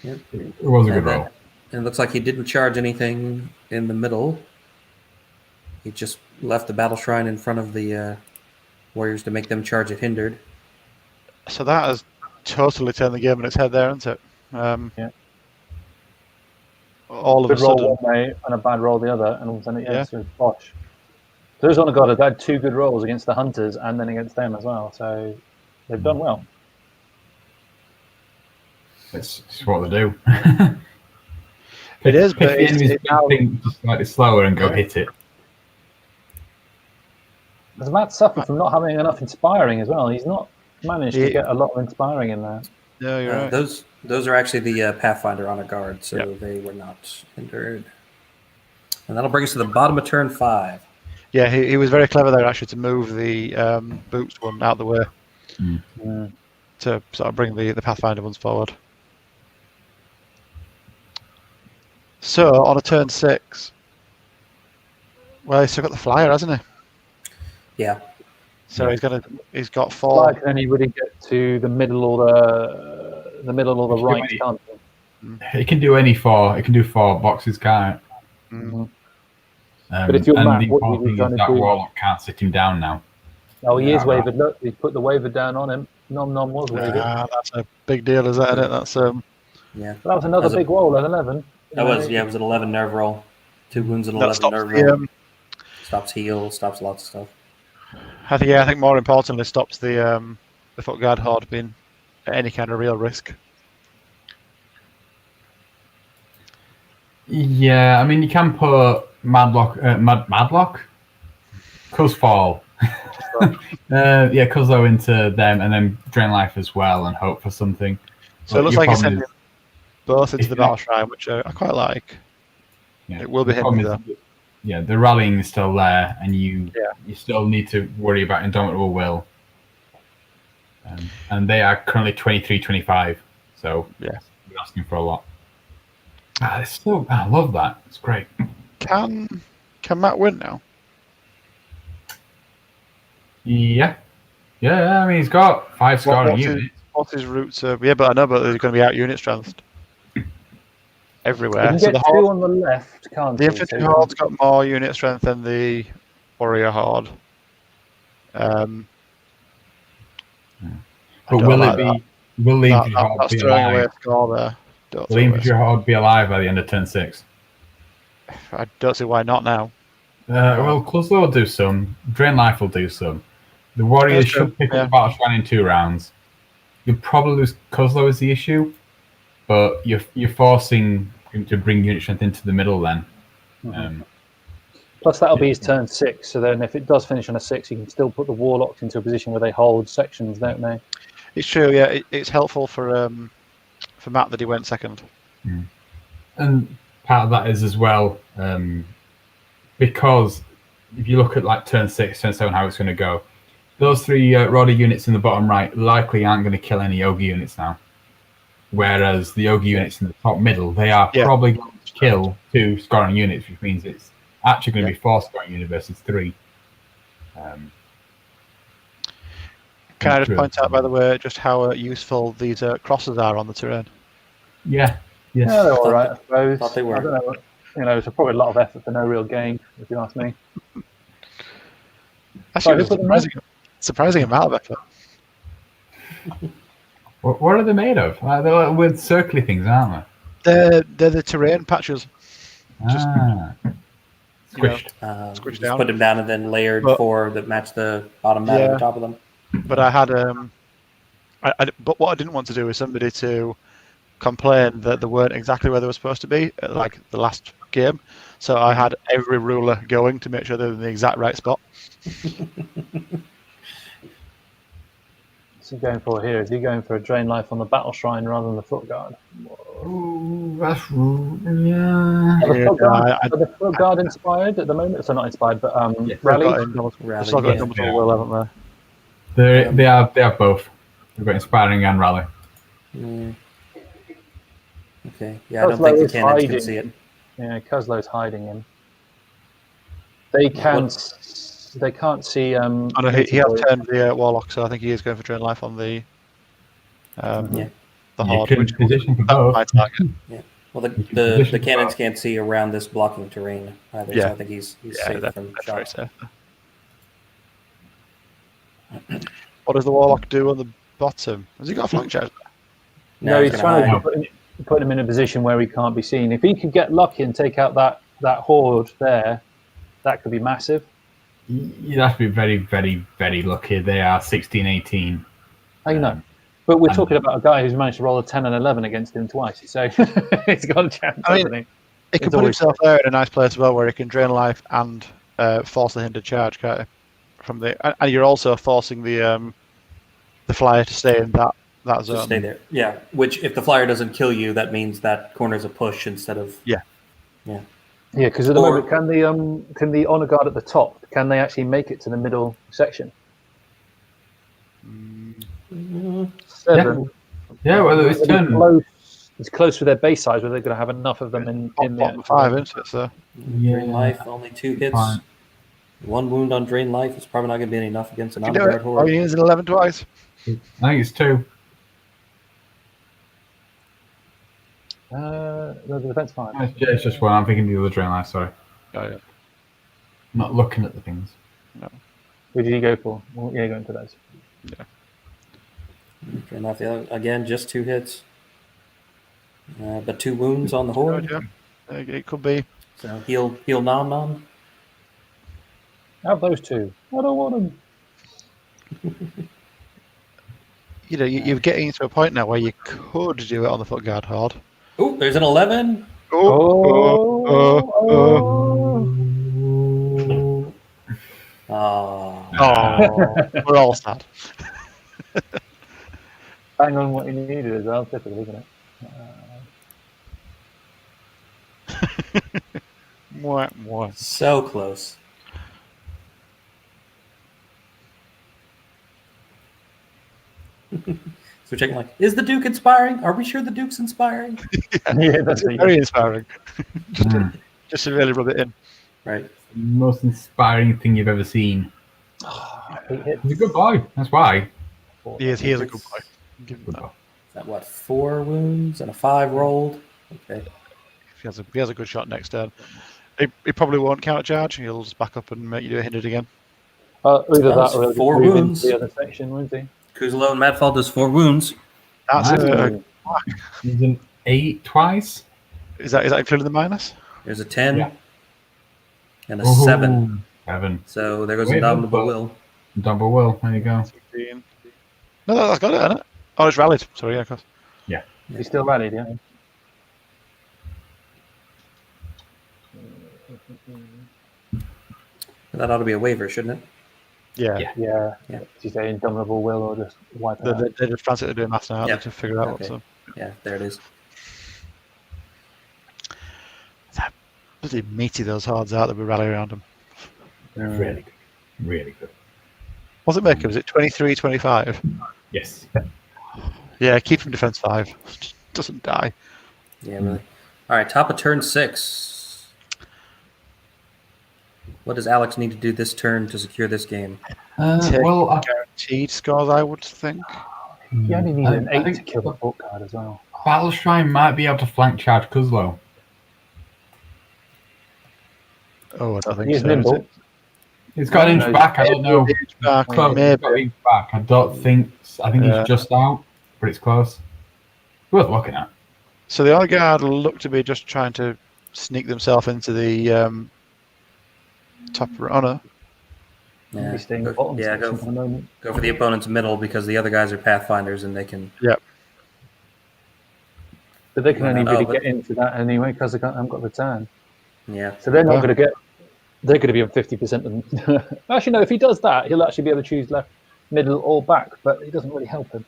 Yep. It was a good roll. And it looks like he didn't charge anything in the middle. He just left the battle shrine in front of the warriors to make them charge it hindered. So that has totally turned the game on its head there, hasn't it? Yeah. All of Good a sudden, roll one way and a bad roll the other, and all of a sudden it's bosh. So those on the guard have had 2 good rolls against the hunters and then against them as well. So they've done well. It's what they do. it is, Pick but the enemy's thing just slightly slower and go hit it. Because Matt suffered from not having enough inspiring as well. He's not managed to get a lot of inspiring in there. No, you're right. Those are actually the Pathfinder honor guard, so they were not hindered. And that'll bring us to the bottom of turn 5. Yeah, he was very clever there actually to move the boots one out of the way to sort of bring the Pathfinder ones forward. So on a turn 6, well, he's still got the flyer, hasn't he? Yeah. So he's got 4. Flyer can only really get to the middle or the right, can't he? It can do any 4. It can do 4 boxes, can't it? Mm-hmm. But if you're Matt, the what important you've thing done is is that Warlock can't sit him down now. Oh, he is wavered. Look, he's put the waver down on him. Nom Nom was wavered. That's a big deal, is that, isn't it? That's yeah. So that was another big roll at 11. That was it was an 11 nerve roll. 2 wounds and 11 nerve roll. Stops heal, stops lots of stuff. I think more importantly stops the foot guard horde being at any kind of real risk. Yeah, I mean you can put Madlock? Cuzzfall. Cuzzo into them and then drain life as well and hope for something. So it looks like it's sending both into the battle shrine, which I quite like. Yeah, it will be hindered though. Yeah, the rallying is still there, and you still need to worry about Indomitable Will. And they are currently 23-25, so you're asking for a lot. I love that. It's great. Can Matt win now? Yeah. I mean, he's got 5 scoring units. What's his route to? Yeah, but I know, but there's going to be out unit strength everywhere. You can get 2 on the left, can't the infantry horde's got more unit strength than the warrior horde. But will it be? Will the infantry horde be alive? Will the infantry horde be alive by the end of turn 6? I don't see why not now. Well, Cuzzo will do some. Drain Life will do some. The warriors should pick up Battle Shrine in 2 rounds. You'll probably lose Cuzzo is the issue, but you're forcing him to bring unit strength into the middle then. Plus that'll be his turn 6, so then if it does finish on a 6, you can still put the warlocks into a position where they hold sections, don't they? It's true, yeah. It's helpful for Matt that he went second. And part of that is as well, because if you look at like turn 6, turn 7, how it's going to go, those 3 Roddy units in the bottom right likely aren't going to kill any Yogi units now. Whereas the Yogi units in the top middle, they are probably going to kill 2 scoring units, which means it's actually going to be 4 scoring unit versus 3. Can I just point out, by the way, just how useful these crosses are on the terrain? Yeah. Yes. Yeah, they're all right, I suppose. Thought they were. I don't know. It's probably a lot of effort for no real gain, if you ask me. Actually, Who put them surprising amount of effort. What are they made of? They're like weird circly things, aren't they? They're the terrain patches. Just squished. Squished Just down. put them down and then layered But- 4 that match the bottom mat on the top of them. But I had but what I didn't want to do is somebody to complain that they weren't exactly where they were supposed to be at like the last game. So I had every ruler going to make sure they're in the exact right spot. What's he going for here? Is he going for a drain life on the battle shrine rather than the foot guard? Ooh, that's yeah. Are the foot guard inspired at the moment? So not inspired, but rally. They've still got Indomitable Will, haven't they? They have both. They've got inspiring and rally. Okay. Yeah, I don't think the cannons can see it. Yeah, Kozlo's hiding him. They can't see. Oh, no, he has turned the Warlock, so I think he is going for Drain Life on the the Horde. You can position for both. My target. Yeah. Well, the cannons can't see around this blocking terrain either, so I think he's safe from shots. Very safe. What does the Warlock do on the bottom? Has he got a flank charge? No, he's trying hide. to put him in a position where he can't be seen. If he could get lucky and take out that horde there, that could be massive. You'd have to be very, very, very lucky. They are 16, 18. I know. But we're talking about a guy who's managed to roll a 10 and 11 against him twice. So he's got a chance, hasn't he? He can put himself there in a nice place as well where he can drain life and force the hindered charge, can't he? And you're also forcing the flyer to stay in that zone. Just stay there. Yeah. Which, if the flyer doesn't kill you, that means that corner's a push instead of. Yeah. Yeah. Yeah, because at the moment, can the honor guard at the top, can they actually make it to the middle section? 7. Yeah, well, it's 10. It's close with their base size, where they're going to have enough of them in bottom 5, isn't it? So. Drain life, only 2 hits. Fine. 1 wound on drain life is probably not going to be enough against an You do honor it. guard horde. Oh, he is an 11 twice. I think it's 2. The defense 5. It's just 1. I'm thinking the other drain line, sorry. Oh, yeah. Not looking at the things. No. Who did you go for? Well, yeah, going to those. Yeah. Drain life, again, just 2 hits. But 2 wounds on the horde. Yeah. It could be. So heal nom. Have those 2. I don't want them. You're getting to a point now where you could do it on the foot guard horde. Oh, there's an 11. We're all sad. Bang on what you needed as well, typically, isn't it? So close. So we're checking, like, is the Duke inspiring? Are we sure the Duke's inspiring? Yeah, that's very inspiring. just to really rub it in. Right. The most inspiring thing you've ever seen. He's a good boy. That's why. He is a good boy. Give him that. Is that what, 4 wounds and a 5 rolled? Okay. If he has a good shot next turn. He probably won't counter charge. He'll just back up and make you do a hindered again. Either that or 4 wounds. The other section, won't he? Kuzlo and Madfall does 4 wounds. That's He's an 8 twice. Is that including the minus? There's a 10 and a Ooh, 7. 7. So there goes Indomitable Will. Double will. There you go. 16. No, that's got it, hasn't it? Oh, it's rallied. Sorry, yeah, of course. Yeah. He's still rallied, yeah. That ought to be a waiver, shouldn't it? Yeah. Did you say Indomitable Will or just wipe it out? They're just frantically doing maths now to figure out what's up. Yeah, there it is. That bloody meaty those hordes out that we rally around them. They're really good. Really good. What's it make him? Is it 23, 25? Yes. Yeah, keep him defense 5. Doesn't die. Yeah, really. All right, top of turn 6. What does Alex need to do this turn to secure this game? Guaranteed scores, I would think. You only need an I 8 to think kill the book card as well. Battle Shrine might be able to flank charge Kuzlo. Oh, I don't think He is so. nimble. He's got an inch back. I don't know. Back, Close. He's got an inch back. I don't think. I think he's just out, but it's close. Worth looking at. So the other guard look to be just trying to sneak themselves into the top runner. Yeah, He's staying go, bottom yeah, section for the moment. go for the opponent's middle because the other guys are pathfinders and they can. Yep. But they can only Oh, really but- get into that anyway because they haven't got the turn. Yeah. So they're not going to get. They're going to be on 50%. Actually, no. If he does that, he'll actually be able to choose left, middle, or back. But it doesn't really help him.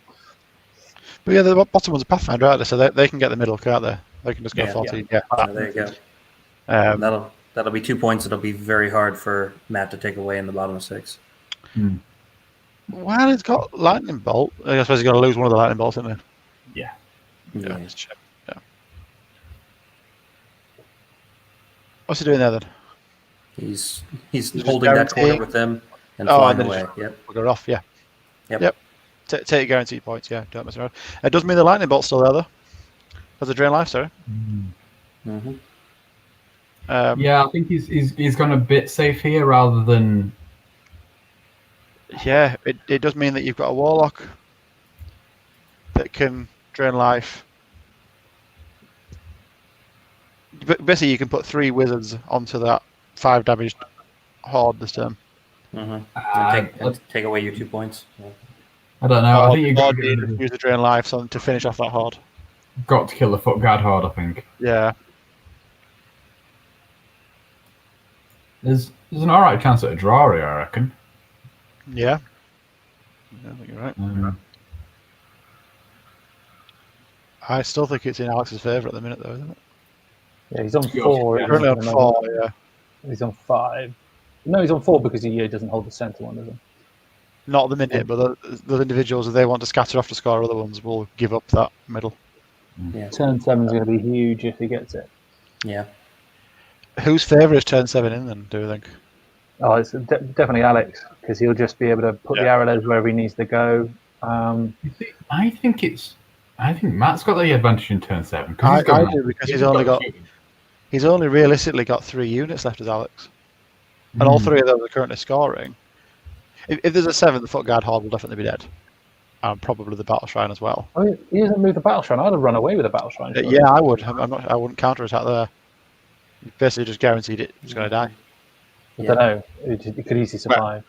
But yeah, the bottom one's a Pathfinder, aren't they? So they can get the middle, can't they? They can just go Yeah. 14. Yeah. So there you go. That'll be 2 points. It'll be very hard for Matt to take away in the bottom of 6. Well, he's got lightning bolt. I suppose he's got to lose one of the lightning bolts, isn't he? Yeah. Yeah. Yeah. What's he doing there then? He's just holding that corner guaranteeing- with them and Oh, flying and then away. just- Yep. We'll go off, yeah. Yep. Take your guaranteed points, yeah. Don't mess around. It does mean the lightning bolt's still there, though. Has a drain life, sorry. Mm-hmm. Yeah, I think he's gone a bit safe here rather than. Yeah, it does mean that you've got a warlock that can drain life. But basically, you can put 3 wizards onto that 5 damaged horde this turn. Mm-hmm. Take away your 2 points. Yeah. I don't know. I think you've got use the drain life to finish off that horde. to kill the foot guard horde. I think Yeah. there's an all right chance at a draw here. I reckon. Yeah. I think you're right. I still think it's in Alex's favour at the minute, though, isn't it? Yeah, he's on Yours, 4. yeah. Currently on 4, yeah. He's on 5. No, he's on 4 because he doesn't hold the centre one, does he? Not at the minute, but the individuals, if they want to scatter off to score other ones, will give up that middle. Yeah. Turn 7's going to be huge if he gets it. Yeah. Whose favour is turn 7 in then, do you think? Oh, it's definitely Alex because he'll just be able to put the arrows wherever he needs to go. I think Matt's got the advantage in turn 7. I do because he's only realistically got 3 units left as Alex, and all 3 of those are currently scoring. If there's a 7, the foot guard horde will definitely be dead, and probably the battle shrine as well. I mean, he doesn't move the battle shrine. I'd have run away with the battle shrine. Yeah, I would. I wouldn't counter attack there. You basically just guaranteed it's going to die. I don't know. It could easily survive.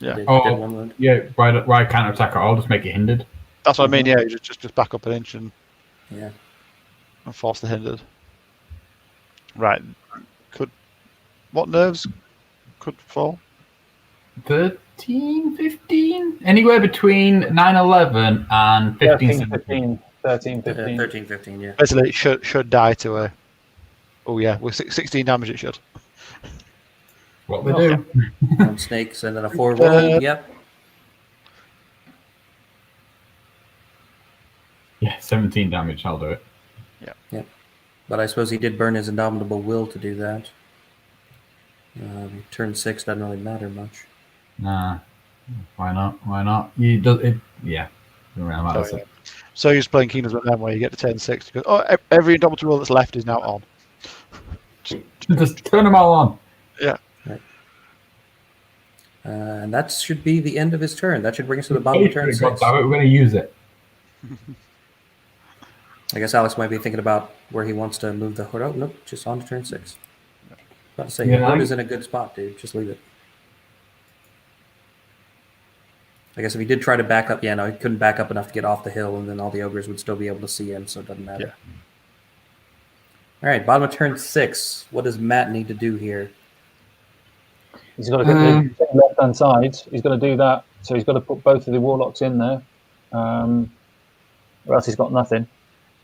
Yeah. Did Oh, one wound. yeah. Why can't attack at all? Just make it hindered. That's what I mean. Yeah, you just back up an inch and Yeah. force the hindered. Right. What nerves could fall? 13, 15? Anywhere between 9, 11 and 15, 17. 13, 15. 13, 15, yeah. Basically, it should die to a. Oh yeah, with 16 damage it should. What they do. 1 snakes and then a 4 wound. Yep. Yeah, 17 damage. I'll do it. But I suppose he did burn his indomitable will to do that. Turn 6 doesn't really matter much. Nah. Why not? Why not? Yeah. Doesn't really matter. Oh, yeah. So you're just playing Kingdoms of Men where you get to turn 6. You go, oh, every indomitable will that's left is now on. Just turn them all on. Yeah. And that should be the end of his turn. That should bring us to the bottom of turn 6. God damn it, we're going to use it. I guess Alex might be thinking about where he wants to move the horde. Oh, nope, just on to turn 6. About to say, Yeah, your horde is in a good spot, dude. Just leave it. I guess if he did try to back up, yeah, no, he couldn't back up enough to get off the hill, and then all the ogres would still be able to see him, so it doesn't matter. Yeah. All right, bottom of turn 6. What does Matt need to do here? He's got to get the left-hand side. He's got to do that. So he's got to put both of the warlocks in there. Or else he's got nothing.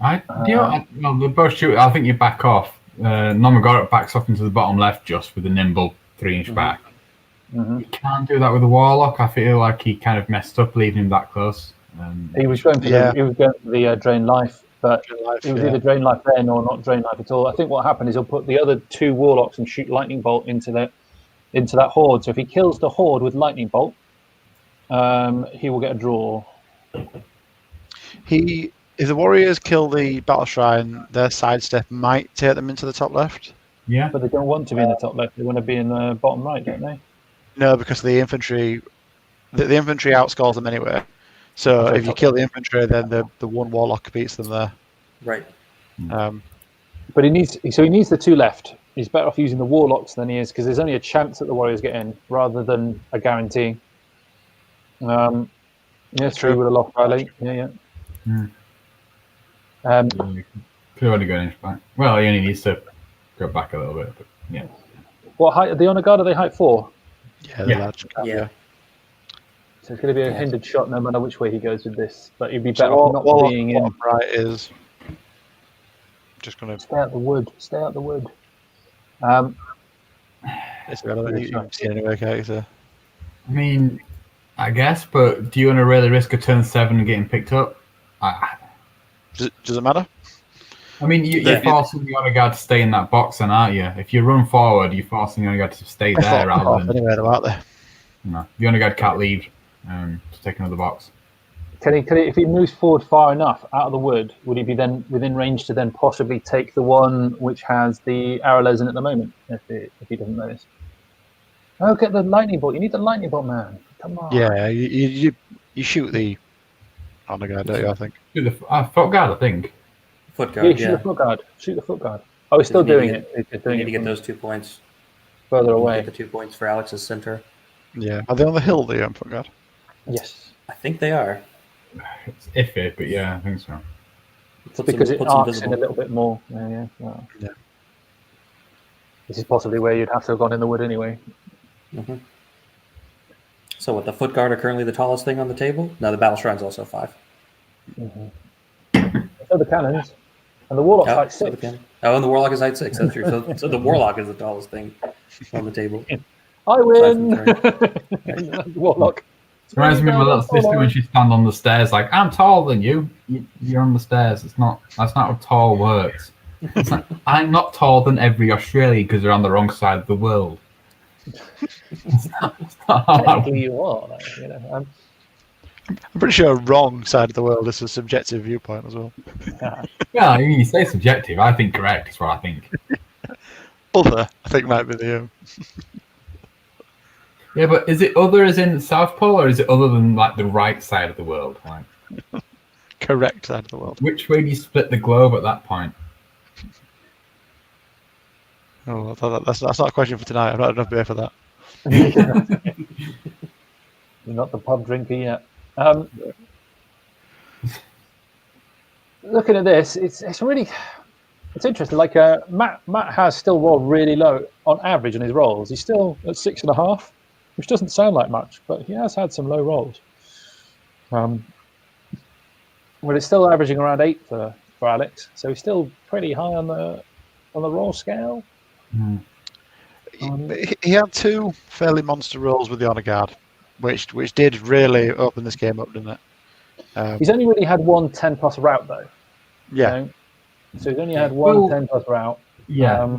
The bow shoot, I think you back off. Nomagorot backs off into the bottom left just with a nimble 3-inch back. Mm-hmm. You can't do that with a warlock. I feel like he kind of messed up leaving him that close. He was going for the drain life, but it was either drain life then or not drain life at all. I think what happened is he'll put the other 2 warlocks and shoot lightning bolt into into that horde. So if he kills the horde with lightning bolt, he will get a draw. If the warriors kill the battle shrine, their sidestep might take them into the top left. Yeah. But they don't want to be in the top left. They want to be in the bottom right, don't they? No, because the infantry, the infantry outscores them anyway. So if you kill the infantry, then the one warlock beats them there. Right. But he needs the two left. He's better off using the warlocks than he is, because there's only a chance that the warriors get in rather than a guarantee. Yeah, true. With a lock violate. Yeah. Could only go an inch back. Well, he only needs to go back a little bit, but yeah. What height are the honor guard? Are they height 4? Yeah, large. Yeah. So it's going to be a hindered shot no matter which way he goes with this. But he'd be better off not being in. Right is just going to stay out the wood. Stay out the wood. It's relevant. You can see anyway, can't you? So. I mean, I guess, but do you want to really risk a turn 7 and getting picked up? Does it matter? I mean, you're forcing the honor guard to stay in that box, then, aren't you? If you run forward, you're forcing the honor guard to stay there rather than. Anyway, they're out there. No, the honor guard can't leave to take another box. Can he, if he moves forward far enough out of the wood, would he be then within range to then possibly take the one which has the arrows in at the moment? If he doesn't notice. Oh, get the lightning bolt. You need the lightning bolt, man. Come on. Yeah, you shoot the honor guard, don't you? I think. Shoot the foot guard, I think. Foot guard. Shoot the foot guard. Shoot the foot guard. Oh, he's still doing it. He's doing you need it to get those 2 points. Further away. Get the 2 points for Alex's center. Yeah. Are they on the hill, the foot guard? Yes. I think they are. It's iffy, but yeah, I think so. Because it arcs in a little bit more. Yeah. This is possibly where you'd have to have gone in the wood anyway. Mm-hmm. So what, the foot guard are currently the tallest thing on the table? No, the battle shrine's also 5. Mm-hmm. So the cannons. And the warlock's height 6. And the warlock is height 6, that's true. So the warlock is the tallest thing on the table. I win! Warlock. It reminds me of my little sister when she stands on the stairs like, I'm taller than you. You're on the stairs. That's not how tall works. It's like, I'm not taller than every Australian because they're on the wrong side of the world. It's not how Technically you are. I'm pretty sure wrong side of the world is a subjective viewpoint as well. Yeah, I mean, you say subjective. I think correct is what I think. Other, I think, might be the... Yeah, but is it other as in South Pole, or is it other than like the right side of the world? Like, correct side of the world. Which way do you split the globe at that point? Oh, that's not a question for tonight. I've not enough beer for that. You're not the pub drinker yet. Looking at this, it's interesting. Like Matt has still rolled really low on average on his rolls. He's still at 6.5, which doesn't sound like much, but he has had some low rolls. Well, it's still averaging around 8 for Alex, so he's still pretty high on the roll scale. He had 2 fairly monster rolls with the honor guard, which did really open this game up, didn't it? He's only really had 1 10+ route though. Yeah. You know? So he's only had 1 10+ route. Yeah.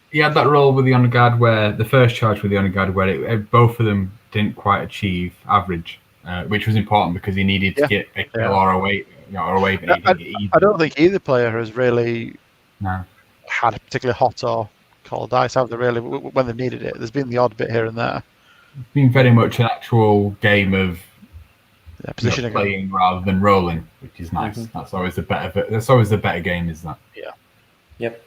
He had that roll with the honor guard where the first charge with the honor guard where both of them didn't quite achieve average, which was important because he needed to get a kill or a wave. I don't think either player has really had a particularly hot or cold dice, have they, really, when they've needed it? There's been the odd bit here and there. It's been very much an actual game of positioning, playing rather than rolling, which is nice. Mm-hmm. That's always the better game, isn't that? Yeah. Yep.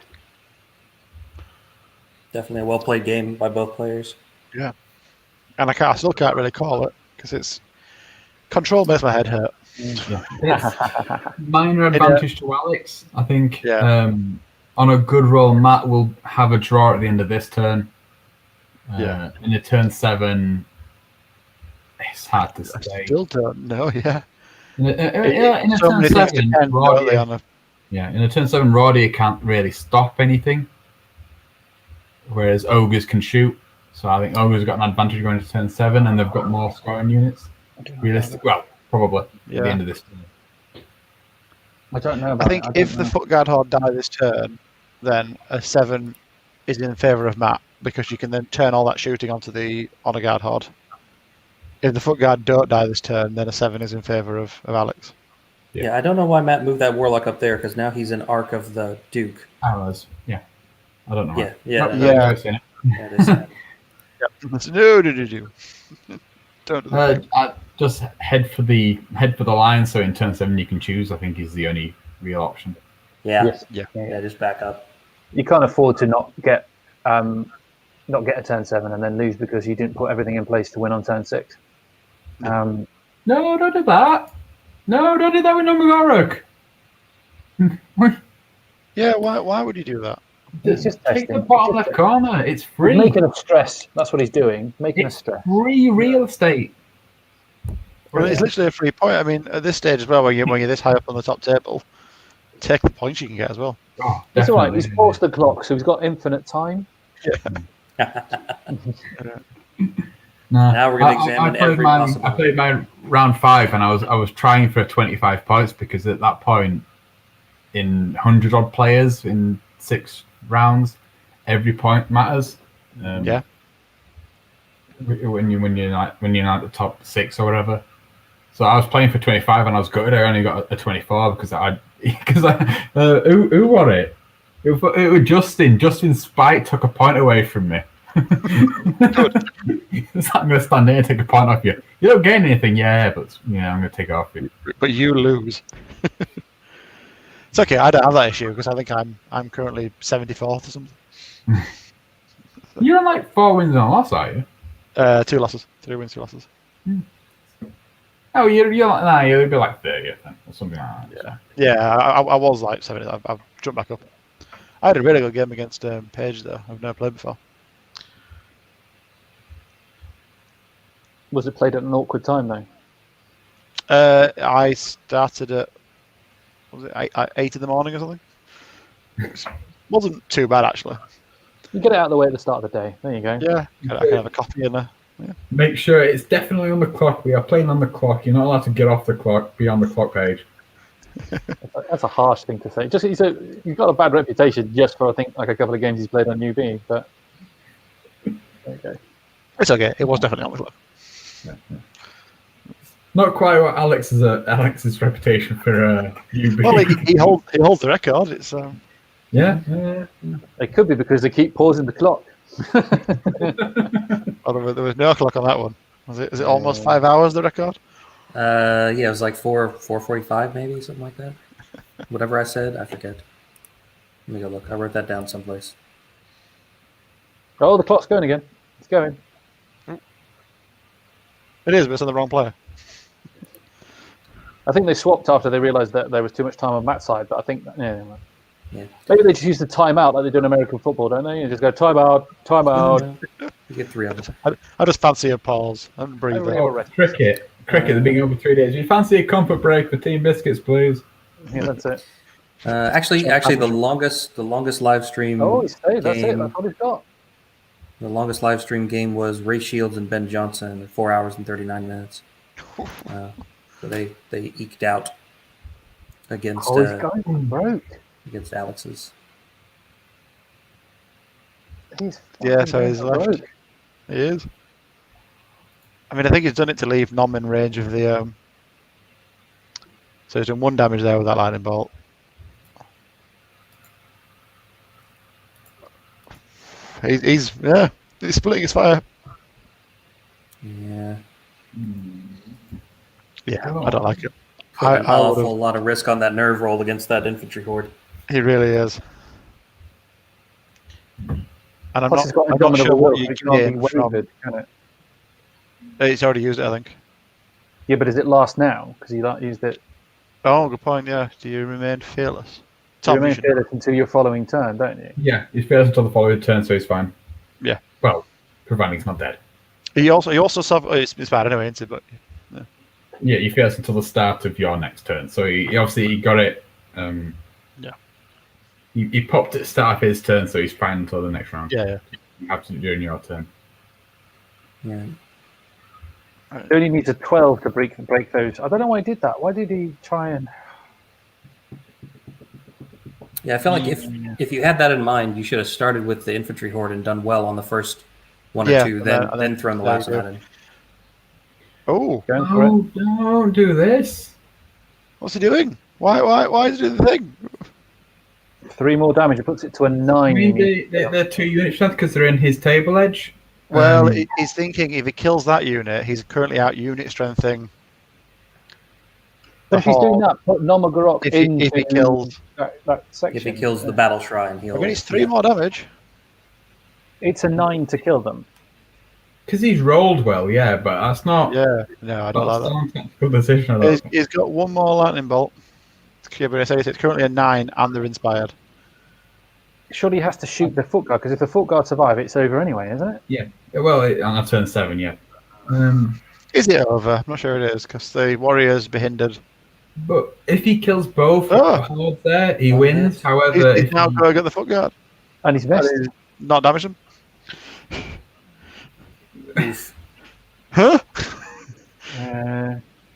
Definitely a well played game by both players. Yeah. And I still can't really call it because it's control makes my head hurt. Yeah. It's minor advantage to Alex, I think. Yeah. On a good roll, Matt will have a draw at the end of this turn. In a turn 7, it's hard to say. I still don't know. Yeah. In a turn 7, in a turn 7, Rordia can't really stop anything, whereas Ogres can shoot. So I think Ogres have got an advantage going into turn 7, and they've got more scoring units. Probably at the end of this turn. I don't know. I think if the foot guard horde die this turn, then a 7 is in favour of Matt because you can then turn all that shooting onto the honor guard horde. If the foot guard don't die this turn, then a 7 is in favour of Alex. Yeah, I don't know why Matt moved that warlock up there because now he's an arc of the Duke. Arrows. Yeah. I don't know. Yeah, I've seen it. That is sad. No. Don't do that. Just head for the line. So in turn 7 you can choose. I think is the only real option. Yeah. Yes. Yeah, just back up. You can't afford to not get a turn 7 and then lose because you didn't put everything in place to win on turn 6. No, don't do that. No, don't do that with Nomagorok. Yeah, why would you do that? It's just Take testing. the bottom left corner. It's free. He's making us stress. That's what he's doing. Making us stress. Free real estate. Well, it's literally a free point. I mean, at this stage as well, when you're this high up on the top table, take the points you can get as well. Oh, It's all right. He's forced the clock, so he's got infinite time. Now we're going to examine every possible. I played my round 5, and I was trying for 25 points because at that point, in 100 odd players in 6 rounds, every point matters. When you're not at the top 6 or whatever. So I was playing for 25, and I was gutted. I only got a 24 who won it? It was Justin. Justin's spite took a point away from me. It's like I'm going to stand there and take a point off you. You don't gain anything, but I'm going to take it off you. But you lose. It's okay. I don't have that issue because I think I'm currently 74th or something. You're on like 4 wins and a loss, are you? 2 losses. 3 wins, 2 losses. Oh, you'll be like 30th then, or something like that. Yeah, I was like 70. I've jumped back up. I had a really good game against Paige though. I've never played before. Was it played at an awkward time though? I started at 8 in the morning or something. Wasn't too bad actually. You get it out of the way at the start of the day. There you go. Yeah, I can have a coffee and Make sure it's definitely on the clock. We are playing on the clock. You're not allowed to get off the clock, be on the clock page. That's a harsh thing to say. Just he's got a bad reputation just for I think like a couple of games he's played on UB, but there you go. It's okay. It was definitely on the clock. Yeah. Not quite what Alex's reputation for UB. Well, he holds the record. It's yeah. It could be because they keep pausing the clock. Well, there was no clock on that one. Is it almost 5 hours, the record? It was like 4:45 maybe, something like that. Whatever I said, I forget. Let me go look. I wrote that down someplace. Oh, the clock's going again. It's going. It is, but it's on the wrong player. I think they swapped after they realised that there was too much time on Matt's side, but I think Yeah. maybe they just use the timeout like they do in American football, don't they? You just go timeout. You get 3 of them. I just fancy a pause and breathe. Cricket, they've been over 3 days. You fancy a comfort break for Team Biscuits, please? Yeah, that's it. Actually, the longest live stream. Oh, he stayed. That's it. game- That's what he's got. The longest live stream game was Ray Shields and Ben Johnson, 4 hours and 39 minutes. So they eked out against Oh, he's going broke. against Alex's. Yeah, so he's left. broke. He is. I mean, I think he's done it to leave Nom in range of the. So he's done 1 damage there with that lightning bolt. He's splitting his fire. Yeah. Yeah, I don't like it. Put an I would've- awful lot of risk on that nerve roll against that infantry horde. He really is. And I'm Plus, not, it's got I'm not indomitable sure what will, you so it can't gain be from. wavered, can it? He's already used it, I think. Yeah, but does it last now? Because you used it. Oh, good point. Yeah. Do you remain fearless? You Tom, remain you should- fearless until your following turn, don't you? Yeah, he fails until the following turn, so he's fine. Yeah. Well, providing he's not dead. He also suffer. It's bad anyway, isn't it? But Yeah, he fails until the start of your next turn. So he obviously got it. Yeah. He popped at the start of his turn, so he's fine until the next round. yeah. You have to during your turn. Yeah. He only needs a 12 to break those. I don't know why he did that. Why did he try and? Yeah, I feel like if you had that in mind, you should have started with the infantry horde and done well on the first one or two, then thrown the last one in. Oh, don't do this. What's he doing? Why is he doing the thing? 3 more damage. It puts it to a 9. I mean, they're 2 unit strength because they're in his table edge. Well, he's thinking if he kills that unit, he's currently out unit strengthening. But if he's doing that, put Nomagorok into if he kills that section. If he kills the battle shrine, he'll. I mean, it's 3 more damage. It's a 9 to kill them. Because he's rolled well, yeah, but that's not. Yeah, no, I don't like that. Tactical decision. He's got 1 more lightning bolt. It's currently a 9, and they're inspired. Surely he has to shoot the foot guard, because if the foot guard survive, it's over anyway, isn't it? Yeah. Well, on turn 7, yeah. Is it over? I'm not sure it is, because the warriors be hindered. But if he kills both hordes there, he wins. However, he's now going to get the foot guard. And he's missed. Not damage him. Huh?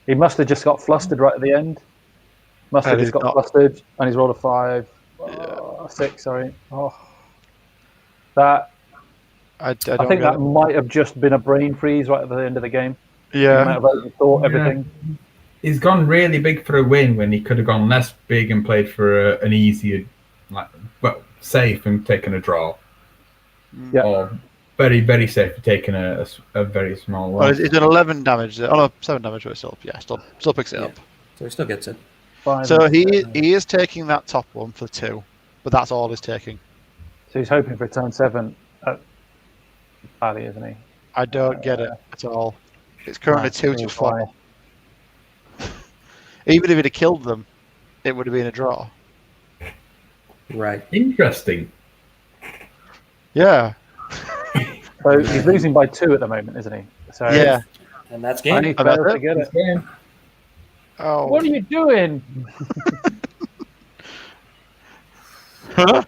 He must have just got flustered right at the end. Must have just got flustered, and he's rolled a 5. 6, sorry. Oh. That. I think that might have just been a brain freeze right at the end of the game. Yeah. He might have thought everything. He's gone really big for a win when he could have gone less big and played for an easier, safe and taken a draw. Yeah. Or very, very safe for taking a very small one. Well, he's done 11 damage there. Oh, no, 7 damage, but still picks it up. So he still gets it. So he is taking that top one for 2, but that's all he's taking. So he's hoping for turn 7 at Valley, isn't he? I don't get it at all. It's currently 2 to 4. Even if he'd have killed them, it would have been a draw. Right. Interesting. Yeah. So he's losing by 2 at the moment, isn't he? So yeah. And that's game. And he failed to get it. Oh. What are you doing? Huh?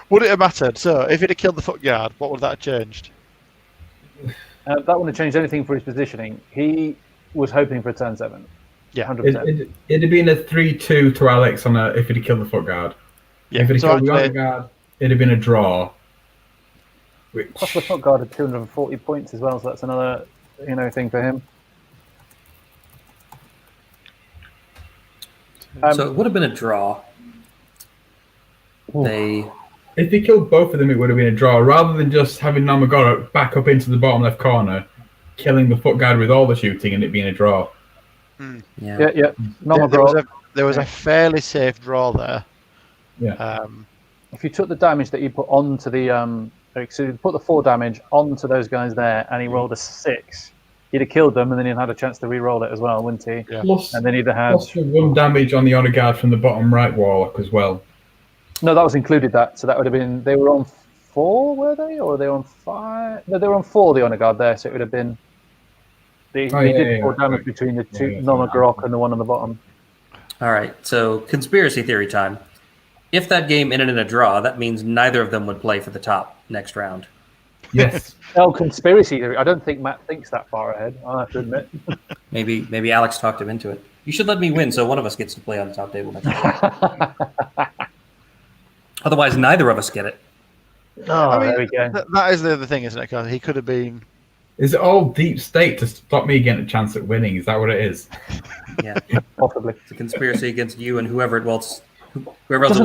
Would it have mattered? So, if he'd have killed the foot guard, what would that have changed? That wouldn't have changed anything for his positioning. He was hoping for a turn 7. Yeah, 100%. It'd have been a 3-2 to Alex if he'd have killed the foot guard. Yeah, if he'd have killed the other guard, it'd have been a draw. Plus the foot guard had 240 points as well, so that's another thing for him. So it would have been a draw. If he killed both of them, it would have been a draw. Rather than just having Nomagorok back up into the bottom left corner, killing the foot guard with all the shooting, and it being a draw. Yeah. There was a fairly safe draw there. Yeah. If you took the damage that you put onto the so you put the 4 damage onto those guys there, and he rolled a 6, he'd have killed them, and then he'd had a chance to re-roll it as well, wouldn't he? Yeah. And then he'd have had plus 1 damage on the honor guard from the bottom right warlock as well. No, that was included. So that would have been. They were on 4, were they, or were they on 5? No, they were on 4. The honor guard there, so it would have been. They did 4 damage between the 2 Nomagorok and the one on the bottom. All right, so conspiracy theory time. If that game ended in a draw, that means neither of them would play for the top next round. Yes. Conspiracy theory. I don't think Matt thinks that far ahead. I have to admit. Maybe Alex talked him into it. You should let me win, so one of us gets to play on the top table next round. Otherwise, neither of us get it. Oh, there we go. That is the other thing, isn't it? Because he could have been. Is it all deep state to stop me getting a chance at winning? Is that what it is? Yeah, possibly. It's a conspiracy against you and whoever else it was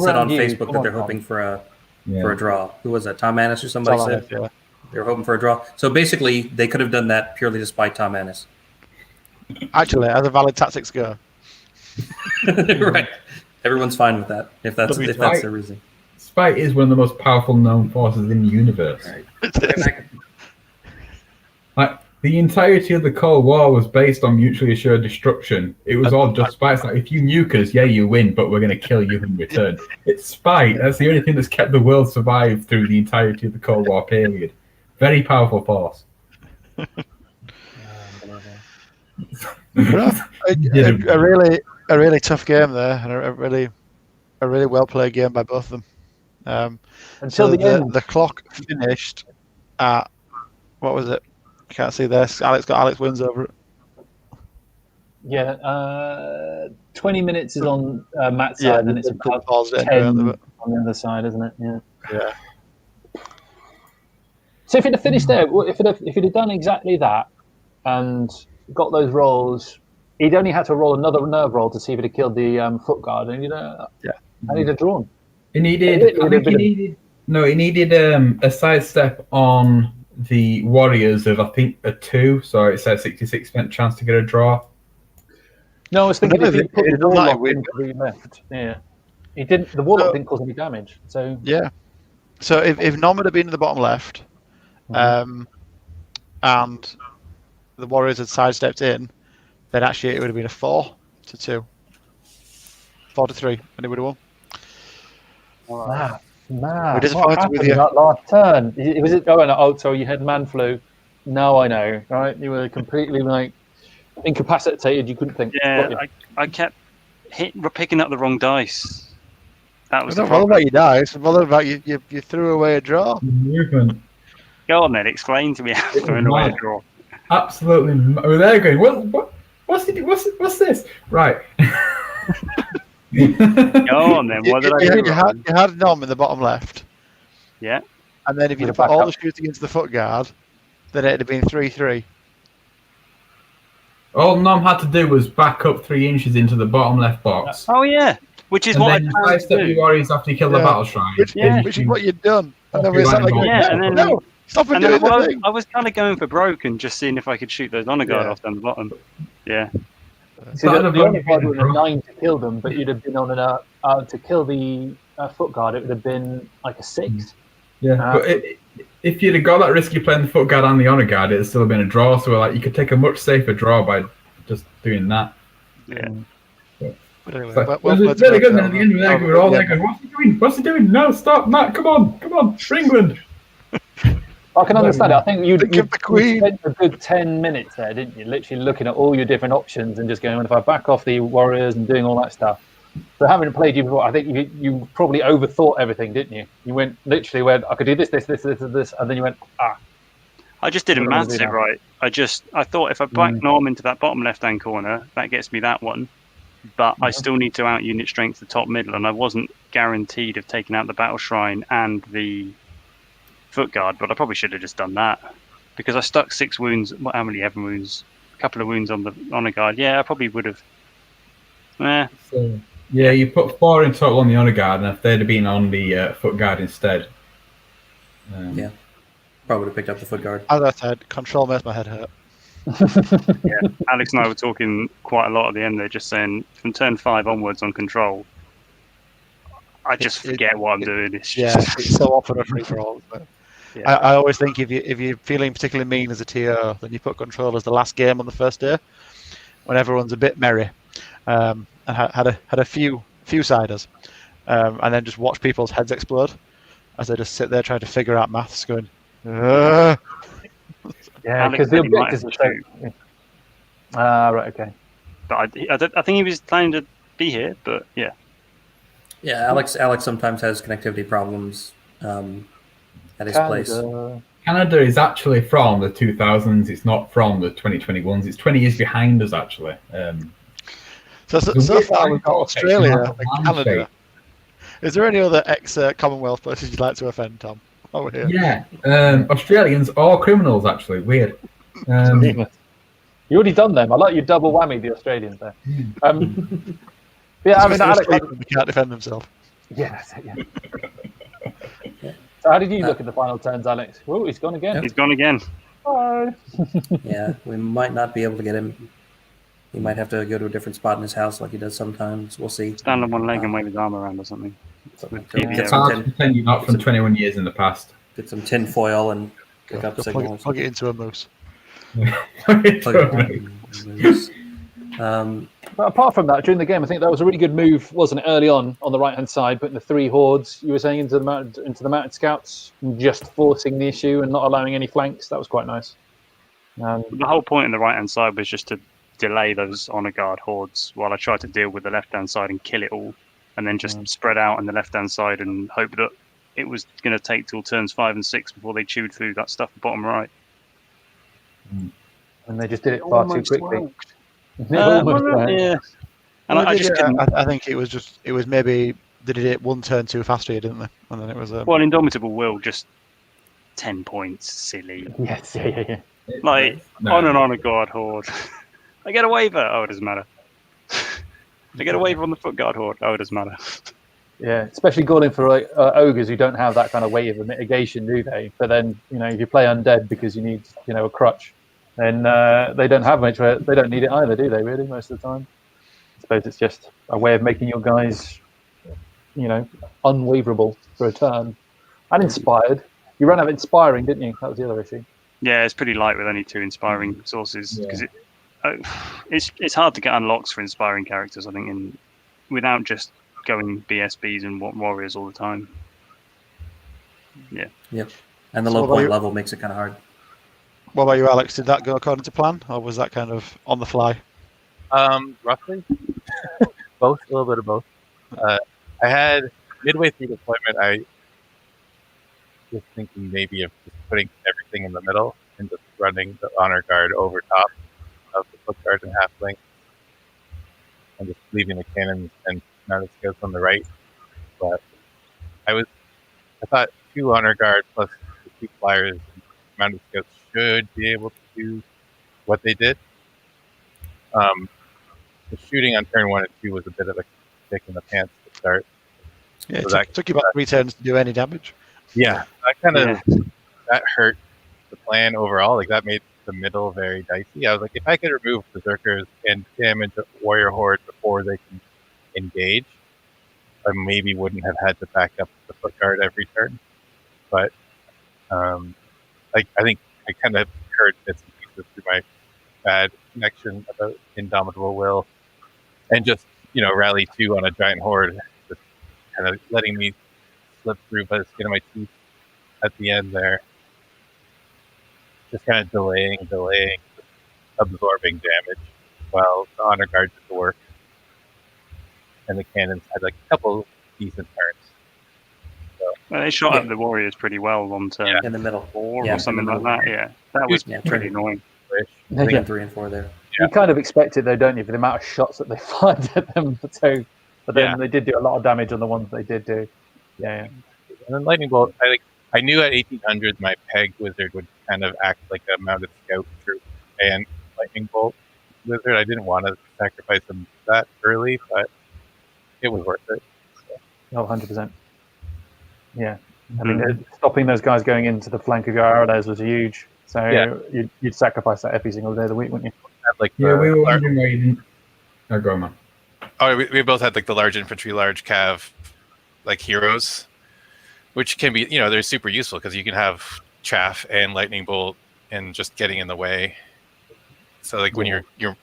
said on Facebook that they're hoping for a draw. Who was that? Tom Annis or somebody said they were hoping for a draw. So basically, they could have done that purely to spite Tom Annis. Actually, as a valid tactics go. Right. Everyone's fine with that if that's their reason. Spite is one of the most powerful known forces in the universe. Right. Like the entirety of the Cold War was based on mutually assured destruction. It was all just spite. It's like if you nuke us, you win, but we're going to kill you in return. It's spite. That's the only thing that's kept the world survive through the entirety of the Cold War period. Very powerful force. A really tough game there, and a really well played game by both of them. Until the end, the clock finished at what was it? I can't see this. Alex wins over it. Yeah, 20 minutes is on Matt's side, and it's about 10 on the other side, isn't it? Yeah. Yeah. So if it had finished there, if it had done exactly that and got those rolls, he'd only had to roll another nerve roll to see if it had killed the foot guard, and and he'd have drawn. He needed a sidestep on the Warriors of, I think, a 2, so it's a 66% chance to get a draw. No, I was thinking if he put the Warlock into the left. Yeah. He didn't. The Warlock didn't cause any damage. So yeah. So if Nom had been in the bottom left, and the Warriors had sidestepped in, then actually it would have been a 4-2, 4-3, and it would have won. We're disappointed with you. That last turn. Was it going? Oh, so you had man flu. Now I know, right? You were completely incapacitated. You couldn't think. Yeah, I kept picking up the wrong dice. That was not bothered about your dice. I'm bothered about you threw away a draw. Movement. Go on then. Explain to me how throwing away a draw. Absolutely. We're there going. What's this? Right. Go on then. What did I do? You had Nom in the bottom left. Yeah. And then if you'd have put all the shoots against the foot guard, then it'd have been 3-3. All Nom had to do was back up 3 inches into the bottom left box. Oh yeah, which is what I tried to do. The Warriors after you kill the battle shrine. Which is what you'd done. And then we sat like, no, stop and do the I was kind of going for broke and just seeing if I could shoot those honor guard off down the bottom. Yeah. See, the honor guard would have been a 9 to kill them, but you'd have been on to kill the foot guard. It would have been like a 6. Yeah, but if you'd have got that risky playing the foot guard and the honor guard, it'd still have been a draw. So you could take a much safer draw by just doing that. Yeah. But anyway, it's really good. And at the end of the day, we're all like, "What's he doing? What's he doing? No, stop, Matt! Come on, for England!" I can understand it. I think you spent a good 10 minutes there, didn't you? Literally looking at all your different options and just going, well, if I back off the Warriors and doing all that stuff. So having played you before, I think you probably overthought everything, didn't you? You went literally went, I could do this, and then you went, I just didn't maths it right. I thought if I back Norm into that bottom left-hand corner, that gets me that one. But I still need to out-unit strength the top middle, and I wasn't guaranteed of taking out the battle shrine and the foot guard, but I probably should have just done that because I stuck 6 wounds. How many 11 wounds? A couple of wounds on the honor guard. Yeah, I probably would have. So, yeah, you put 4 in total on the honor guard, and if they'd have been on the foot guard instead, probably would have picked up the foot guard. As I said, control makes my head hurt. Yeah, Alex and I were talking quite a lot at the end there, just saying from turn 5 onwards on control, I just forget what I'm doing. It's so often a free for all. Yeah. I always think if you're feeling particularly mean as a TO, then you put control as the last game on the first day, when everyone's a bit merry, and had a few siders, and then just watch people's heads explode as they just sit there trying to figure out maths, going. Yeah, because the objectives are so. Right, okay. But I think he was planning to be here, but yeah. Yeah, Alex sometimes has connectivity problems at his place. Canada is actually from the 2000s. It's not from the 2021s. It's 20 years behind us, actually. So far we've got Australia and Canada. Is there any other ex-Commonwealth places you'd like to offend, Tom? Oh, yeah. Australians are criminals, actually. Weird. You already done them. I like you double whammy the Australians there. Yeah, I mean, Alex, they can't defend themselves. Yeah, that's it, yeah. So how did you look at the final turns, Alex? Oh, he's gone again. He's gone again. Bye. Yeah, we might not be able to get him. He might have to go to a different spot in his house like he does sometimes. We'll see. Stand on one leg and wave his arm around or something. It's hard to pretend you're not from 21 years in the past. Get some tin foil and pick up signals. Plug it into a moose. But apart from that, during the game, I think that was a really good move, wasn't it? Early on the right-hand side, putting the 3 hordes, you were saying, into the mounted scouts, and just forcing the issue and not allowing any flanks. That was quite nice. The whole point in the right-hand side was just to delay those honor guard hordes while I tried to deal with the left-hand side and kill it all, and then just spread out on the left-hand side and hope that it was going to take till turns 5 and 6 before they chewed through that stuff bottom right. And they just did it far too quickly. Yeah. And I just didn't. I think it was maybe they did it one turn too fast here, didn't they? And then it was Well, Indomitable Will just 10 points, silly. Yes, yeah. Like on and on a guard horde. I get a waiver. Oh, it doesn't matter. I get a waiver on the foot guard horde. Oh, it doesn't matter. Yeah, especially going for like ogres who don't have that kind of weight of mitigation, do they? But then if you play undead because you need a crutch, then they don't have much. They don't need it either, do they? Really, most of the time. I suppose it's just a way of making your guys, unwaverable for a turn, and inspired. You ran out of inspiring, didn't you? That was the other issue. Yeah, it's pretty light with only 2 inspiring sources because it's hard to get unlocks for inspiring characters. I think without just going BSBs and warriors all the time. Yeah. Yep. And the low point level makes it kind of hard. What about you, Alex? Did that go according to plan, or was that kind of on the fly? Roughly. Both, a little bit of both. I had midway through deployment, I was thinking maybe of just putting everything in the middle and just running the honor guard over top of the foot guard and halfling, and just leaving the cannons and mounted scouts on the right. But I thought 2 honor guard plus the 2 flyers and mounted scouts should be able to do what they did. The shooting on turn 1 and 2 was a bit of a kick in the pants to start. Yeah, so it took you about 3 turns to do any damage. Yeah, that hurt the plan overall. Like, that made the middle very dicey. I was like, if I could remove berserkers and damage a warrior horde before they can engage, I maybe wouldn't have had to back up the foot guard every turn. But I think I kind of heard bits and pieces through my bad connection about Indomitable Will, and just rally 2 on a giant horde, just kind of letting me slip through by the skin of my teeth at the end there. Just kind of delaying, absorbing damage while the honor guard did the work. And the cannons had like a couple decent turns. So, well, they shot at the warriors pretty well on turn in the middle 4 or something like that. Yeah, that was pretty annoying. I think 3 and 4 there. You kind of expect it though, don't you, for the amount of shots that they fired at them. But then they did do a lot of damage on the ones they did do. Yeah. And then lightning bolt, I knew at 1800 my peg wizard would kind of act like a mounted scout troop and lightning bolt wizard. I didn't want to sacrifice them that early, but it was worth it. So. Oh, 100%. Yeah. I mean, stopping those guys going into the flank of your arrows was huge. So you'd sacrifice that every single day of the week, wouldn't you? We were wondering why you didn't. Oh, go on, man. Oh, we both had like the large infantry, large cav, like heroes, which can be, they're super useful because you can have chaff and lightning bolt and just getting in the way. So like when you're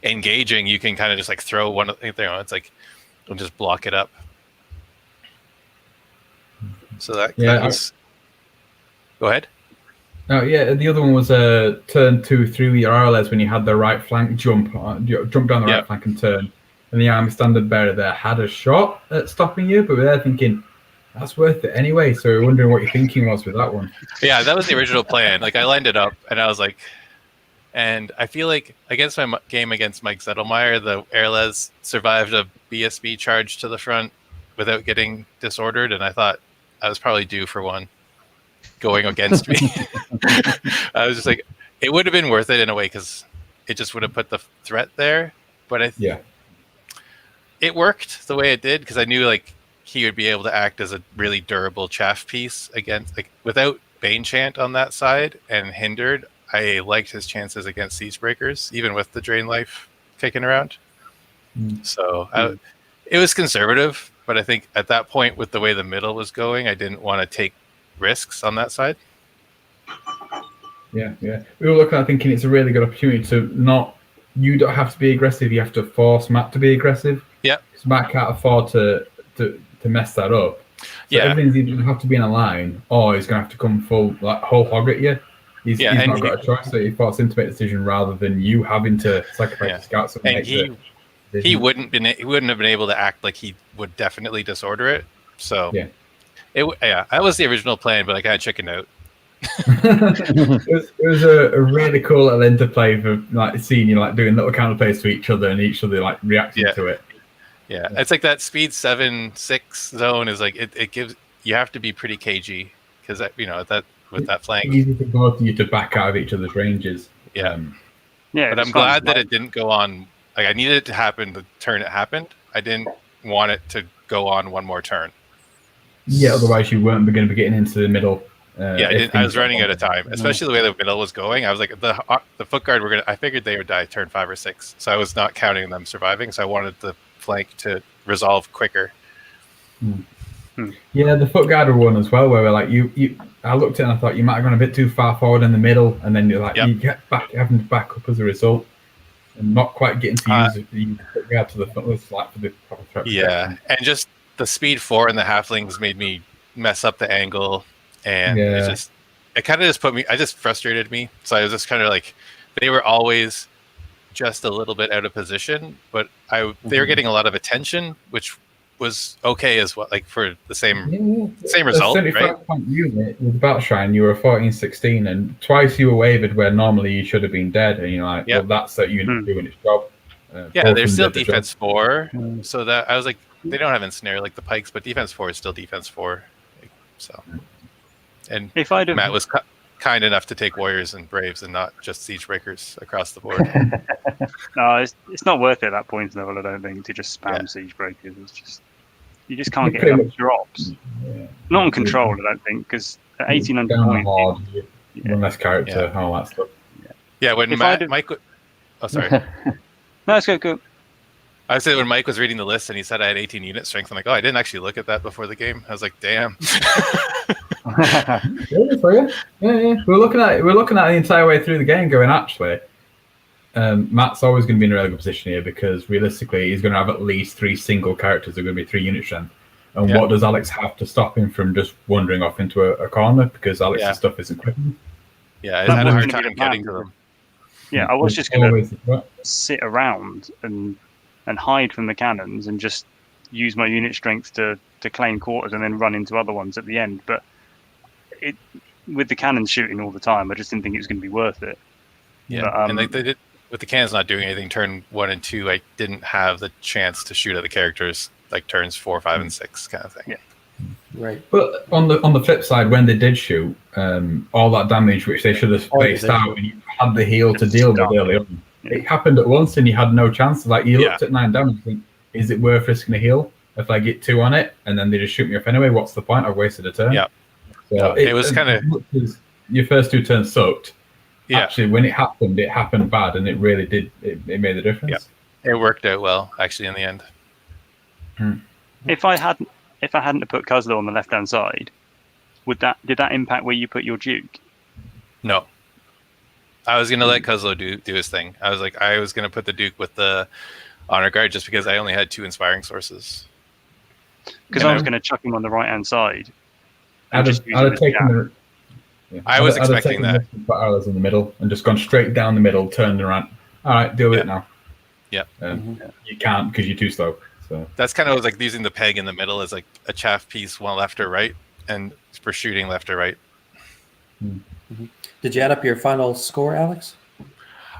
engaging, you can kind of just like throw one. It's like we'll just block it up. So that was. Go ahead. Oh yeah, the other one was turn 2 through your RLS when you had the right flank jump down the right flank and turn, and the army standard bearer there had a shot at stopping you, but we're there thinking that's worth it anyway. So we're wondering what your thinking was with that one. Yeah, that was the original plan. Like I lined it up, and I was like, and I feel like against my game against Mike Zettelmeyer, the Airles survived a BSB charge to the front without getting disordered, and I thought I was probably due for one going against me. I was just like, it would have been worth it in a way because it just would have put the threat there. But it worked the way it did because I knew like he would be able to act as a really durable chaff piece against without Bane Chant on that side and hindered. I liked his chances against Siegebreakers, even with the Drain Life kicking around. So it was conservative, but I think at that point, with the way the middle was going, I didn't want to take risks on that side. Yeah. We were looking at thinking it's a really good opportunity to you don't have to be aggressive, you have to force Matt to be aggressive. Yeah. Because Matt can't afford to mess that up. So everything's either going to have to be in a line or he's going to have to come full, like, whole hog at you. He's not got a choice, so he forced him to make a decision rather than you having to sacrifice the scouts. And he wouldn't have been able to act like he would definitely disorder it. So that was the original plan, but I kind of chickened out. it was a really cool little interplay for like seeing you like doing little counterplays to each other and each other like reacting to it. Yeah, it's like that speed 7-6 zone is like it gives you have to be pretty cagey because that with that flank. It's easy for both of you to back out of each other's ranges. Yeah. Yeah, But I'm glad that it didn't go on. Like I needed it to happen the turn it happened. I didn't want it to go on one more turn. Yeah, otherwise you weren't going to be getting into the middle. I was running out of time, especially the way the middle was going. I was like, the foot guard were gonna. I figured they would die turn 5 or 6, so I was not counting them surviving. So I wanted the flank to resolve quicker. Yeah, the foot guard one as well, where we're like I looked at it and I thought you might have gone a bit too far forward in the middle, and then you're like you get back having to back up as a result, and not quite getting to use the foot guard to the front was like for the proper threat. Yeah, and just the speed 4 and the halflings made me mess up the angle, and it kind of just frustrated me. So I was just kind of like, they were always just a little bit out of position, but they were getting a lot of attention, which was okay as well, like for the same result, right? 75-point unit with Battle Shrine, you were 14-16, and twice you were wavered where normally you should have been dead, and you're like, well, that's that unit doing its job. They're still defense 4, so that I was like, they don't have ensnare like the pikes, but defense 4 is still defense 4. So, and if Matt was kind enough to take warriors and braves and not just siege breakers across the board. No, it's not worth it at that point level. I don't think to just spam siege breakers. It's just you just can't get enough drops. Not on control, I don't think, because at 1800 points, one less character, all that stuff. Yeah, when Mike. Oh, sorry. No, it's good. I said when Mike was reading the list and he said I had 18 unit strength, I'm like, oh, I didn't actually look at that before the game. I was like, damn. Really for you? Yeah. We're looking at it the entire way through the game, going actually. Matt's always going to be in a really good position here because realistically, he's going to have at least 3 single characters that are going to be 3 unit strength. And what does Alex have to stop him from just wandering off into a corner because Alex's stuff isn't quick enough? Yeah, I had a hard time getting to them. Yeah, I was just going to sit around and hide from the cannons and just use my unit strength to claim quarters and then run into other ones at the end. But with the cannons shooting all the time, I just didn't think it was going to be worth it. Yeah, but, and they did, with the cannons not doing anything, turn 1 and 2, I didn't have the chance to shoot at the characters like turns 4, 5, and 6 kind of thing. Yeah. Right. But on the flip side, when they did shoot, all that damage which they should have spaced out, and you had the heal to deal with early on. It happened at once, and you had no chance. Like you looked at 9 damage, and think, is it worth risking a heal? If I get 2 on it, and then they just shoot me off anyway, what's the point? I've wasted a turn. Yeah. So it was kind of your first 2 turns sucked. Yeah. Actually, when it happened bad, and it really did. It made a difference. Yeah. It worked out well, actually, in the end. If I hadn't put Cuzlo on the left hand side, did that impact where you put your Duke? No. I was gonna let Cuzlo do his thing. I was gonna put the Duke with the honor guard just because I only had 2 inspiring sources. Because I was gonna chuck him on the right hand side. I'd have taken I was expecting that. Put arrows in the middle and just gone straight down the middle, turned around. All right, deal with it now. Yeah. You can't because you're too slow. So that's kind of like using the peg in the middle as like a chaff piece, one left or right, and for shooting left or right. Did you add up your final score, Alex?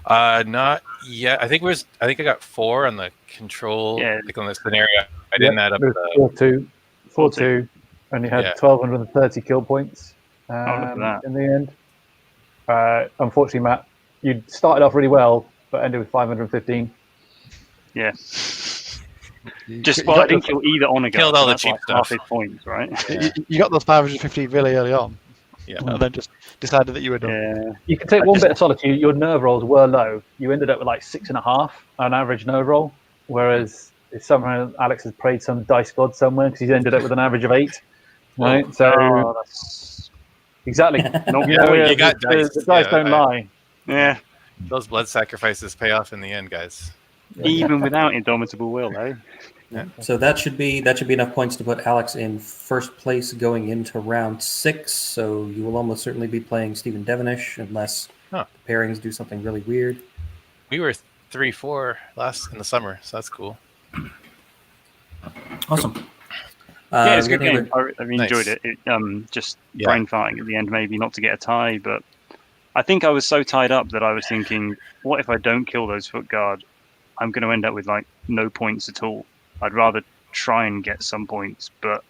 Not yet. I think I got 4 on the control, like on the scenario. I didn't add up the 4-2, and you had 1,230 kill points in the end. Unfortunately, Matt, you started off really well, but ended with 515. Yeah. I didn't kill either honor guard. Killed all the cheap stuff. Half his points, right? Yeah. You got those 550 really early on. Yeah. And then just decided that you were done. Yeah. You can take one bit of solitude. Your nerve rolls were low. You ended up with like 6.5 on average nerve roll, whereas if somehow Alex has prayed some dice god somewhere because he's ended up with an average of 8. Right? So exactly. You got dice. The dice don't lie. Yeah. Those blood sacrifices pay off in the end, guys. Even without indomitable will, though. Yeah. So that should be enough points to put Alex in first place going into round 6. So you will almost certainly be playing Stephen Devonish unless the pairings do something really weird. We were 3-4 last in the summer, so that's cool. Awesome. Yeah, it's a good got any game. I really enjoyed Nice. it. Just brain farting at the end, maybe not to get a tie, but I think I was so tied up that I was thinking, what if I don't kill those foot guard? I'm going to end up with like no points at all. I'd rather try and get some points, but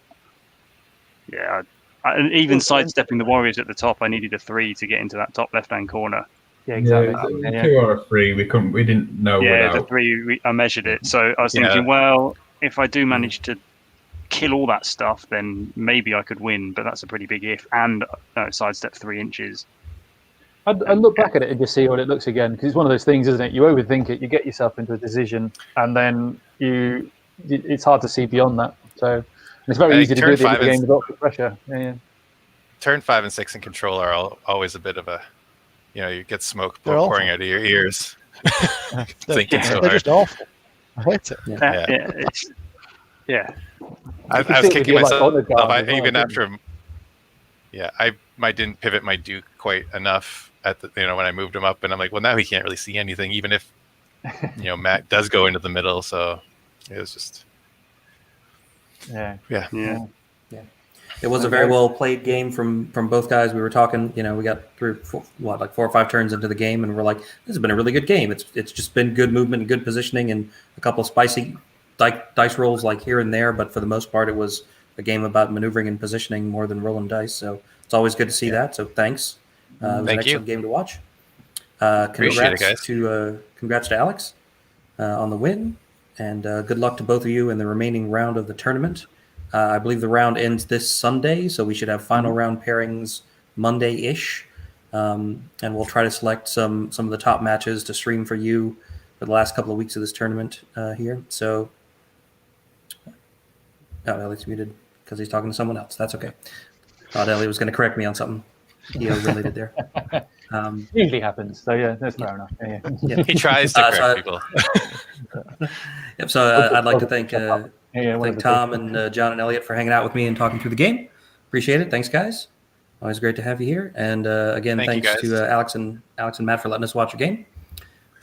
yeah, and even sidestepping the warriors at the top, I needed a 3 to get into that top left-hand corner. Yeah, exactly. Yeah, 2 or a 3. We didn't know. Yeah, without. the 3 I measured it, so I was thinking, well, if I do manage to kill all that stuff, then maybe I could win, but that's a pretty big if. And sidestep 3 inches. I'd look back at it and just see what it looks again, because it's one of those things, isn't it? You overthink it, you get yourself into a decision, and then it's hard to see beyond that. So it's very easy to do the game without the pressure. Yeah. Turn 5 and 6 in control are always a bit of a, you get smoke pouring out of your ears. Thinking so they're hard. just awful. I hate it. Yeah. I was kicking myself even after. Yeah, I didn't pivot my Duke quite enough at the when I moved him up, and I'm like, well, now he can't really see anything, even if Matt does go into the middle. So it was just yeah. It was a very well played game from both guys. We were talking, we got through 4 or 5 turns into the game, and we're like, this has been a really good game. It's just been good movement and good positioning, and a couple of spicy dice rolls like here and there, but for the most part, it was a game about maneuvering and positioning more than rolling dice. So it's always good to see that. So thanks. It was an excellent game to watch. Congrats to Alex on the win, and good luck to both of you in the remaining round of the tournament. I believe the round ends this Sunday, so we should have final round pairings Monday-ish, and we'll try to select some of the top matches to stream for you for the last couple of weeks of this tournament here. So, Elliott's muted because he's talking to someone else. That's okay. Thought Elliott was going to correct me on something he related there. Usually happens, so yeah, that's fair enough. Yeah. He tries to correct people. Yep. So I'd like to thank Tom and John and Elliott for hanging out with me and talking through the game. Appreciate it. Thanks, guys. Always great to have you here. And again, thanks to Alex and Matt for letting us watch a game.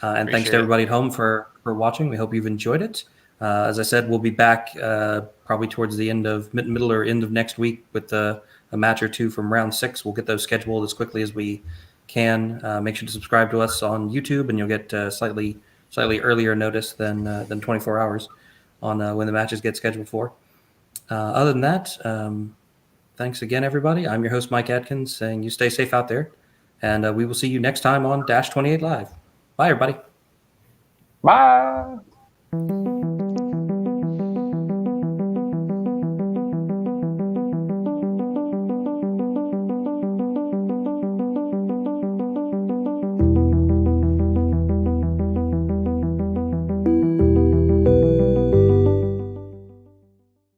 And thanks to everybody at home for watching. We hope you've enjoyed it. As I said, we'll be back probably towards the middle or end of next week with a match or 2 from round 6. We'll get those scheduled as quickly as we can. Make sure to subscribe to us on YouTube, and you'll get slightly earlier notice than 24 hours on when the matches get scheduled for. Other than that, thanks again, everybody. I'm your host, Mike Atkins, saying you stay safe out there, and we will see you next time on Dash 28 Live. Bye, everybody. Bye.